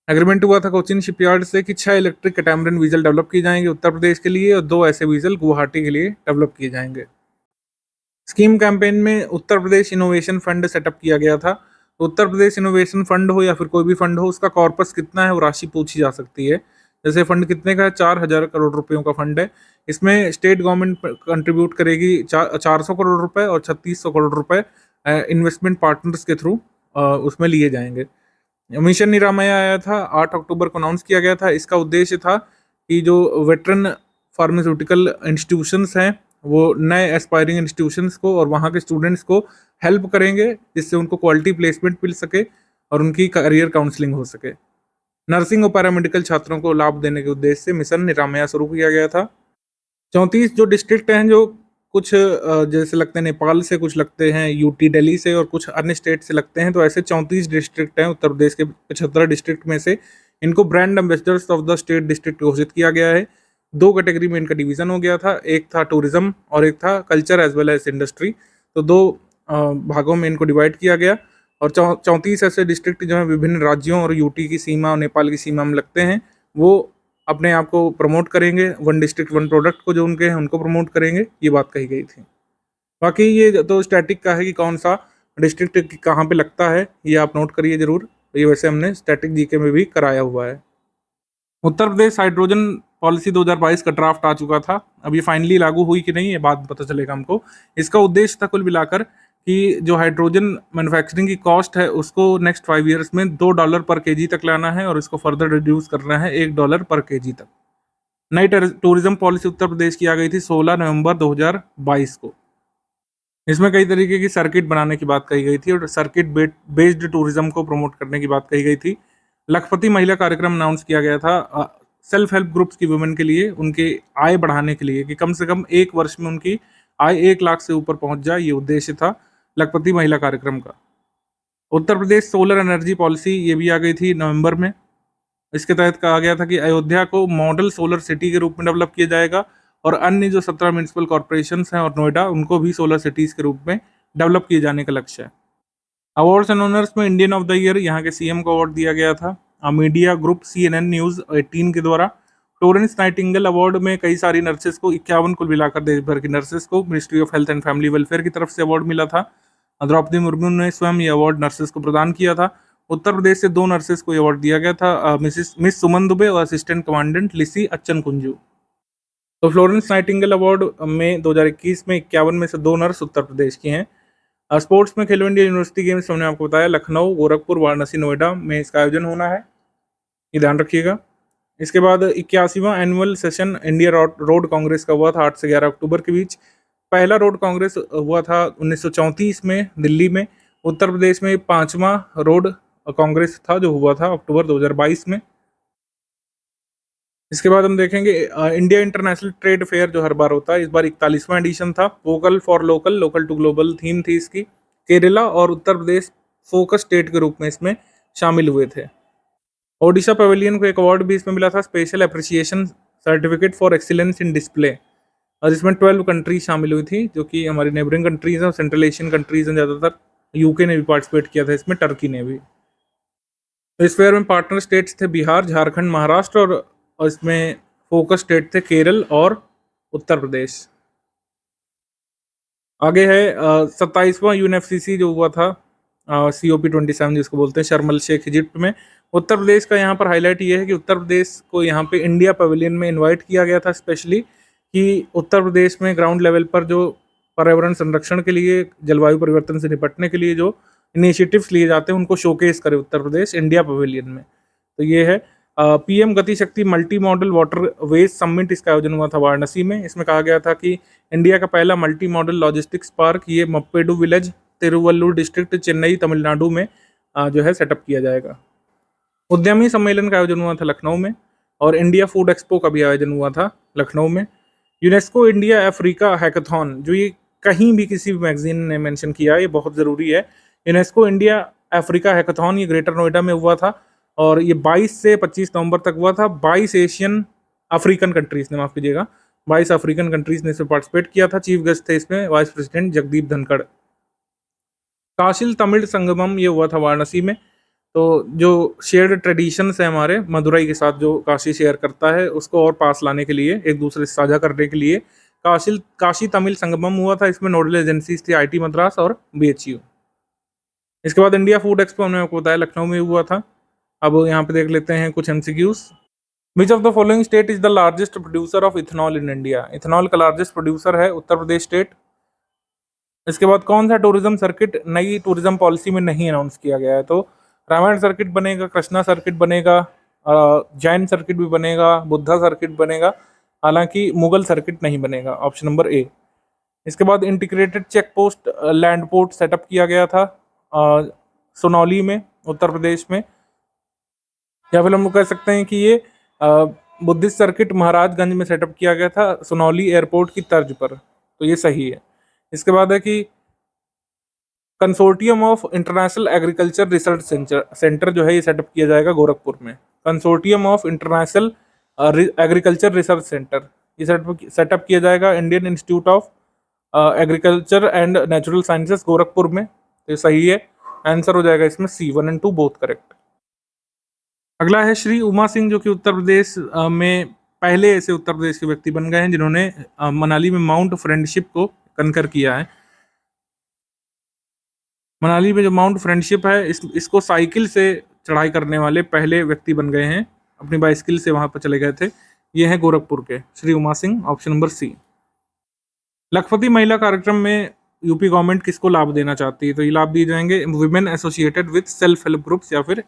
एग्रीमेंट हुआ था कोचीन शिपयार्ड से कि 6 इलेक्ट्रिक कैटामरन वीजल डेवलप किए जाएंगे उत्तर प्रदेश के लिए और 2 ऐसे वीजल गुवाहाटी के लिए डेवलप किए जाएंगे। स्कीम कैंपेन में उत्तर प्रदेश इनोवेशन फंड सेटअप किया गया था। तो उत्तर प्रदेश इनोवेशन फंड हो या फिर कोई भी फंड हो, उसका कॉर्पस कितना है वो राशि पूछी जा सकती है। जैसे फंड कितने का है, 4,000 करोड़ रुपयों का फंड है। इसमें स्टेट गवर्नमेंट कंट्रीब्यूट करेगी 400 करोड़ रुपए और 3600 करोड़ रुपए इन्वेस्टमेंट पार्टनर्स के थ्रू उसमें लिए जाएंगे। मिशन निरामया आया था, 8 अक्टूबर को अनाउंस किया गया था। इसका उद्देश्य था कि जो वेटरन फार्मास्यूटिकल इंस्टीट्यूशंस हैं वो नए एस्पायरिंग इंस्टीट्यूशंस को और वहाँ के स्टूडेंट्स को हेल्प करेंगे, जिससे उनको क्वालिटी प्लेसमेंट मिल सके और उनकी करियर काउंसलिंग हो सके। नर्सिंग और पैरामेडिकल छात्रों को लाभ देने के उद्देश्य से मिशन निरामया शुरू किया गया था। 34 जो डिस्ट्रिक्ट हैं, जो कुछ जैसे लगते हैं नेपाल से, कुछ लगते हैं यूटी दिल्ली से और कुछ अन्य स्टेट से लगते हैं, तो ऐसे 34 डिस्ट्रिक्ट हैं उत्तर प्रदेश के 75 डिस्ट्रिक्ट में से। इनको brand ambassadors of the state district घोषित किया गया है। 2 कैटेगरी में इनका डिवीजन हो गया था, एक था टूरिज्म और एक था culture as well as industry. तो 2 भागों में इनको डिवाइड किया गया और 34 ऐसे डिस्ट्रिक्ट जो हैं विभिन्न राज्यों और यूटी की सीमा और नेपाल की सीमा में लगते हैं, वो अपने आप को प्रमोट करेंगे। 1 डिस्ट्रिक्ट 1 प्रोडक्ट को जो उनके हैं उनको प्रमोट करेंगे, ये बात कही गई थी। बाकी ये तो स्टैटिक का है कि कौन सा डिस्ट्रिक्ट कहाँ पे लगता है, ये आप नोट करिए जरूर। ये वैसे हमने स्टैटिक जीके में भी कराया हुआ है। उत्तर प्रदेश हाइड्रोजन पॉलिसी 2022 का ड्राफ्ट आ चुका था। अब ये फाइनली लागू हुई कि नहीं, ये बात पता चलेगा हमको। इसका उद्देश्य था कुल मिलाकर कि जो हाइड्रोजन मैन्युफैक्चरिंग की कॉस्ट है उसको नेक्स्ट 5 ईयर्स में $2 पर केजी तक लाना है और इसको फर्दर रिड्यूस करना है $1 पर केजी तक। नई टूरिज्म पॉलिसी उत्तर प्रदेश की आ गई थी 16 नवंबर 2022 को। इसमें कई तरीके की सर्किट बनाने की बात कही गई थी और सर्किट बेस्ड टूरिज्म को प्रमोट करने की बात कही गई थी। लखपति महिला कार्यक्रम अनाउंस किया गया था सेल्फ हेल्प ग्रुप्स की वुमेन के लिए, उनके आय बढ़ाने के लिए कि कम से कम 1 वर्ष में उनकी आय 1 लाख से ऊपर पहुंच जाए, ये उद्देश्य था लखपति महिला कार्यक्रम का। Uttar Pradesh solar energy policy ये भी आ गई थी नवंबर में। इसके तहत कहा गया था कि अयोध्या को मॉडल सोलर सिटी के रूप में डेवलप किया जाएगा और अन्य जो 17 म्यूनिसिपल कॉर्पोरेशंस हैं और नोएडा, उनको भी सोलर सिटीज के रूप में डेवलप किए जाने का लक्ष्य है। अवार्ड्स एंड ऑनर्स में इंडियन ऑफ द ईयर यहाँ के सीएम को अवार्ड दिया गया था मीडिया ग्रुप CNN न्यूज़ 18 के द्वारा। फ्लोरेंस नाइटिंगेल अवार्ड में कई सारी नर्सेस को 51 कुल मिलाकर देश भर की नर्सेस को ministry of health and family welfare की तरफ से अवार्ड मिला था। द्रौपदी मुर्मू ने स्वयं ये अवार्ड नर्सेस को प्रदान किया था। उत्तर प्रदेश से 2 नर्सेस को अवार्ड दिया गया था, मिस सुमन दुबे और असिस्टेंट कमांडेंट लिसी अच्छन कुंजू। तो फ्लोरेंस नाइटिंगेल अवार्ड में 2021 में 51 में से 2 नर्स उत्तर प्रदेश की हैं। स्पोर्ट्स में खेलो इंडिया यूनिवर्सिटी गेम्स हमने आपको बताया, लखनऊ, गोरखपुर, वाराणसी, नोएडा में इसका आयोजन होना है, ये ध्यान रखिएगा। इसके बाद 81वां annual session India road congress का हुआ था 8 से 11 अक्टूबर के बीच। पहला रोड कांग्रेस हुआ था 1934 में दिल्ली में। उत्तर प्रदेश में 5वां रोड कांग्रेस था जो हुआ था अक्टूबर 2022 में। इसके बाद हम देखेंगे इंडिया इंटरनेशनल ट्रेड फेयर जो हर बार होता है, इस बार 41वां एडिशन था। Vocal for local, local to global theme थी इसकी। केरला और उत्तर प्रदेश फोकस स्टेट के रूप में इसमें शामिल हुए थे। ओडिशा पवेलियन को एक अवार्ड भी इसमें मिला था, special appreciation certificate for excellence in display, और इसमें 12 कंट्रीज शामिल हुई थी जो कि हमारी नेबरिंग कंट्रीज हैं, सेंट्रल एशियन कंट्रीज हैं ज़्यादातर। यूके ने भी पार्टिसिपेट किया था इसमें, टर्की ने भी। तो इस फेयर में पार्टनर स्टेट्स थे बिहार, झारखंड, महाराष्ट्र और इसमें फोकस स्टेट थे केरल और उत्तर प्रदेश। आगे है 27वां UNFCC जो हुआ था COP27 जिसको बोलते हैं, शर्म अल शेख इजिप्ट में। उत्तर प्रदेश का यहाँ पर हाईलाइट ये है कि उत्तर प्रदेश को यहाँ पे इंडिया पवेलियन में इनवाइट किया गया था स्पेशली, कि उत्तर प्रदेश में ग्राउंड लेवल पर जो पर्यावरण संरक्षण के लिए, जलवायु परिवर्तन से निपटने के लिए जो इनिशिएटिव्स लिए जाते हैं उनको शोकेस करे उत्तर प्रदेश इंडिया पवेलियन में। तो ये है PM गति शक्ति multi modal water veg summit, इसका आयोजन हुआ था वाराणसी में। इसमें कहा गया था कि इंडिया का पहला मल्टी मॉडल लॉजिस्टिक्स पार्क ये मप्पेडू विलेज, तिरुवल्लुर डिस्ट्रिक्ट, चेन्नई, तमिलनाडु में जो है सेटअप किया जाएगा। उद्यमी सम्मेलन का आयोजन हुआ था लखनऊ में, और इंडिया फूड एक्सपो का भी आयोजन हुआ था लखनऊ में। यूनेस्को इंडिया अफ्रीका हैकाथॉन, जो ये कहीं भी किसी भी मैगजीन ने मेंशन किया, ये बहुत ज़रूरी है। यूनेस्को इंडिया अफ्रीका हैकाथॉन ये ग्रेटर नोएडा में हुआ था और ये 22 से 25 नवंबर तक हुआ था। 22 एशियन अफ्रीकन कंट्रीज़ ने, माफ़ कीजिएगा, 22 अफ्रीकन कंट्रीज़ ने इसमें पार्टिसिपेट किया था। चीफ गेस्ट थे इसमें वाइस प्रेसिडेंट जगदीप धनखड़। काशिल तमिल संगमम ये हुआ था वाराणसी में। तो जो शेयर्ड ट्रेडिशंस है हमारे मदुरई के साथ, जो काशी शेयर करता है, उसको और पास लाने के लिए, एक दूसरे से साझा करने के लिए काशी तमिल संगमम हुआ था। इसमें नोडल एजेंसीज थी IIT मद्रास और BHU। इसके बाद इंडिया फूड एक्सपो हमने आपको बताया लखनऊ में हुआ था। अब यहाँ पे देख लेते हैं कुछ MCQs। Which of the following state is the largest producer of ethanol in India? Ethanol का लार्जेस्ट प्रोड्यूसर है उत्तर प्रदेश स्टेट। इसके बाद कौन सा टूरिज्म सर्किट नई टूरिज्म पॉलिसी में नहीं अनाउंस किया गया है? तो रामायण सर्किट बनेगा, कृष्णा सर्किट बनेगा, जैन सर्किट भी बनेगा, बुद्धा सर्किट बनेगा, हालांकि मुगल सर्किट नहीं बनेगा। Option number A. इसके बाद integrated check post land port setup किया गया था सोनौली में, उत्तर प्रदेश में, या फिर हम लोग कह सकते हैं कि ये बुद्धिस्ट सर्किट महाराजगंज में सेटअप किया गया था सोनौली एयरपोर्ट की तर्ज पर, तो ये सही है। इसके बाद है कि consortium of international agriculture research centre जो है ये सेटअप किया जाएगा गोरखपुर में। Consortium of international agriculture research centre ये सेटअप किया जाएगा Indian institute of agriculture and natural sciences Gorakhpur में, तो ये सही है। आंसर हो जाएगा इसमें सी, 1 और 2 बोथ करेक्ट। अगला है श्री उमा सिंह, जो कि उत्तर प्रदेश में पहले ऐसे उत्तर प्रदेश के व्यक्ति बन गए हैं जिन्होंने मनाली में माउंट फ्रेंडशिप को कनकर किया है। मनाली में जो माउंट फ्रेंडशिप है इसको साइकिल से चढ़ाई करने वाले पहले व्यक्ति बन गए हैं, अपनी बाइसिकल से वहां पर चले गए थे। ये हैं गोरखपुर के Shri Uma Singh, option number C. Lakhpati Mahila कार्यक्रम में यूपी गवर्नमेंट किसको लाभ देना चाहती है? तो ये लाभ दिए जाएंगे women associated with self help groups या फिर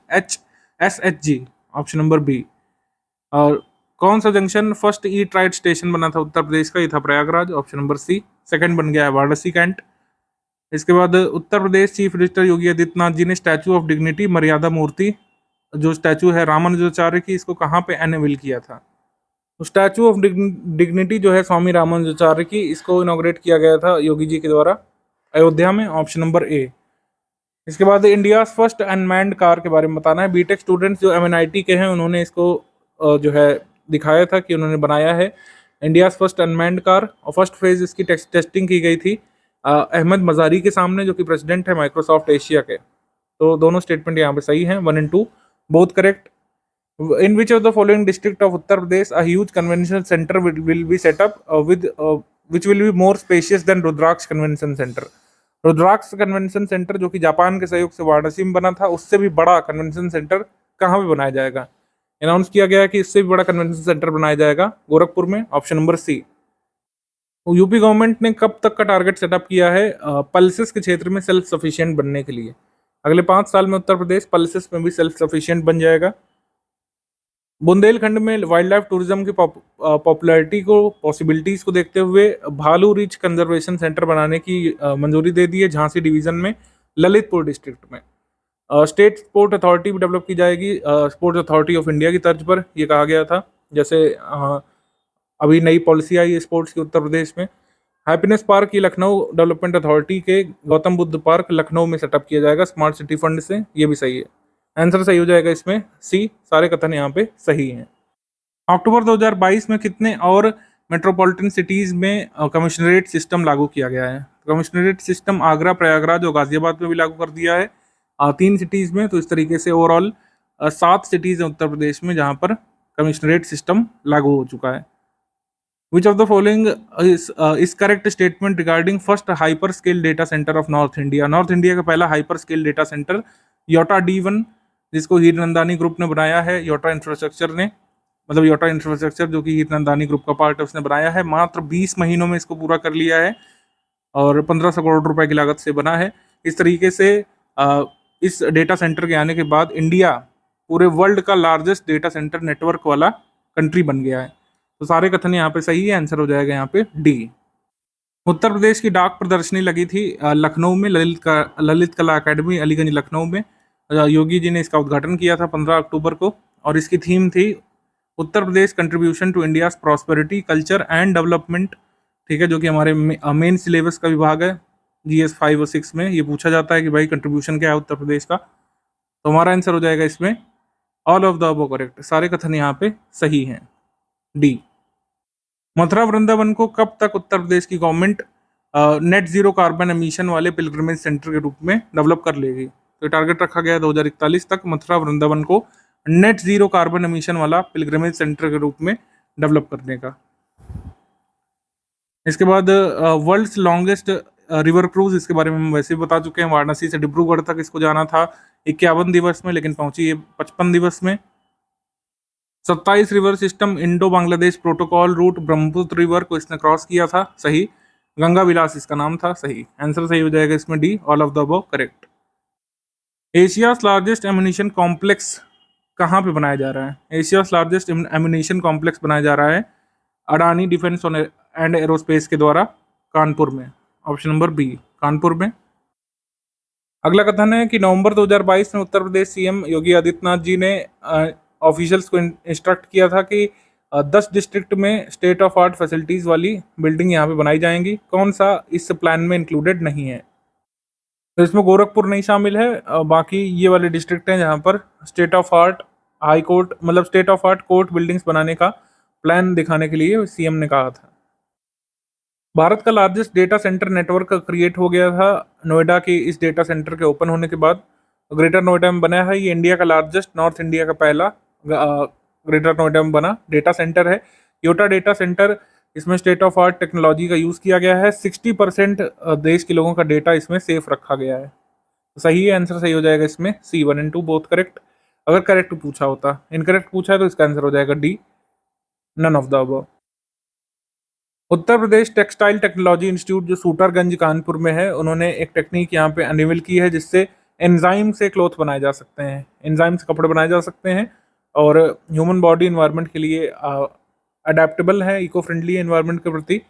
SHG, ऑप्शन नंबर बी। और कौन सा junction first e tried station बना था उत्तर प्रदेश का? ये था Prayagraj, option number C. Second बन गया है वाराणसी कैंट। इसके बाद उत्तर प्रदेश चीफ मिनिस्टर योगी आदित्यनाथ जी ने स्टैचू ऑफ डिग्निटी मर्यादा मूर्ति जो स्टैचू है रामानुजाचार्य की, इसको कहाँ पे अनवील किया था? तो स्टैचू ऑफ डिग्निटी जो है स्वामी रामानुजाचार्य की, इसको इनॉग्रेट किया गया था योगी जी के द्वारा अयोध्या में, ऑप्शन नंबर ए। इसके बाद इंडिया फर्स्ट अनमैन्ड कार के बारे में बताना है। बीटेक स्टूडेंट्स जो MNIT के हैं उन्होंने इसको जो है दिखाया था कि उन्होंने बनाया है इंडिया फर्स्ट अनमैन्ड कार, और फर्स्ट फेज इसकी टेस्टिंग की गई थी अहमद मजारी के सामने, जो कि प्रेसिडेंट है माइक्रोसॉफ्ट एशिया के। तो दोनों स्टेटमेंट यहाँ पे सही हैं, 1 और 2 both correct. In which of the following district of Uttar Pradesh a huge convention center will be set up with which will be more spacious than Rudraksh Convention Center? Rudraksha convention centre जो कि Japan के सहयोग से वाराणसी में बना था, उससे भी बड़ा कन्वेंशन सेंटर कहाँ पे बनाया जाएगा? अनाउंस किया गया है कि इससे भी बड़ा कन्वेंशन सेंटर बनाया जाएगा गोरखपुर में, option number C. UP government ने कब तक का टारगेट सेटअप किया है पल्सेस के क्षेत्र में सेल्फ सफिशिएंट बनने के लिए? अगले 5 साल में उत्तर प्रदेश पल्सेस में भी सेल्फ सफिशिएंट बन जाएगा। बुंदेलखंड में वाइल्ड लाइफ टूरिज्म की पॉपुलैरिटी को, पॉसिबिलिटीज को देखते हुए भालू रीच कंजर्वेशन सेंटर बनाने की मंजूरी दे दी है झांसी डिवीजन में ललितपुर डिस्ट्रिक्ट में। स्टेट स्पोर्ट अथॉरिटी भी डेवलप की जाएगी स्पोर्ट्स अथॉरिटी ऑफ इंडिया की तर्ज पर, ये कहा गया था। जैसे अभी नई पॉलिसी आई है स्पोर्ट्स की उत्तर प्रदेश में। हैप्पीनेस पार्क की लखनऊ डेवलपमेंट अथॉरिटी के गौतम बुद्ध पार्क लखनऊ में सेटअप किया जाएगा स्मार्ट सिटी फंड से, ये भी सही है। आंसर सही हो जाएगा इसमें सी, सारे कथन यहाँ पे सही हैं। अक्टूबर 2022 में कितने और मेट्रोपॉलिटन सिटीज में कमिश्नरेट सिस्टम लागू किया गया है? कमिश्नरेट सिस्टम आगरा, प्रयागराज और गाजियाबाद में भी लागू कर दिया है 3 सिटीज में। तो इस तरीके से ओवरऑल 7 सिटीज हैं उत्तर प्रदेश में जहाँ पर कमिश्नरेट सिस्टम लागू हो चुका है। Which of the following is correct statement regarding first hyper scale data centre of north India? North India का पहला hyper scale data centre Yotta D1, जिसको हीरनंदानी ग्रुप ने बनाया है, योटा इंफ्रास्ट्रक्चर ने, मतलब योटा इंफ्रास्ट्रक्चर जो कि हीरनंदानी ग्रुप का पार्ट है उसने बनाया है। मात्र 20 महीनों में इसको पूरा कर लिया है और 1500 करोड़ रुपए की लागत से बना है। इस तरीके से इस डेटा सेंटर के आने के बाद इंडिया पूरे वर्ल्ड का लार्जेस्ट डेटा सेंटर नेटवर्क वाला कंट्री बन गया है। तो सारे कथन यहाँ पे सही है, आंसर हो जाएगा यहाँ पे डी। उत्तर प्रदेश की डाक प्रदर्शनी लगी थी लखनऊ में ललित कला अकेडमी अलीगंज लखनऊ में। योगी जी ने इसका उद्घाटन किया था 15 अक्टूबर को, और इसकी थीम थी Uttar Pradesh contribution to India's prosperity culture and development. ठीक है, जो कि हमारे मेन सिलेबस का विभाग है GS 5 और 6 में। ये पूछा जाता है कि भाई कंट्रीब्यूशन क्या है उत्तर प्रदेश का, तो हमारा आंसर हो जाएगा इसमें all of the above correct. सारे कथन यहाँ पे सही हैं, डी। मथुरा वृंदावन को कब तक उत्तर प्रदेश की government net zero carbon emission वाले पिलग्रिमेज सेंटर के रूप में डेवलप कर लेगी? तो टारगेट रखा गया है 2041 तक मथुरा वृंदावन को नेट जीरो कार्बन एमिशन वाला पिलग्रिमेज सेंटर के रूप में डेवलप करने का। इसके बाद वर्ल्ड्स लॉन्गेस्ट रिवर क्रूज, इसके बारे में हम वैसे भी बता चुके हैं। वाराणसी से डिब्रूगढ़ तक इसको जाना था 51 दिवस में, लेकिन पहुंची ये 55 दिवस में। 27 river system Indo Bangladesh protocol root Brahmaputra river को इसने क्रॉस किया था, सही। गंगा विलास इसका नाम था, सही। आंसर सही हो जाएगा इसमें D, all of the above correct. Asia's largest ammunition complex कहाँ पे बनाया जा रहा है? एशियाज लार्जेस्ट एम्यूनिशन कॉम्प्लेक्स बनाया जा रहा है अडानी डिफेंस एंड एरोस्पेस के द्वारा, कानपुर में। ऑप्शन नंबर बी, कानपुर में। अगला कथन है कि नवंबर 2022 में उत्तर प्रदेश सीएम योगी आदित्यनाथ जी ने ऑफिशियल्स को इंस्ट्रक्ट किया था कि 10 डिस्ट्रिक्ट में स्टेट ऑफ आर्ट फैसिलिटीज वाली बिल्डिंग यहाँ पे बनाई जाएंगी। कौन सा इस प्लान में इंक्लूडेड नहीं है? तो इसमें गोरखपुर नहीं शामिल है, बाकी ये वाले डिस्ट्रिक्ट हैं जहाँ पर state of art high court, मतलब state of art court buildings बनाने का प्लान दिखाने के लिए सीएम ने कहा था। भारत का largest data centre network create हो गया था नोएडा के इस डेटा सेंटर के ओपन होने के बाद। ग्रेटर नोएडा में बना है, ये इंडिया का लार्जेस्ट, नॉर्थ इंडिया का पहला ग्रेटर नोएडा में बना डेटा सेंटर है। योटा डेटा सेंटर, इसमें स्टेट ऑफ आर्ट टेक्नोलॉजी का यूज़ किया गया है। 60% देश के लोगों का डेटा इसमें सेफ रखा गया है। तो सही है, आंसर सही हो जाएगा इसमें सी, 1 और 2 बोथ करेक्ट। अगर करेक्ट पूछा होता, इनकरेक्ट पूछा है तो इसका आंसर हो जाएगा D, none of the above. Uttar Pradesh textile technology institute जो सूटरगंज कानपुर में है, उन्होंने एक टेक्निक यहाँ पे अनवेल की है जिससे एंजाइम से क्लॉथ बनाए जा सकते हैं, एंजाइम से कपड़े बनाए जा सकते हैं और ह्यूमन बॉडी इन्वायरमेंट के लिए अडेप्टेबल है, इको फ्रेंडली है इन्वायरमेंट के प्रति।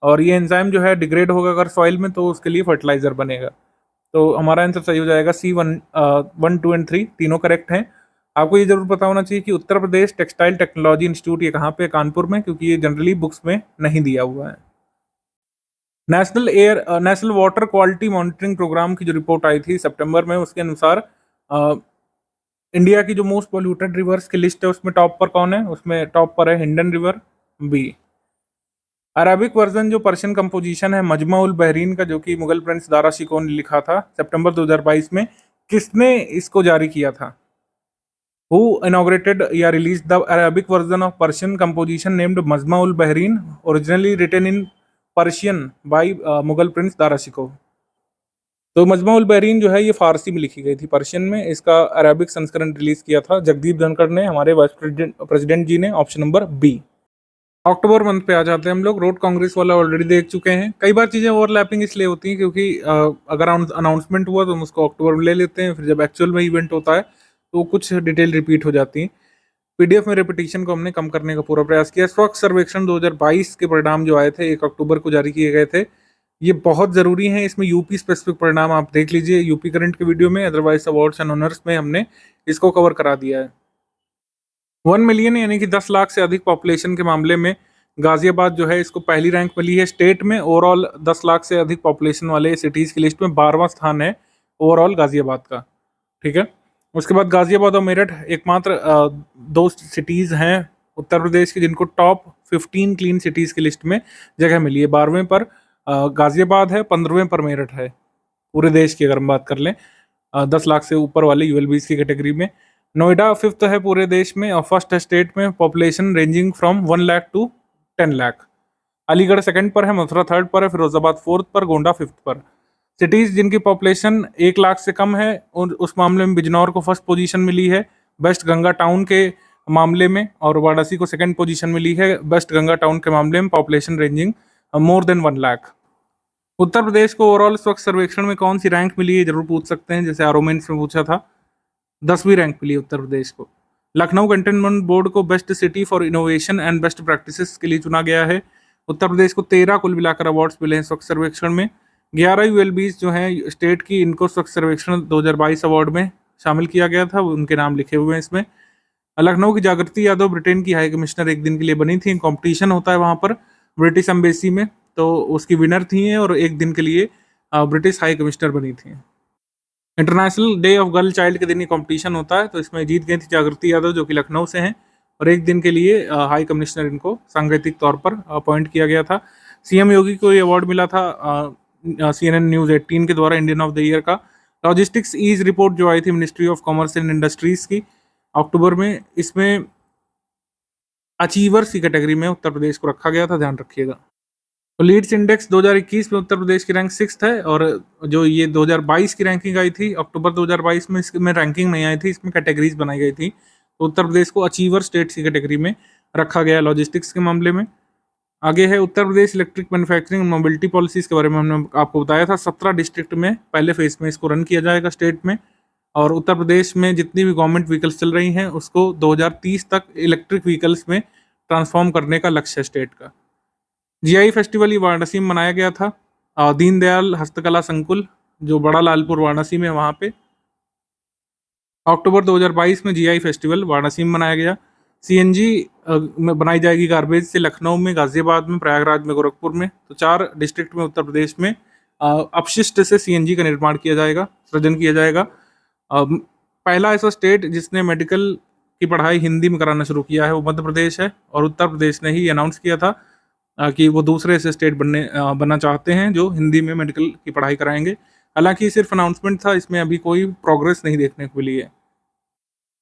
और ये एंजाइम जो है डिग्रेड होगा अगर सॉइल में तो उसके लिए फर्टिलाइजर बनेगा। तो हमारा आंसर सही हो जाएगा सी, 1, 2 एंड 3 तीनों करेक्ट हैं। आपको ये जरूर पता होना चाहिए कि Uttar Pradesh textile technology institute ये कहाँ पे, कानपुर में, क्योंकि ये जनरली बुक्स में नहीं दिया हुआ है। National water quality monitoring programme की जो रिपोर्ट आई थी सितंबर में, उसके अनुसार इंडिया की जो मोस्ट पोल्यूटेड रिवर्स की लिस्ट है उसमें टॉप पर कौन है? उसमें टॉप पर है Hindon river, B. Arabic version जो पर्शियन कंपोजिशन है मजमा उल बहरीन का, जो कि मुगल प्रिंस दारा शिकोह ने लिखा था सितंबर 2022 में, किसने इसको जारी किया था? Who inaugurated या released the Arabic version of Persian composition named Majma ul Bahrain, originally written in Persian by Mughal Prince Dara Shikoh. तो मजमा उल बहरीन जो है ये फारसी में लिखी गई थी, पर्शियन में। इसका अरबिक संस्करण रिलीज किया था जगदीप धनखड़ ने, हमारे वाइस प्रेसिडेंट जी ने, ऑप्शन नंबर बी। अक्टूबर मंथ पे आ जाते हैं हम लोग। रोड कांग्रेस वाला ऑलरेडी देख चुके हैं। कई बार चीज़ें ओवरलैपिंग इसलिए होती हैं क्योंकि अगर अनाउंसमेंट हुआ तो हम उसको अक्टूबर में ले लेते हैं, फिर जब एक्चुअल में इवेंट होता है तो कुछ डिटेल रिपीट हो जाती हैं। पीडीएफ में रिपीटिशन को हमने कम करने का पूरा प्रयास किया। स्वच्छ सर्वेक्षण 2022 के परिणाम जो आए थे 1 अक्टूबर को जारी किए गए थे, ये बहुत ज़रूरी हैं। इसमें यूपी स्पेसिफिक परिणाम आप देख लीजिए यूपी करंट के वीडियो में, अदरवाइज अवार्ड्स एंड ऑनर्स में हमने इसको कवर करा दिया है। 1 मिलियन यानी कि 10 लाख से अधिक पॉपुलेशन के मामले में गाजियाबाद जो है इसको पहली रैंक मिली है स्टेट में। ओवरऑल 10 लाख से अधिक पॉपुलेशन वाले सिटीज़ की लिस्ट में 12वां स्थान है ओवरऑल गाजियाबाद का, ठीक है। उसके बाद गाजियाबाद और मेरठ एकमात्र 2 सिटीज़ हैं उत्तर प्रदेश की जिनको टॉप 15 क्लीन सिटीज़ की लिस्ट में जगह मिली है। 12वें पर गाजियाबाद है, 15वें पर मेरठ है पूरे देश की अगर हम बात कर लें 10 लाख से ऊपर वाले यूएलबीज की कैटेगरी में। नोएडा 5th है पूरे देश में और फर्स्ट है स्टेट में, population ranging from 1 lakh to 10 lakh. Aligarh 2nd पर है, मथुरा 3rd पर है, फिरोजाबाद 4th पर, गोंडा 5th पर। सिटीज़ जिनकी पॉपुलेशन 1 लाख से कम है उस मामले में बिजनौर को फर्स्ट पोजीशन मिली है बेस्ट गंगा टाउन के मामले में, और वाराणसी को 2nd पोजीशन मिली है बेस्ट गंगा टाउन के मामले में, population ranging more than 1 lakh. Uttar Pradesh को ओवरऑल स्वच्छ सर्वेक्षण में कौन सी रैंक मिली है जरूर पूछ सकते हैं, जैसे आरोमेंट्स में पूछा था। 10वीं रैंक मिली उत्तर प्रदेश को। लखनऊ कंटेनमेंट बोर्ड को best city for innovation and best practices के लिए चुना गया है। उत्तर प्रदेश को 13 कुल मिलाकर अवार्ड्स मिले हैं स्वच्छ सर्वेक्षण में। 11 यूएलबीज जो हैं स्टेट की, इनको स्वच्छ सर्वेक्षण 2022 अवार्ड में शामिल किया गया था, उनके नाम लिखे हुए हैं इसमें। लखनऊ की जागृति यादव ब्रिटेन की हाई कमिश्नर एक दिन के लिए बनी थी। कंपटीशन होता है वहाँ पर ब्रिटिश एम्बेसी में, तो उसकी विनर थी और एक दिन के लिए ब्रिटिश हाई कमिश्नर बनी थी। International day of girl child के दिन ये कंपटीशन होता है, तो इसमें जीत गई थी जागृति यादव जो कि लखनऊ से हैं, और एक दिन के लिए हाई कमिश्नर इनको सांकेतिक तौर पर अपॉइंट किया गया था। सीएम योगी को ये अवार्ड मिला था CNN न्यूज़ 18 के द्वारा इंडियन ऑफ द ईयर का। लॉजिस्टिक्स ईज रिपोर्ट जो आई थी ministry of commerce and industries की अक्टूबर में, इसमें अचीवर्स की कैटेगरी में उत्तर प्रदेश को रखा गया था, ध्यान रखिएगा। तो लीड्स इंडेक्स 2021 में उत्तर प्रदेश की रैंक 6th है, और जो ये 2022 की रैंकिंग आई थी अक्टूबर 2022 में, इसमें रैंकिंग नहीं आई थी, इसमें कैटेगरीज बनाई गई थी। तो उत्तर प्रदेश को अचीवर स्टेट्स की कैटेगरी में रखा गया लॉजिस्टिक्स के मामले में। आगे है Uttar Pradesh electric manufacturing and mobility policies के बारे में हमने आपको बताया था। 17 डिस्ट्रिक्ट में पहले फेज में इसको रन किया जाएगा स्टेट में, और उत्तर प्रदेश में जितनी भी गवर्नमेंट व्हीकल्स चल रही हैं उसको 2030 तक इलेक्ट्रिक व्हीकल्स में ट्रांसफॉर्म करने का लक्ष्य है स्टेट का। जीआई फेस्टिवल ये वाराणसी में मनाया गया था। दीनदयाल हस्तकला संकुल जो बड़ा लालपुर वाराणसी में, वहाँ पे अक्टूबर 2022 में जीआई फेस्टिवल वाराणसी में मनाया गया। सीएनजी में बनाई जाएगी गार्बेज से लखनऊ में, गाजियाबाद में, प्रयागराज में, गोरखपुर में। तो 4 डिस्ट्रिक्ट में उत्तर प्रदेश में अपशिष्ट से सीएनजी का निर्माण किया जाएगा, सृजन किया जाएगा। पहला ऐसा स्टेट जिसने मेडिकल की पढ़ाई हिंदी में कराना शुरू किया है वो मध्य प्रदेश है, और उत्तर प्रदेश ने ही अनाउंस किया था कि वो दूसरे ऐसे स्टेट बनना चाहते हैं जो हिंदी में मेडिकल की पढ़ाई कराएंगे। हालांकि सिर्फ अनाउंसमेंट था, इसमें अभी कोई प्रोग्रेस नहीं देखने को मिली है।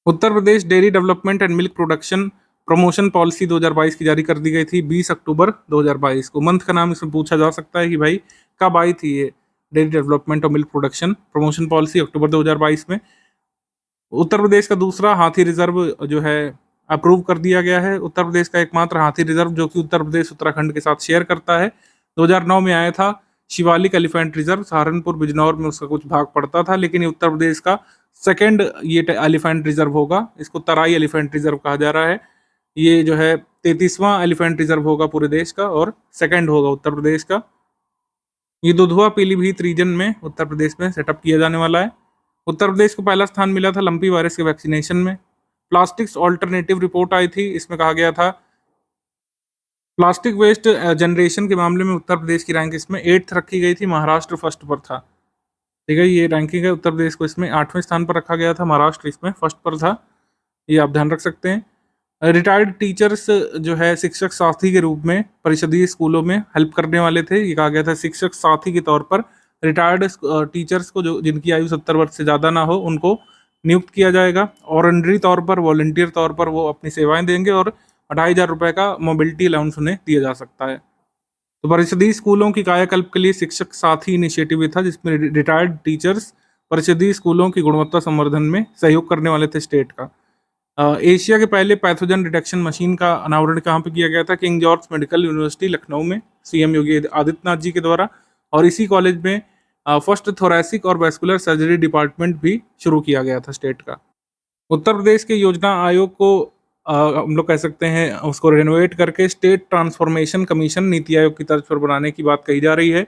Uttar Pradesh dairy development and milk production promotion policy 2022 की जारी कर दी गई थी 20 अक्टूबर 2022 को। मंथ का नाम इसमें पूछा जा सकता है कि भाई कब आई थी ये डेयरी डेवलपमेंट और मिल्क प्रोडक्शन प्रमोशन पॉलिसी। अक्टूबर 2022 में। उत्तर प्रदेश का दूसरा हाथी रिजर्व जो है अप्रूव कर दिया गया है। उत्तर प्रदेश का एकमात्र हाथी रिजर्व जो कि उत्तर प्रदेश उत्तराखंड के साथ शेयर करता है। 2009 में आया था शिवालिक एलिफेंट रिजर्व, सहारनपुर बिजनौर में उसका कुछ भाग पड़ता था, लेकिन ये उत्तर प्रदेश का सेकेंड ये एलिफेंट रिजर्व होगा। इसको तराई एलिफेंट रिजर्व कहा जा रहा है। ये जो है 33वां एलिफेंट रिजर्व होगा पूरे देश का, और सेकेंड होगा उत्तर प्रदेश का। ये दुधवा पीलीभीत रीजन में उत्तर प्रदेश में सेटअप किया जाने वाला है। उत्तर प्रदेश को पहला स्थान मिला था लंपी वायरस के वैक्सीनेशन में। प्लास्टिक्स ऑल्टरनेटिव रिपोर्ट आई थी, इसमें कहा गया था प्लास्टिक वेस्ट जनरेशन के मामले में उत्तर प्रदेश की रैंक इसमें 8th रखी गई थी, महाराष्ट्र फर्स्ट पर था। ठीक है, ये रैंकिंग है। उत्तर प्रदेश को इसमें 8वें स्थान पर रखा गया था, महाराष्ट्र इसमें फर्स्ट पर था। ये आप ध्यान रख सकते हैं। रिटायर्ड टीचर्स जो है शिक्षक साथी के रूप में परिषदीय स्कूलों में हेल्प करने वाले थे। ये कहा गया था शिक्षक साथी के तौर पर रिटायर्ड टीचर्स को जो जिनकी आयु 70 वर्ष से ज़्यादा ना हो उनको नियुक्त किया जाएगा। ऑनररी तौर पर, वॉलंटियर तौर पर वो अपनी सेवाएं देंगे, और 2500 रुपये का मोबिलिटी अलाउंस उन्हें दिया जा सकता है। तो परिषदीय स्कूलों की कायाकल्प के लिए शिक्षक साथी इनिशिएटिव था, जिसमें रिटायर्ड टीचर्स परिषदीय स्कूलों की गुणवत्ता संवर्धन में सहयोग करने वाले थे स्टेट का। एशिया के पहले पैथोजन डिटेक्शन मशीन का अनावरण कहाँ पे किया गया था? King George medical university Lucknow में, सीएम योगी आदित्यनाथ जी के द्वारा। और इसी कॉलेज में फर्स्ट थोरेसिक और वैस्कुलर सर्जरी डिपार्टमेंट भी शुरू किया गया था स्टेट का। उत्तर प्रदेश के योजना आयोग को हम लोग कह सकते हैं उसको रेनोवेट करके state transformation commission NITI Aayog की तर्ज पर बनाने की बात कही जा रही है।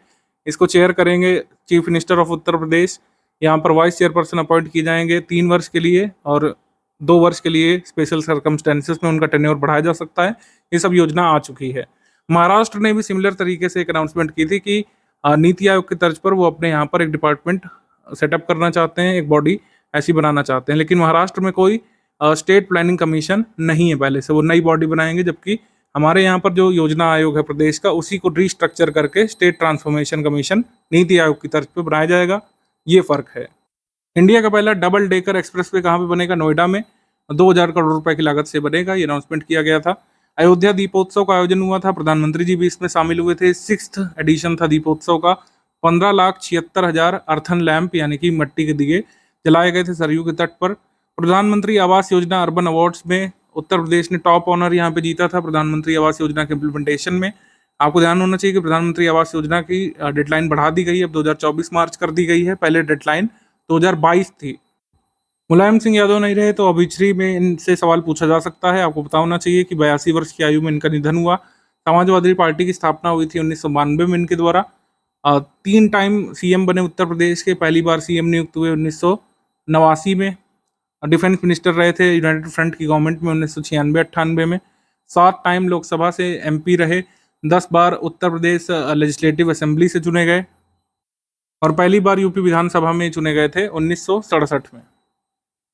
इसको चेयर करेंगे चीफ मिनिस्टर ऑफ उत्तर प्रदेश। यहाँ पर वाइस चेयरपर्सन अपॉइंट किए जाएंगे 3 वर्ष के लिए, और 2 वर्ष के लिए स्पेशल सर्कमस्टेंसेस में उनका टेन्योर बढ़ाया जा सकता है। ये सब योजना आ चुकी है। महाराष्ट्र ने भी सिमिलर तरीके से एक अनाउंसमेंट की थी कि नीति आयोग की तर्ज पर वो अपने यहाँ पर एक डिपार्टमेंट सेटअप करना चाहते हैं, एक बॉडी ऐसी बनाना चाहते हैं। लेकिन महाराष्ट्र में कोई स्टेट प्लानिंग कमीशन नहीं है पहले से, वो नई बॉडी बनाएंगे। जबकि हमारे यहाँ पर जो योजना आयोग है प्रदेश का, उसी को रीस्ट्रक्चर करके state transformation commission NITI Aayog की तर्ज पर बनाया जाएगा। ये फर्क है। इंडिया का पहला डबल डेकर एक्सप्रेसवे कहाँ पे बनेगा? नोएडा में 2000 करोड़ रुपए की लागत से बनेगा। ये अनाउंसमेंट किया गया था। अयोध्या दीपोत्सव का आयोजन हुआ था, प्रधानमंत्री जी भी इसमें शामिल हुए थे। 6th एडिशन था दीपोत्सव का। 15,76,000 अर्थन लैंप यानी कि मिट्टी के दिए जलाए गए थे सरयू के तट पर। प्रधानमंत्री आवास योजना अर्बन अवार्ड्स में उत्तर प्रदेश ने टॉप ऑनर यहाँ पे जीता था प्रधानमंत्री आवास योजना के इम्प्लीमेंटेशन में। आपको ध्यान होना चाहिए कि प्रधानमंत्री आवास योजना की डेडलाइन बढ़ा दी गई है, अब 2024 मार्च कर दी गई है। पहले डेडलाइन 2022 थी। मुलायम सिंह यादव नहीं रहे तो ऑबिचरी में इनसे सवाल पूछा जा सकता है। आपको पता होना चाहिए कि 82 वर्ष की आयु में इनका निधन हुआ। समाजवादी पार्टी की स्थापना हुई थी 1992 में इनके द्वारा। 3 टाइम सीएम बने उत्तर प्रदेश के। पहली बार सीएम नियुक्त हुए 1989 में। डिफेंस मिनिस्टर रहे थे यूनाइटेड फ्रंट की गवर्नमेंट में 1996-98 में। 7 टाइम लोकसभा से एमपी रहे। 10 बार उत्तर प्रदेश लेजिस्लेटिव असेंबली से चुने गए, और पहली बार यूपी विधानसभा में चुने गए थे 1967 में।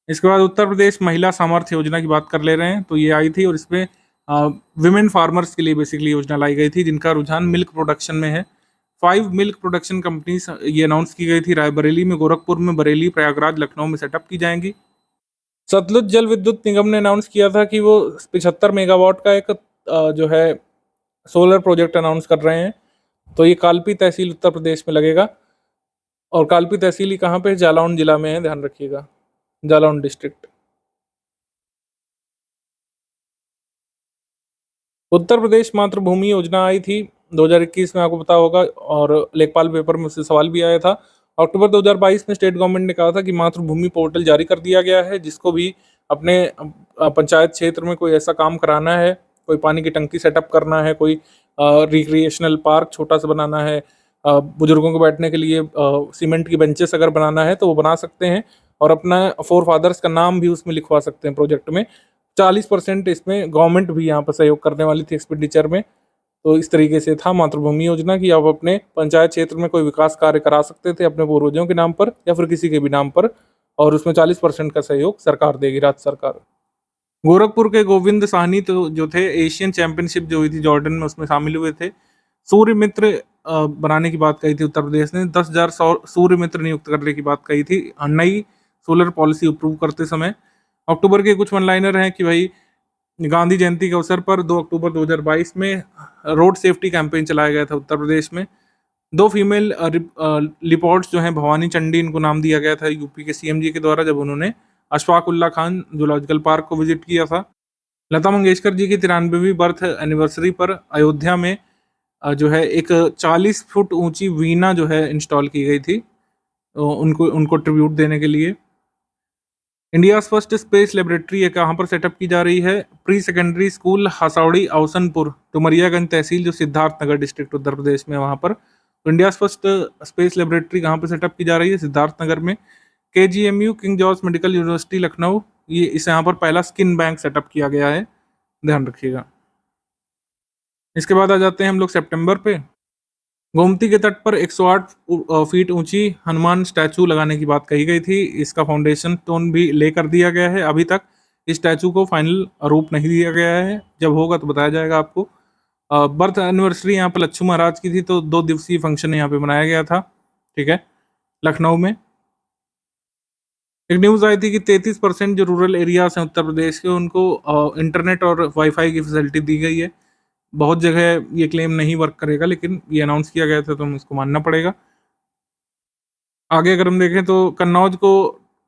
इसके बाद उत्तर प्रदेश महिला सामर्थ्य योजना की बात कर ले रहे हैं, तो ये आई थी, और इसमें विमेन फार्मर्स के लिए बेसिकली योजना लाई गई थी जिनका रुझान मिल्क प्रोडक्शन में है। 5 मिल्क प्रोडक्शन कंपनीज ये अनाउंस की गई थी। रायबरेली में, गोरखपुर में, बरेली, प्रयागराज, लखनऊ में सेटअप की जाएंगी। सतलुज जल विद्युत निगम ने अनाउंस किया था कि वो 75 मेगावाट का एक जो है सोलर प्रोजेक्ट अनाउंस कर रहे हैं। तो ये कालपी तहसील उत्तर प्रदेश में लगेगा, और कालपी तहसील कहाँ पे? जालौन जिला में है, ध्यान रखिएगा, जालौन डिस्ट्रिक्ट। उत्तर प्रदेश मातृभूमि योजना आई थी 2021 में, आपको पता होगा, और लेखपाल पेपर में उससे सवाल भी आया था। अक्टूबर 2022 में स्टेट गवर्नमेंट ने कहा था कि मातृभूमि पोर्टल जारी कर दिया गया है, जिसको भी अपने पंचायत क्षेत्र में कोई ऐसा काम कराना है, कोई पानी की टंकी सेटअप करना है, कोई रिक्रिएशनल पार्क छोटा सा बनाना है, बुजुर्गों को बैठने के लिए सीमेंट की बेंचेस अगर बनाना है तो वो बना सकते हैं, और अपना फोर फादर्स का नाम भी उसमें लिखवा सकते हैं प्रोजेक्ट में। 40% इसमें गवर्नमेंट भी यहाँ पर सहयोग करने वाली थी एक्सपेंडिचर में। तो इस तरीके से था मातृभूमि योजना कि आप अपने पंचायत क्षेत्र में कोई विकास कार्य करा सकते थे अपने पूर्वजों के नाम पर या फिर किसी के भी नाम पर, और उसमें 40% का सहयोग सरकार देगी, राज्य सरकार। गोरखपुर के गोविंद साहनी तो जो थे, एशियन चैंपियनशिप जो हुई थी जॉर्डन में, उसमें शामिल हुए थे। सूर्य मित्र बनाने की बात कही थी उत्तर प्रदेश ने, 10,000 सूर्य मित्र नियुक्त करने की बात कही थी नई सोलर पॉलिसी अप्रूव करते समय। अक्टूबर के कुछ वन लाइनर हैं कि भाई गांधी जयंती के अवसर पर 2 अक्टूबर 2022 में रोड सेफ्टी कैंपेन चलाया गया था उत्तर प्रदेश में। 2 फीमेल लिपोर्ट्स जो हैं, भवानी चंडी इनको नाम दिया गया था यूपी के सीएम जी के द्वारा, जब उन्होंने अशफाक उल्ला खान जूलॉजिकल पार्क को विजिट किया था। लता मंगेशकर जी की 93वीं बर्थ एनिवर्सरी पर अयोध्या में जो है एक 40 फुट ऊंची वीणा जो है इंस्टॉल की गई थी, उनको उनको ट्रिब्यूट देने के लिए। इंडिया फर्स्ट स्पेस लेबोरेटरी है कहाँ पर सेटअप की जा रही है? प्री सेकेंडरी स्कूल हसावड़ी अवसनपुर, डुमरियागंज तहसील, जो सिद्धार्थनगर डिस्ट्रिक्ट उत्तर प्रदेश में, वहाँ पर। तो इंडिया फर्स्ट स्पेस लेबोरेटरी कहाँ पर सेटअप की जा रही है? सिद्धार्थनगर में। KGMU king George medical university Lucknow, ये इस यहाँ पर पहला स्किन बैंक सेटअप किया गया है, ध्यान रखिएगा। इसके बाद आ जाते हैं हम लोग सितंबर पे। गोमती के तट पर 108 फीट ऊंची हनुमान स्टैचू लगाने की बात कही गई थी। इसका फाउंडेशन स्टोन भी ले कर दिया गया है। अभी तक इस स्टैचू को फाइनल रूप नहीं दिया गया है, जब होगा तो बताया जाएगा आपको। बर्थ एनिवर्सरी यहाँ पर लच्छू महाराज की थी, तो 2 दिवसीय फंक्शन यहाँ पे मनाया गया था, ठीक है, लखनऊ में। एक न्यूज़ आई थी कि 33% जो रूरल एरियाज हैं उत्तर प्रदेश के, उनको इंटरनेट और वाईफाई की फैसिलिटी दी गई है। बहुत जगह ये क्लेम नहीं वर्क करेगा, लेकिन ये अनाउंस किया गया था तो हमें इसको मानना पड़ेगा। आगे अगर हम देखें तो कन्नौज को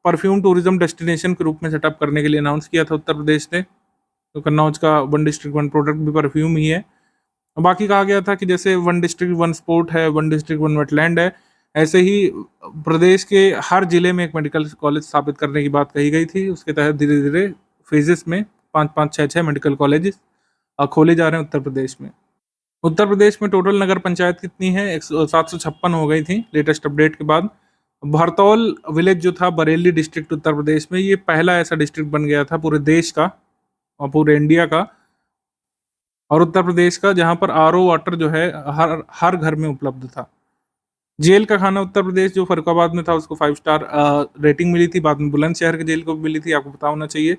परफ्यूम टूरिज्म डेस्टिनेशन के रूप में सेटअप करने के लिए अनाउंस किया था उत्तर प्रदेश ने। तो कन्नौज का 1 डिस्ट्रिक्ट 1 प्रोडक्ट भी परफ्यूम ही है। बाकी कहा गया था कि जैसे 1 डिस्ट्रिक्ट 1 स्पोर्ट है, 1 डिस्ट्रिक्ट 1 वेटलैंड है, ऐसे ही प्रदेश के हर जिले में एक मेडिकल कॉलेज स्थापित करने की बात कही गई थी। उसके तहत धीरे धीरे फेजेस में 5-5, 6-6 मेडिकल कॉलेज खोले जा रहे हैं उत्तर प्रदेश में। उत्तर प्रदेश में टोटल नगर पंचायत कितनी है? 756 हो गई थी लेटेस्ट अपडेट के बाद। भरतौल विलेज जो था बरेली डिस्ट्रिक्ट उत्तर प्रदेश में, ये पहला ऐसा डिस्ट्रिक्ट बन गया था पूरे देश का और पूरे इंडिया का और उत्तर प्रदेश का, जहां पर RO वाटर जो है हर हर घर में उपलब्ध था। जेल का खाना उत्तर प्रदेश जो फरुखाबाद में था, उसको 5 स्टार रेटिंग मिली थी। बाद में बुलंदशहर के जेल को भी मिली थी, आपको पता होना चाहिए।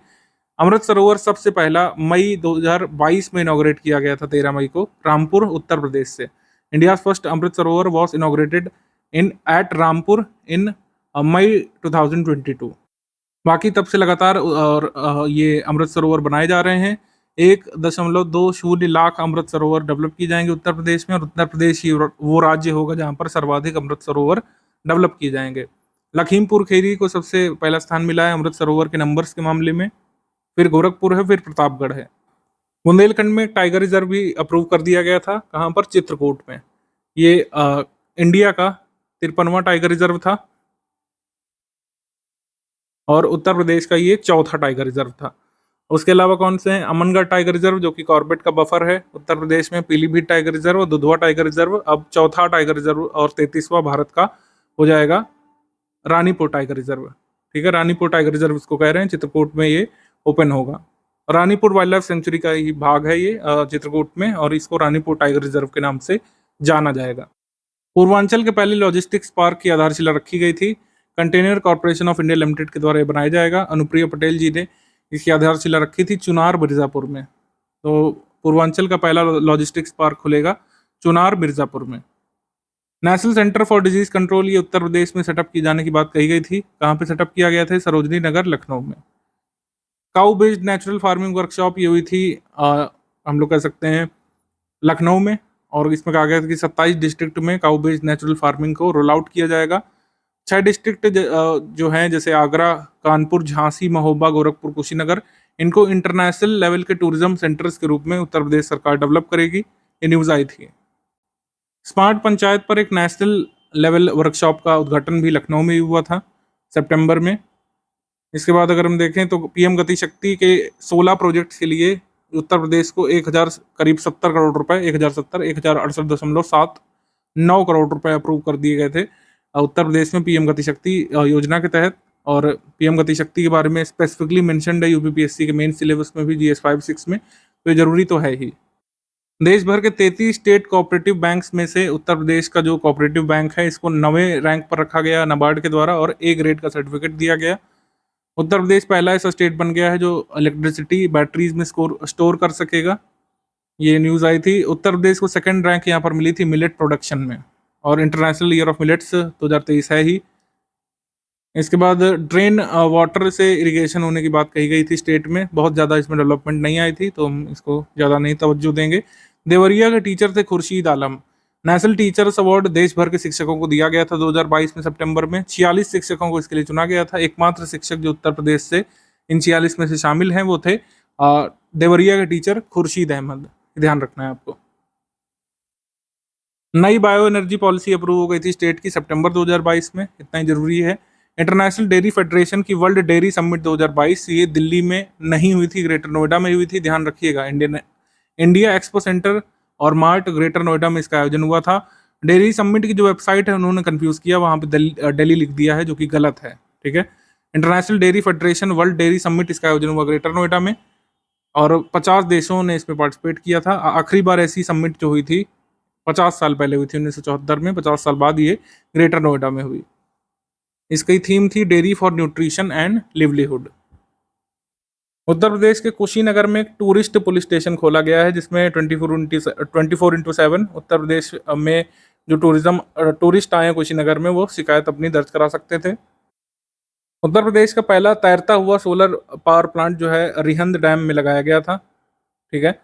अमृत सरोवर सबसे पहला मई 2022 में इनॉग्रेट किया गया था, 13 मई को, रामपुर उत्तर प्रदेश से। India first Amrit Sarovar was inaugurated in at Rampur in May 2022। बाकी तब से लगातार और ये अमृत सरोवर बनाए जा रहे हैं। 1.20 लाख अमृत सरोवर डेवलप किए जाएंगे उत्तर प्रदेश में, और उत्तर प्रदेश ही वो राज्य होगा जहां पर सर्वाधिक अमृत सरोवर डेवलप किए जाएंगे। लखीमपुर खीरी को सबसे पहला स्थान मिला है अमृत सरोवर के नंबर्स के मामले में, फिर गोरखपुर है, फिर प्रतापगढ़ है। बुंदेलखंड में टाइगर रिजर्व भी अप्रूव कर दिया गया था, कहाँ पर? चित्रकूट में। ये इंडिया का 53वां टाइगर रिजर्व था और उत्तर प्रदेश का ये 4था टाइगर रिजर्व था। उसके अलावा कौन से हैं? अमनगढ़ टाइगर रिजर्व जो कि कॉर्बेट का बफर है उत्तर प्रदेश में, पीलीभीत टाइगर रिजर्व और दुधवा टाइगर रिजर्व। अब 4था टाइगर रिजर्व और 33वां भारत का हो जाएगा रानीपुर टाइगर रिजर्व, ठीक है। रानीपुर टाइगर रिजर्व इसको कह रहे हैं, चित्रकूट में ये ओपन होगा। रानीपुर वाइल्ड लाइफ सेंचुरी का ही भाग है ये चित्रकूट में, और इसको रानीपुर टाइगर रिजर्व के नाम से जाना जाएगा। पूर्वांचल के पहले लॉजिस्टिक्स पार्क की आधारशिला रखी गई थी, container corporation of India limited के द्वारा ये बनाया जाएगा। अनुप्रिया पटेल जी ने इसकी आधारशिला रखी थी चुनार मिर्जापुर में। तो पूर्वांचल का पहला लॉजिस्टिक्स पार्क खुलेगा चुनार मिर्जापुर में। National centre for disease control ये उत्तर प्रदेश में सेटअप किए जाने की बात कही गई थी। कहाँ पे सेटअप किया गया था? सरोजनी नगर लखनऊ में। Cow based natural farming workshop ये हुई थी हम लोग कह सकते हैं लखनऊ में, और इसमें कहा गया था कि 27 डिस्ट्रिक्ट में काउ बेस्ड नेचुरल फार्मिंग को रोल आउट किया जाएगा। 6 डिस्ट्रिक्ट जो हैं जैसे आगरा, कानपुर, झांसी, महोबा, गोरखपुर, कुशीनगर, इनको इंटरनेशनल लेवल के टूरिज्म सेंटर्स के रूप में उत्तर प्रदेश सरकार डेवलप करेगी। ये न्यूज़ आई थी। स्मार्ट पंचायत पर एक नेशनल लेवल वर्कशॉप का उद्घाटन भी लखनऊ में ही हुआ था सितंबर में। इसके बाद अगर हम देखें तो पीएम गति शक्ति के 16 प्रोजेक्ट्स के लिए उत्तर प्रदेश को 1000 करीब 70 करोड़ रुपए 1068.79 करोड़ रुपए अप्रूव कर दिए गए थे उत्तर प्रदेश में पीएम गति शक्ति योजना के तहत। और पीएम गति शक्ति के बारे में स्पेसिफिकली मेंशन्ड है यूपीपीएससी के मेन सिलेबस में भी GS 5-6 में, तो ये जरूरी तो है ही। देश भर के 33 स्टेट कोऑपरेटिव बैंक्स में से उत्तर प्रदेश का जो कोऑपरेटिव बैंक है इसको 9वें रैंक पर रखा गया नाबार्ड के द्वारा और A ग्रेड का सर्टिफिकेट दिया गया। उत्तर प्रदेश पहला ऐसा स्टेट बन गया है जो इलेक्ट्रिसिटी बैटरीज में स्टोर कर सकेगा। ये न्यूज़ आई थी। उत्तर प्रदेश को सेकंड रैंक यहाँ पर मिली थी मिलेट प्रोडक्शन में, और इंटरनेशनल ईयर ऑफ मिलेट्स 2023 है ही। इसके बाद ड्रेन वाटर से इरिगेशन होने की बात कही गई थी स्टेट में, बहुत ज़्यादा इसमें डेवलपमेंट नहीं आई थी तो हम इसको ज़्यादा नहीं तवज्जो देंगे। देवरिया के टीचर थे Khurshid Alam. National teachers award देश भर के शिक्षकों को दिया गया था 2022 में सितंबर में। 46 शिक्षकों को इसके लिए चुना गया था। एकमात्र शिक्षक जो उत्तर प्रदेश से इन 46 में से शामिल हैं वो थे देवरिया के टीचर खुर्शीद अहमद। ध्यान रखना है आपको। नई बायो एनर्जी पॉलिसी अप्रूव हो गई थी स्टेट की सितंबर 2022 में, इतना ही जरूरी है। इंटरनेशनल डेयरी फेडरेशन की वर्ल्ड डेयरी समिट 2022 ये दिल्ली में नहीं हुई थी, ग्रेटर नोएडा में हुई थी। ध्यान रखिएगा। इंडिया एक्सपो सेंटर और मार्ट ग्रेटर नोएडा में इसका आयोजन हुआ था। डेयरी समिट की जो वेबसाइट है उन्होंने कंफ्यूज किया, वहाँ पे दिल्ली लिख दिया है जो कि गलत है। ठीक है। International dairy federation world dairy summit इसका आयोजन हुआ ग्रेटर नोएडा में और 50 देशों ने इसमें पार्टिसिपेट किया था। आखिरी बार ऐसी समिट जो हुई थी 50 साल पहले हुई थी 1974 में। 50 साल बाद ये ग्रेटर नोएडा में हुई। इसकी थीम थी dairy for nutrition and livelihood. Uttar Pradesh के कुशीनगर में एक टूरिस्ट पुलिस स्टेशन खोला गया है जिसमें 24/7 उत्तर प्रदेश में जो टूरिस्ट आए कुशीनगर में वो शिकायत अपनी दर्ज करा सकते थे। उत्तर प्रदेश का पहला तैरता हुआ सोलर पावर प्लांट जो है रिहंद डैम में लगाया गया था। ठीक है।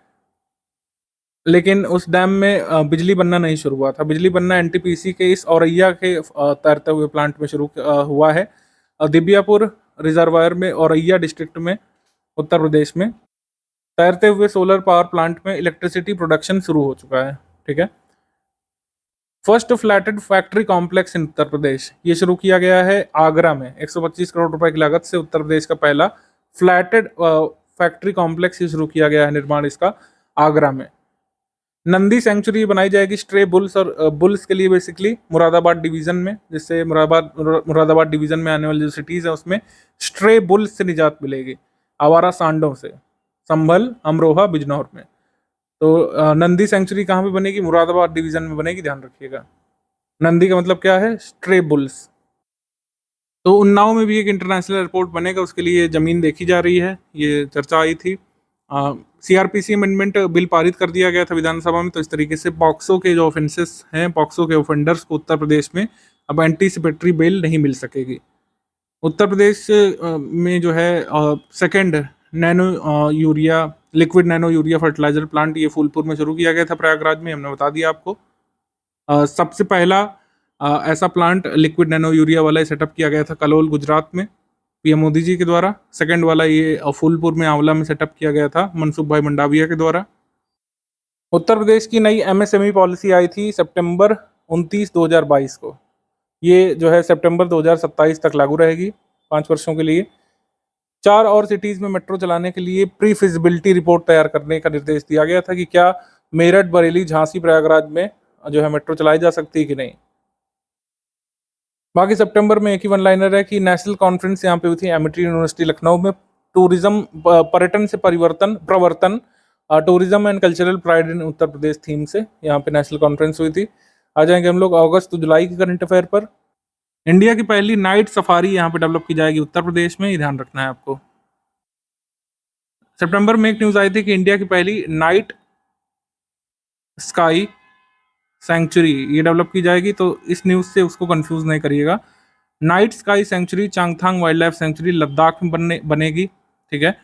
लेकिन उस डैम में बिजली बनना नहीं शुरू हुआ था। बिजली बनना एनटीपीसी के इस औरैया के तैरते हुए प्लांट में शुरू हुआ है। दिबियापुर रिजर्वायर में औरैया डिस्ट्रिक्ट में उत्तर प्रदेश में तैरते हुए सोलर पावर प्लांट में इलेक्ट्रिसिटी प्रोडक्शन शुरू हो चुका है। ठीक है। First flatted factory complex in Uttar Pradesh ये शुरू किया गया है आगरा में। 125 करोड़ रुपए की लागत से उत्तर प्रदेश का पहला फ्लैटेड फैक्ट्री कॉम्प्लेक्स ये शुरू किया गया है निर्माण इसका आगरा में। नंदी सेंचुरी बनाई जाएगी स्ट्रे बुल्स और बुल्स के लिए बेसिकली मुरादाबाद डिवीजन में, जिससे मुरादाबाद डिवीजन में आने वाली जो सिटीज है उसमें स्ट्रे बुल्स से निजात मिलेगी, आवारा सांडों से। संभल, अमरोहा, बिजनौर में। तो नंदी सेंचुरी कहाँ पे बनेगी? मुरादाबाद डिवीजन में बनेगी। ध्यान रखिएगा। नंदी का मतलब क्या है? Stray bulls. तो उन्नाव में भी एक इंटरनेशनल एयरपोर्ट बनेगा, उसके लिए जमीन देखी जा रही है, ये चर्चा आई थी। CRPC अमेंडमेंट बिल पारित कर दिया गया था विधानसभा में। तो इस तरीके से पॉक्सो के जो ऑफेंसेस हैं, पॉक्सो के ऑफेंडर्स को उत्तर प्रदेश में अब एंटीसिपेटरी बेल नहीं मिल सकेगी। उत्तर प्रदेश में जो है second nano urea liquid nano urea fertiliser plant ये फूलपुर में शुरू किया गया था प्रयागराज में, हमने बता दिया आपको। सबसे पहला ऐसा प्लांट लिक्विड नैनो यूरिया वाला सेटअप किया गया था कलोल गुजरात में पीएम मोदी जी के द्वारा। सेकंड वाला ये फूलपुर में आंवला में सेटअप किया गया था मनसुख भाई मंडाविया के द्वारा। उत्तर प्रदेश की नई MSME पॉलिसी आई थी सितंबर 29, 2022 को। ये जो है सितंबर 2027 तक लागू रहेगी 5 वर्षों के लिए। 4 और सिटीज़ में मेट्रो चलाने के लिए प्री फिजिबिलिटी रिपोर्ट तैयार करने का निर्देश दिया गया था कि क्या मेरठ, बरेली, झांसी, प्रयागराज में जो है मेट्रो चलाई जा सकती है कि नहीं। बाकी सितंबर में एक ही वन लाइनर है कि नेशनल कॉन्फ्रेंस यहाँ पे हुई थी एमिटी यूनिवर्सिटी लखनऊ में। टूरिज्म पर्यटन से प्रवर्तन tourism and cultural pride in Uttar Pradesh theme से यहाँ पे नेशनल कॉन्फ्रेंस हुई थी। आ जाएंगे हम लोग अगस्त तो जुलाई के करंट अफेयर पर। इंडिया की पहली नाइट सफारी यहाँ पे डेवलप की जाएगी उत्तर प्रदेश में, ये ध्यान रखना है आपको। सितंबर में एक न्यूज आई थी कि इंडिया की पहली नाइट स्काई सेंचुरी ये डेवलप की जाएगी। तो इस न्यूज से उसको कंफ्यूज नहीं करिएगा। Night sky sanctuary Changthang wildlife sanctuary Ladakh में बनेगी। ठीक है।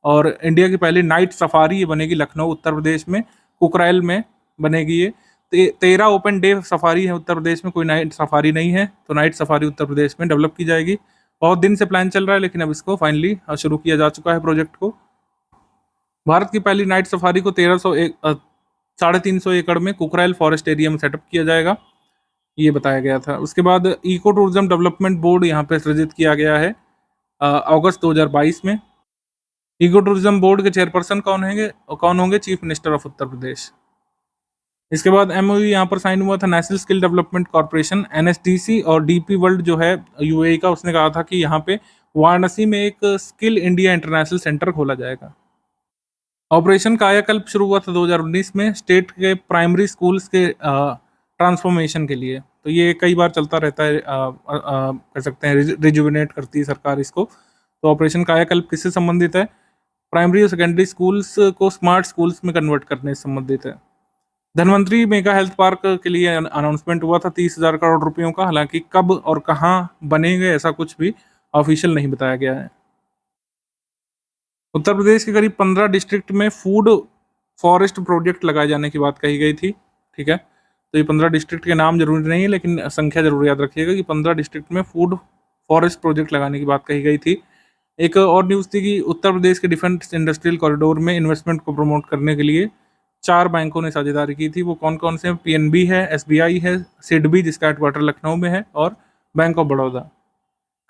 और इंडिया की पहली नाइट सफारी ये बनेगी लखनऊ उत्तर प्रदेश में, कुकराइल में बनेगी ये। 13 ओपन डे सफारी है उत्तर प्रदेश में, कोई नाइट सफारी नहीं है। तो नाइट सफारी उत्तर प्रदेश में डेवलप की जाएगी। बहुत दिन से प्लान चल रहा है लेकिन अब इसको फाइनली शुरू किया जा चुका है प्रोजेक्ट को। भारत की पहली नाइट सफारी को 350 एकड़ में कुकराइल फॉरेस्ट एरिया में सेटअप किया जाएगा, ये बताया गया था। उसके बाद इको टूरिज्म डेवलपमेंट बोर्ड यहाँ पे सृजित किया गया है अगस्त 2022 में। इको टूरिज्म बोर्ड के चेयरपर्सन कौन होंगे? चीफ मिनिस्टर ऑफ उत्तर प्रदेश। इसके बाद एमओयू यहाँ पर साइन हुआ था national skill development corporation NSDC और डीपी वर्ल्ड जो है यूएई का, उसने कहा था कि यहाँ पे वाराणसी में एक स्किल इंडिया इंटरनेशनल सेंटर खोला जाएगा। ऑपरेशन कायाकल्प शुरू हुआ था 2019 में स्टेट के प्राइमरी स्कूल्स के ट्रांसफॉर्मेशन के लिए। तो ये कई बार चलता रहता है, कह सकते हैं रिजुविनेट करती है सरकार इसको। तो ऑपरेशन कायाकल्प किससे संबंधित है? प्राइमरी और सेकेंडरी स्कूल्स को स्मार्ट स्कूल्स में कन्वर्ट करने से संबंधित है। धनवंतरी मेगा हेल्थ पार्क के लिए अनाउंसमेंट हुआ था 30,000 करोड़ रुपयों का, हालांकि कब और कहाँ बनेंगे ऐसा कुछ भी ऑफिशियल नहीं बताया गया है। उत्तर प्रदेश के करीब 15 डिस्ट्रिक्ट में फूड फॉरेस्ट प्रोजेक्ट लगाए जाने की बात कही गई थी, ठीक है। तो ये 15 डिस्ट्रिक्ट के नाम जरूरी नहीं है, लेकिन संख्या जरूर याद रखिएगा कि 15 डिस्ट्रिक्ट में फूड फॉरेस्ट प्रोजेक्ट लगाने की बात कही गई थी। एक और न्यूज़ थी कि उत्तर प्रदेश के डिफेंस इंडस्ट्रियल कॉरिडोर में इन्वेस्टमेंट को प्रमोट करने के लिए 4 बैंकों ने साझेदारी की थी। वो कौन कौन से हैं? पीएनबी है, एसबीआई है, सिडबी जिसका हेडक्वार्टर लखनऊ में है, और बैंक ऑफ बड़ौदा।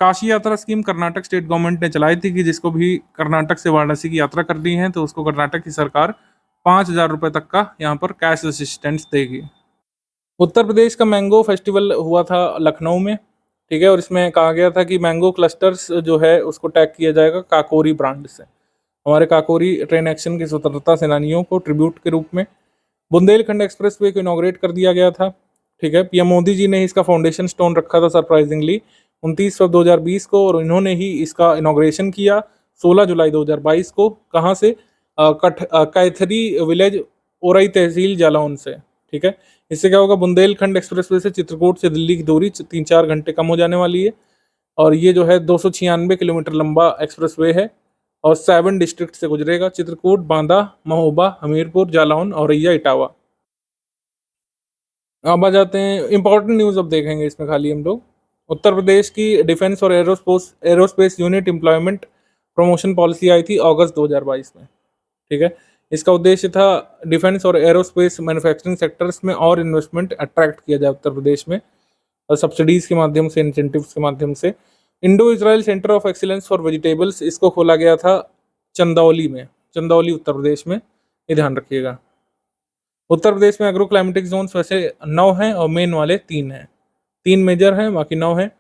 काशी यात्रा स्कीम कर्नाटक स्टेट गवर्नमेंट ने चलाई थी कि जिसको भी कर्नाटक से वाराणसी की यात्रा करनी है तो उसको कर्नाटक की सरकार 5,000 रुपये तक का यहाँ पर कैश असिस्टेंस देगी। उत्तर प्रदेश का मैंगो फेस्टिवल हुआ था लखनऊ में, ठीक है, और इसमें कहा गया था कि मैंगो क्लस्टर्स जो है उसको टैग किया जाएगा काकोरी ब्रांड से। हमारे काकोरी ट्रेन एक्शन के स्वतंत्रता सेनानियों को ट्रिब्यूट के रूप में बुंदेलखंड एक्सप्रेसवे को इनॉग्रेट कर दिया गया था, ठीक है। पीएम मोदी जी ने इसका फाउंडेशन स्टोन रखा था सरप्राइजिंगली 29 फरवरी 2020 को, और इन्होंने ही इसका इनॉग्रेशन किया 16 जुलाई 2022 को। कहाँ से? कैथरी विलेज, ओरई तहसील, जालौन से, ठीक है। इससे क्या होगा? बुंदेलखंड एक्सप्रेसवे से चित्रकूट से दिल्ली की दूरी 3-4 घंटे कम हो जाने वाली है, और ये जो है 296 किलोमीटर लंबा एक्सप्रेसवे है और 7 डिस्ट्रिक्ट से गुजरेगा: चित्रकूट, बांदा, महोबा, हमीरपुर, जालौन, औरैया, इटावा। अब आ जाते हैं इंपॉर्टेंट न्यूज़, अब देखेंगे इसमें खाली हम लोग। उत्तर प्रदेश की डिफेंस और aerospace unit employment promotion policy आई थी अगस्त 2022 में, ठीक है। इसका उद्देश्य था डिफेंस और एरोस्पेस मैन्युफैक्चरिंग सेक्टर्स में और इन्वेस्टमेंट अट्रैक्ट किया जाए उत्तर प्रदेश में, और सब्सिडीज के माध्यम से, इंसेंटिव्स के माध्यम से। Indo Israel centre of excellence for vegetables, इसको खोला गया था चंदौली में, चंदौली उत्तर प्रदेश में, ये ध्यान रखिएगा। उत्तर प्रदेश में एग्रो क्लाइमेटिक जोन्स वैसे 9 हैं और मेन वाले 3 हैं, 3 मेजर हैं, बाकी 9 हैं।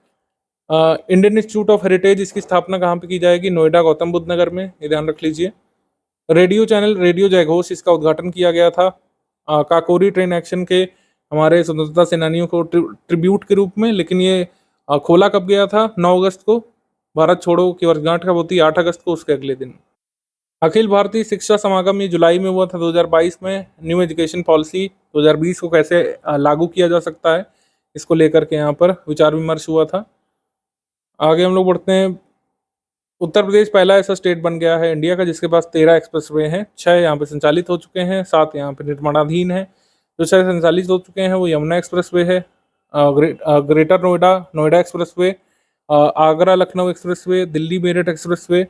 इंडियन इंस्टीट्यूट ऑफ हेरिटेज, इसकी स्थापना कहाँ पे की जाएगी? नोएडा, गौतम बुद्ध नगर में, ये ध्यान रख लीजिए। रेडियो चैनल रेडियो जयघोष, इसका उद्घाटन किया गया था काकोरी ट्रेन एक्शन के हमारे स्वतंत्रता सेनानियों को ट्रिब्यूट के रूप में, लेकिन ये खोला कब गया था? 9 अगस्त को। भारत छोड़ो की वर्षगांठ कब होती है? 8 अगस्त को, उसके अगले दिन। अखिल भारतीय शिक्षा समागम ये जुलाई में हुआ था 2022 में। न्यू एजुकेशन पॉलिसी 2020 को कैसे लागू किया जा सकता है, इसको लेकर के यहाँ पर विचार विमर्श हुआ था। आगे हम लोग बढ़ते हैं। उत्तर प्रदेश पहला ऐसा स्टेट बन गया है इंडिया का जिसके पास 13 एक्सप्रेसवे हैं। 6 यहाँ पे संचालित हो चुके हैं, 7 यहाँ पे निर्माणाधीन है। जो 6 संचालित हो चुके हैं वो यमुना एक्सप्रेसवे है, greater Noida Noida expressway, Agra Lucknow expressway, Delhi Meerut expressway,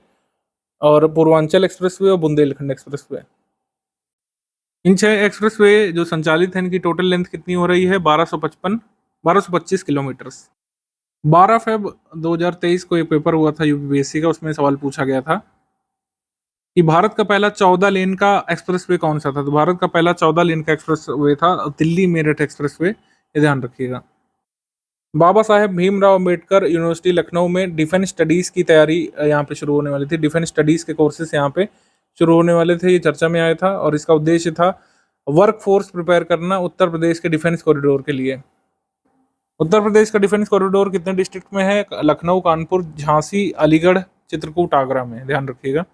और पूर्वांचल एक्सप्रेसवे और बुंदेलखंड एक्सप्रेसवे। इन 6 एक्सप्रेसवे जो संचालित हैं इनकी टोटल लेंथ कितनी हो रही है? 1225 किलोमीटर। 12 फेब 2023 को एक पेपर हुआ था यूपीपीएससी का, उसमें सवाल पूछा गया था कि भारत का पहला 14 लेन का एक्सप्रेसवे कौन सा था? तो भारत का पहला 14 लेन का एक्सप्रेसवे था दिल्ली मेरठ एक्सप्रेसवे, ये ध्यान रखिएगा। बाबा साहेब भीमराव अम्बेडकर यूनिवर्सिटी लखनऊ में डिफेंस स्टडीज़ की तैयारी यहाँ पे शुरू होने वाली थी। डिफेंस स्टडीज़ के कोर्सेज यहाँ पे शुरू होने वाले थे, ये चर्चा में आया था, और इसका उद्देश्य था वर्क फोर्स प्रिपेयर करना उत्तर प्रदेश के डिफेंस कॉरिडोर के लिए। उत्तर प्रदेश का डिफेंस कॉरिडोर कितने डिस्ट्रिक्ट में है? लखनऊ, कानपुर, झांसी, अलीगढ़, चित्रकूट, आगरा में, ध्यान रखिएगा।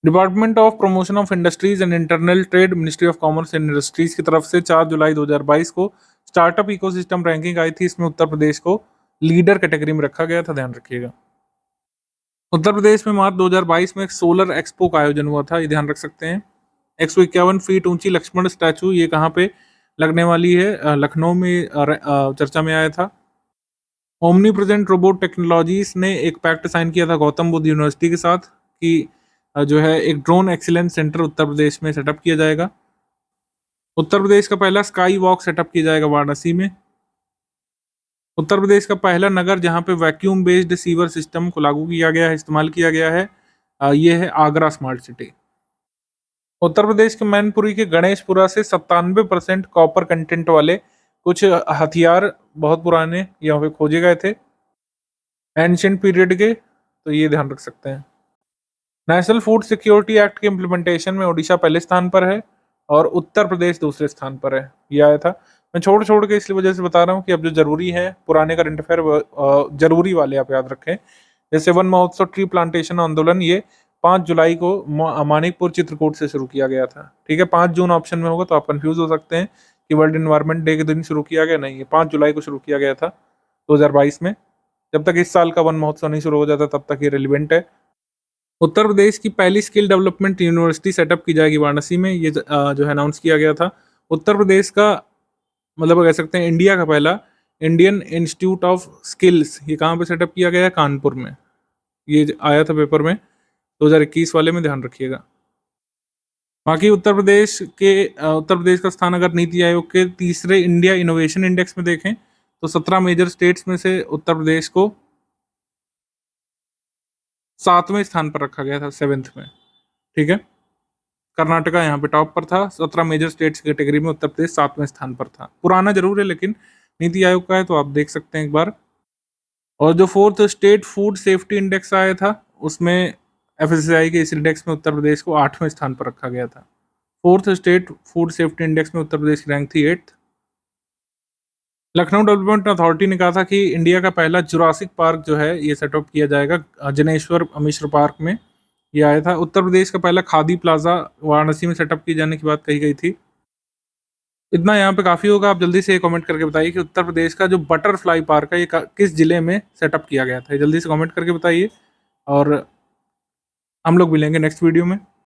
Department of promotion of industries and internal trade, ministry of commerce and industries की तरफ से 4 जुलाई 2022 को स्टार्टअप इकोसिस्टम रैंकिंग आई थी। इसमें उत्तर प्रदेश को लीडर कैटेगरी में रखा गया था, ध्यान रखिएगा। उत्तर प्रदेश में मार्च 2022 में एक सोलर एक्सपो का आयोजन हुआ था, ये ध्यान रख सकते हैं। 151 फीट ऊंची लक्ष्मण स्टैचू, ये कहाँ पे लगने वाली है? लखनऊ में चर्चा में आया था। ओमनी प्रेजेंट रोबोट टेक्नोलॉजीज ने एक पैक्ट साइन किया था गौतम बुद्ध यूनिवर्सिटी के साथ कि जो है एक ड्रोन एक्सीलेंस सेंटर उत्तर प्रदेश में सेटअप किया जाएगा। उत्तर प्रदेश का पहला स्काई वॉक सेटअप किया जाएगा वाराणसी में। उत्तर प्रदेश का पहला नगर जहां पे वैक्यूम बेस्ड सीवर सिस्टम को लागू किया गया है, इस्तेमाल किया गया है, ये है आगरा स्मार्ट सिटी। उत्तर प्रदेश के मैनपुरी के गणेशपुरा से 97% कॉपर कंटेंट वाले कुछ हथियार बहुत पुराने यहाँ पे खोजे गए थे, एंशियंट पीरियड के, तो ये ध्यान रख सकते हैं। नेशनल फूड सिक्योरिटी एक्ट के इम्प्लीमेंटेशन में ओडिशा पहले स्थान पर है और उत्तर प्रदेश दूसरे स्थान पर है। ये आया था। मैं छोड़ छोड़ के इसलिए वजह से बता रहा हूँ कि अब जो जरूरी है पुराने करंट अफेयर जरूरी वाले आप याद रखें। जैसे वन महोत्सव ट्री प्लांटेशन आंदोलन, ये 5 जुलाई को मानिकपुर चित्रकूट से शुरू किया गया था। ठीक है, 5 जून ऑप्शन में होगा तो आप कंफ्यूज हो सकते हैं कि वर्ल्ड एनवायरनमेंट डे के दिन शुरू किया गया, नहीं, ये 5 जुलाई को शुरू किया गया था 2022 में। जब तक इस साल का वन महोत्सव नहीं शुरू हो जाता तब तक ये रिलेवेंट है। उत्तर प्रदेश की पहली स्किल डेवलपमेंट यूनिवर्सिटी सेटअप की जाएगी वाराणसी में, ये जो है अनाउंस किया गया था। उत्तर प्रदेश का मतलब कह सकते हैं इंडिया का पहला इंडियन इंस्टीट्यूट ऑफ स्किल्स, ये कहाँ पे सेटअप किया गया है? कानपुर में। ये आया था पेपर में 2021 वाले में, ध्यान रखिएगा। बाकी उत्तर प्रदेश का स्थान अगर नीति आयोग के तीसरे इंडिया इनोवेशन इंडेक्स में देखें तो 17 मेजर स्टेट्स में से उत्तर प्रदेश को 7वें स्थान पर रखा गया था, 7th में। ठीक है, कर्नाटका यहाँ पे टॉप पर था। 17 मेजर स्टेट्स की कैटेगरी में उत्तर प्रदेश 7वें स्थान पर था। पुराना जरूर है लेकिन नीति आयोग का है तो आप देख सकते हैं एक बार। और जो 4th state food safety index आया था उसमें FSSAI के इस इंडेक्स में उत्तर प्रदेश को 8वें स्थान पर रखा गया था। 4th state food safety index में उत्तर प्रदेश की रैंक थी 8th। लखनऊ डेवलपमेंट अथॉरिटी ने कहा था कि इंडिया का पहला जुरासिक पार्क जो है ये सेटअप किया जाएगा जनेश्वर मिश्र पार्क में, ये आया था। उत्तर प्रदेश का पहला खादी प्लाजा वाराणसी में सेटअप किए जाने की बात कही गई थी। इतना यहाँ पे काफ़ी होगा। आप जल्दी से कमेंट करके बताइए कि उत्तर प्रदेश का जो बटरफ्लाई पार्क है ये किस जिले में सेटअप किया गया था, जल्दी से कमेंट करके बताइए। और हम लोग मिलेंगे नेक्स्ट वीडियो में।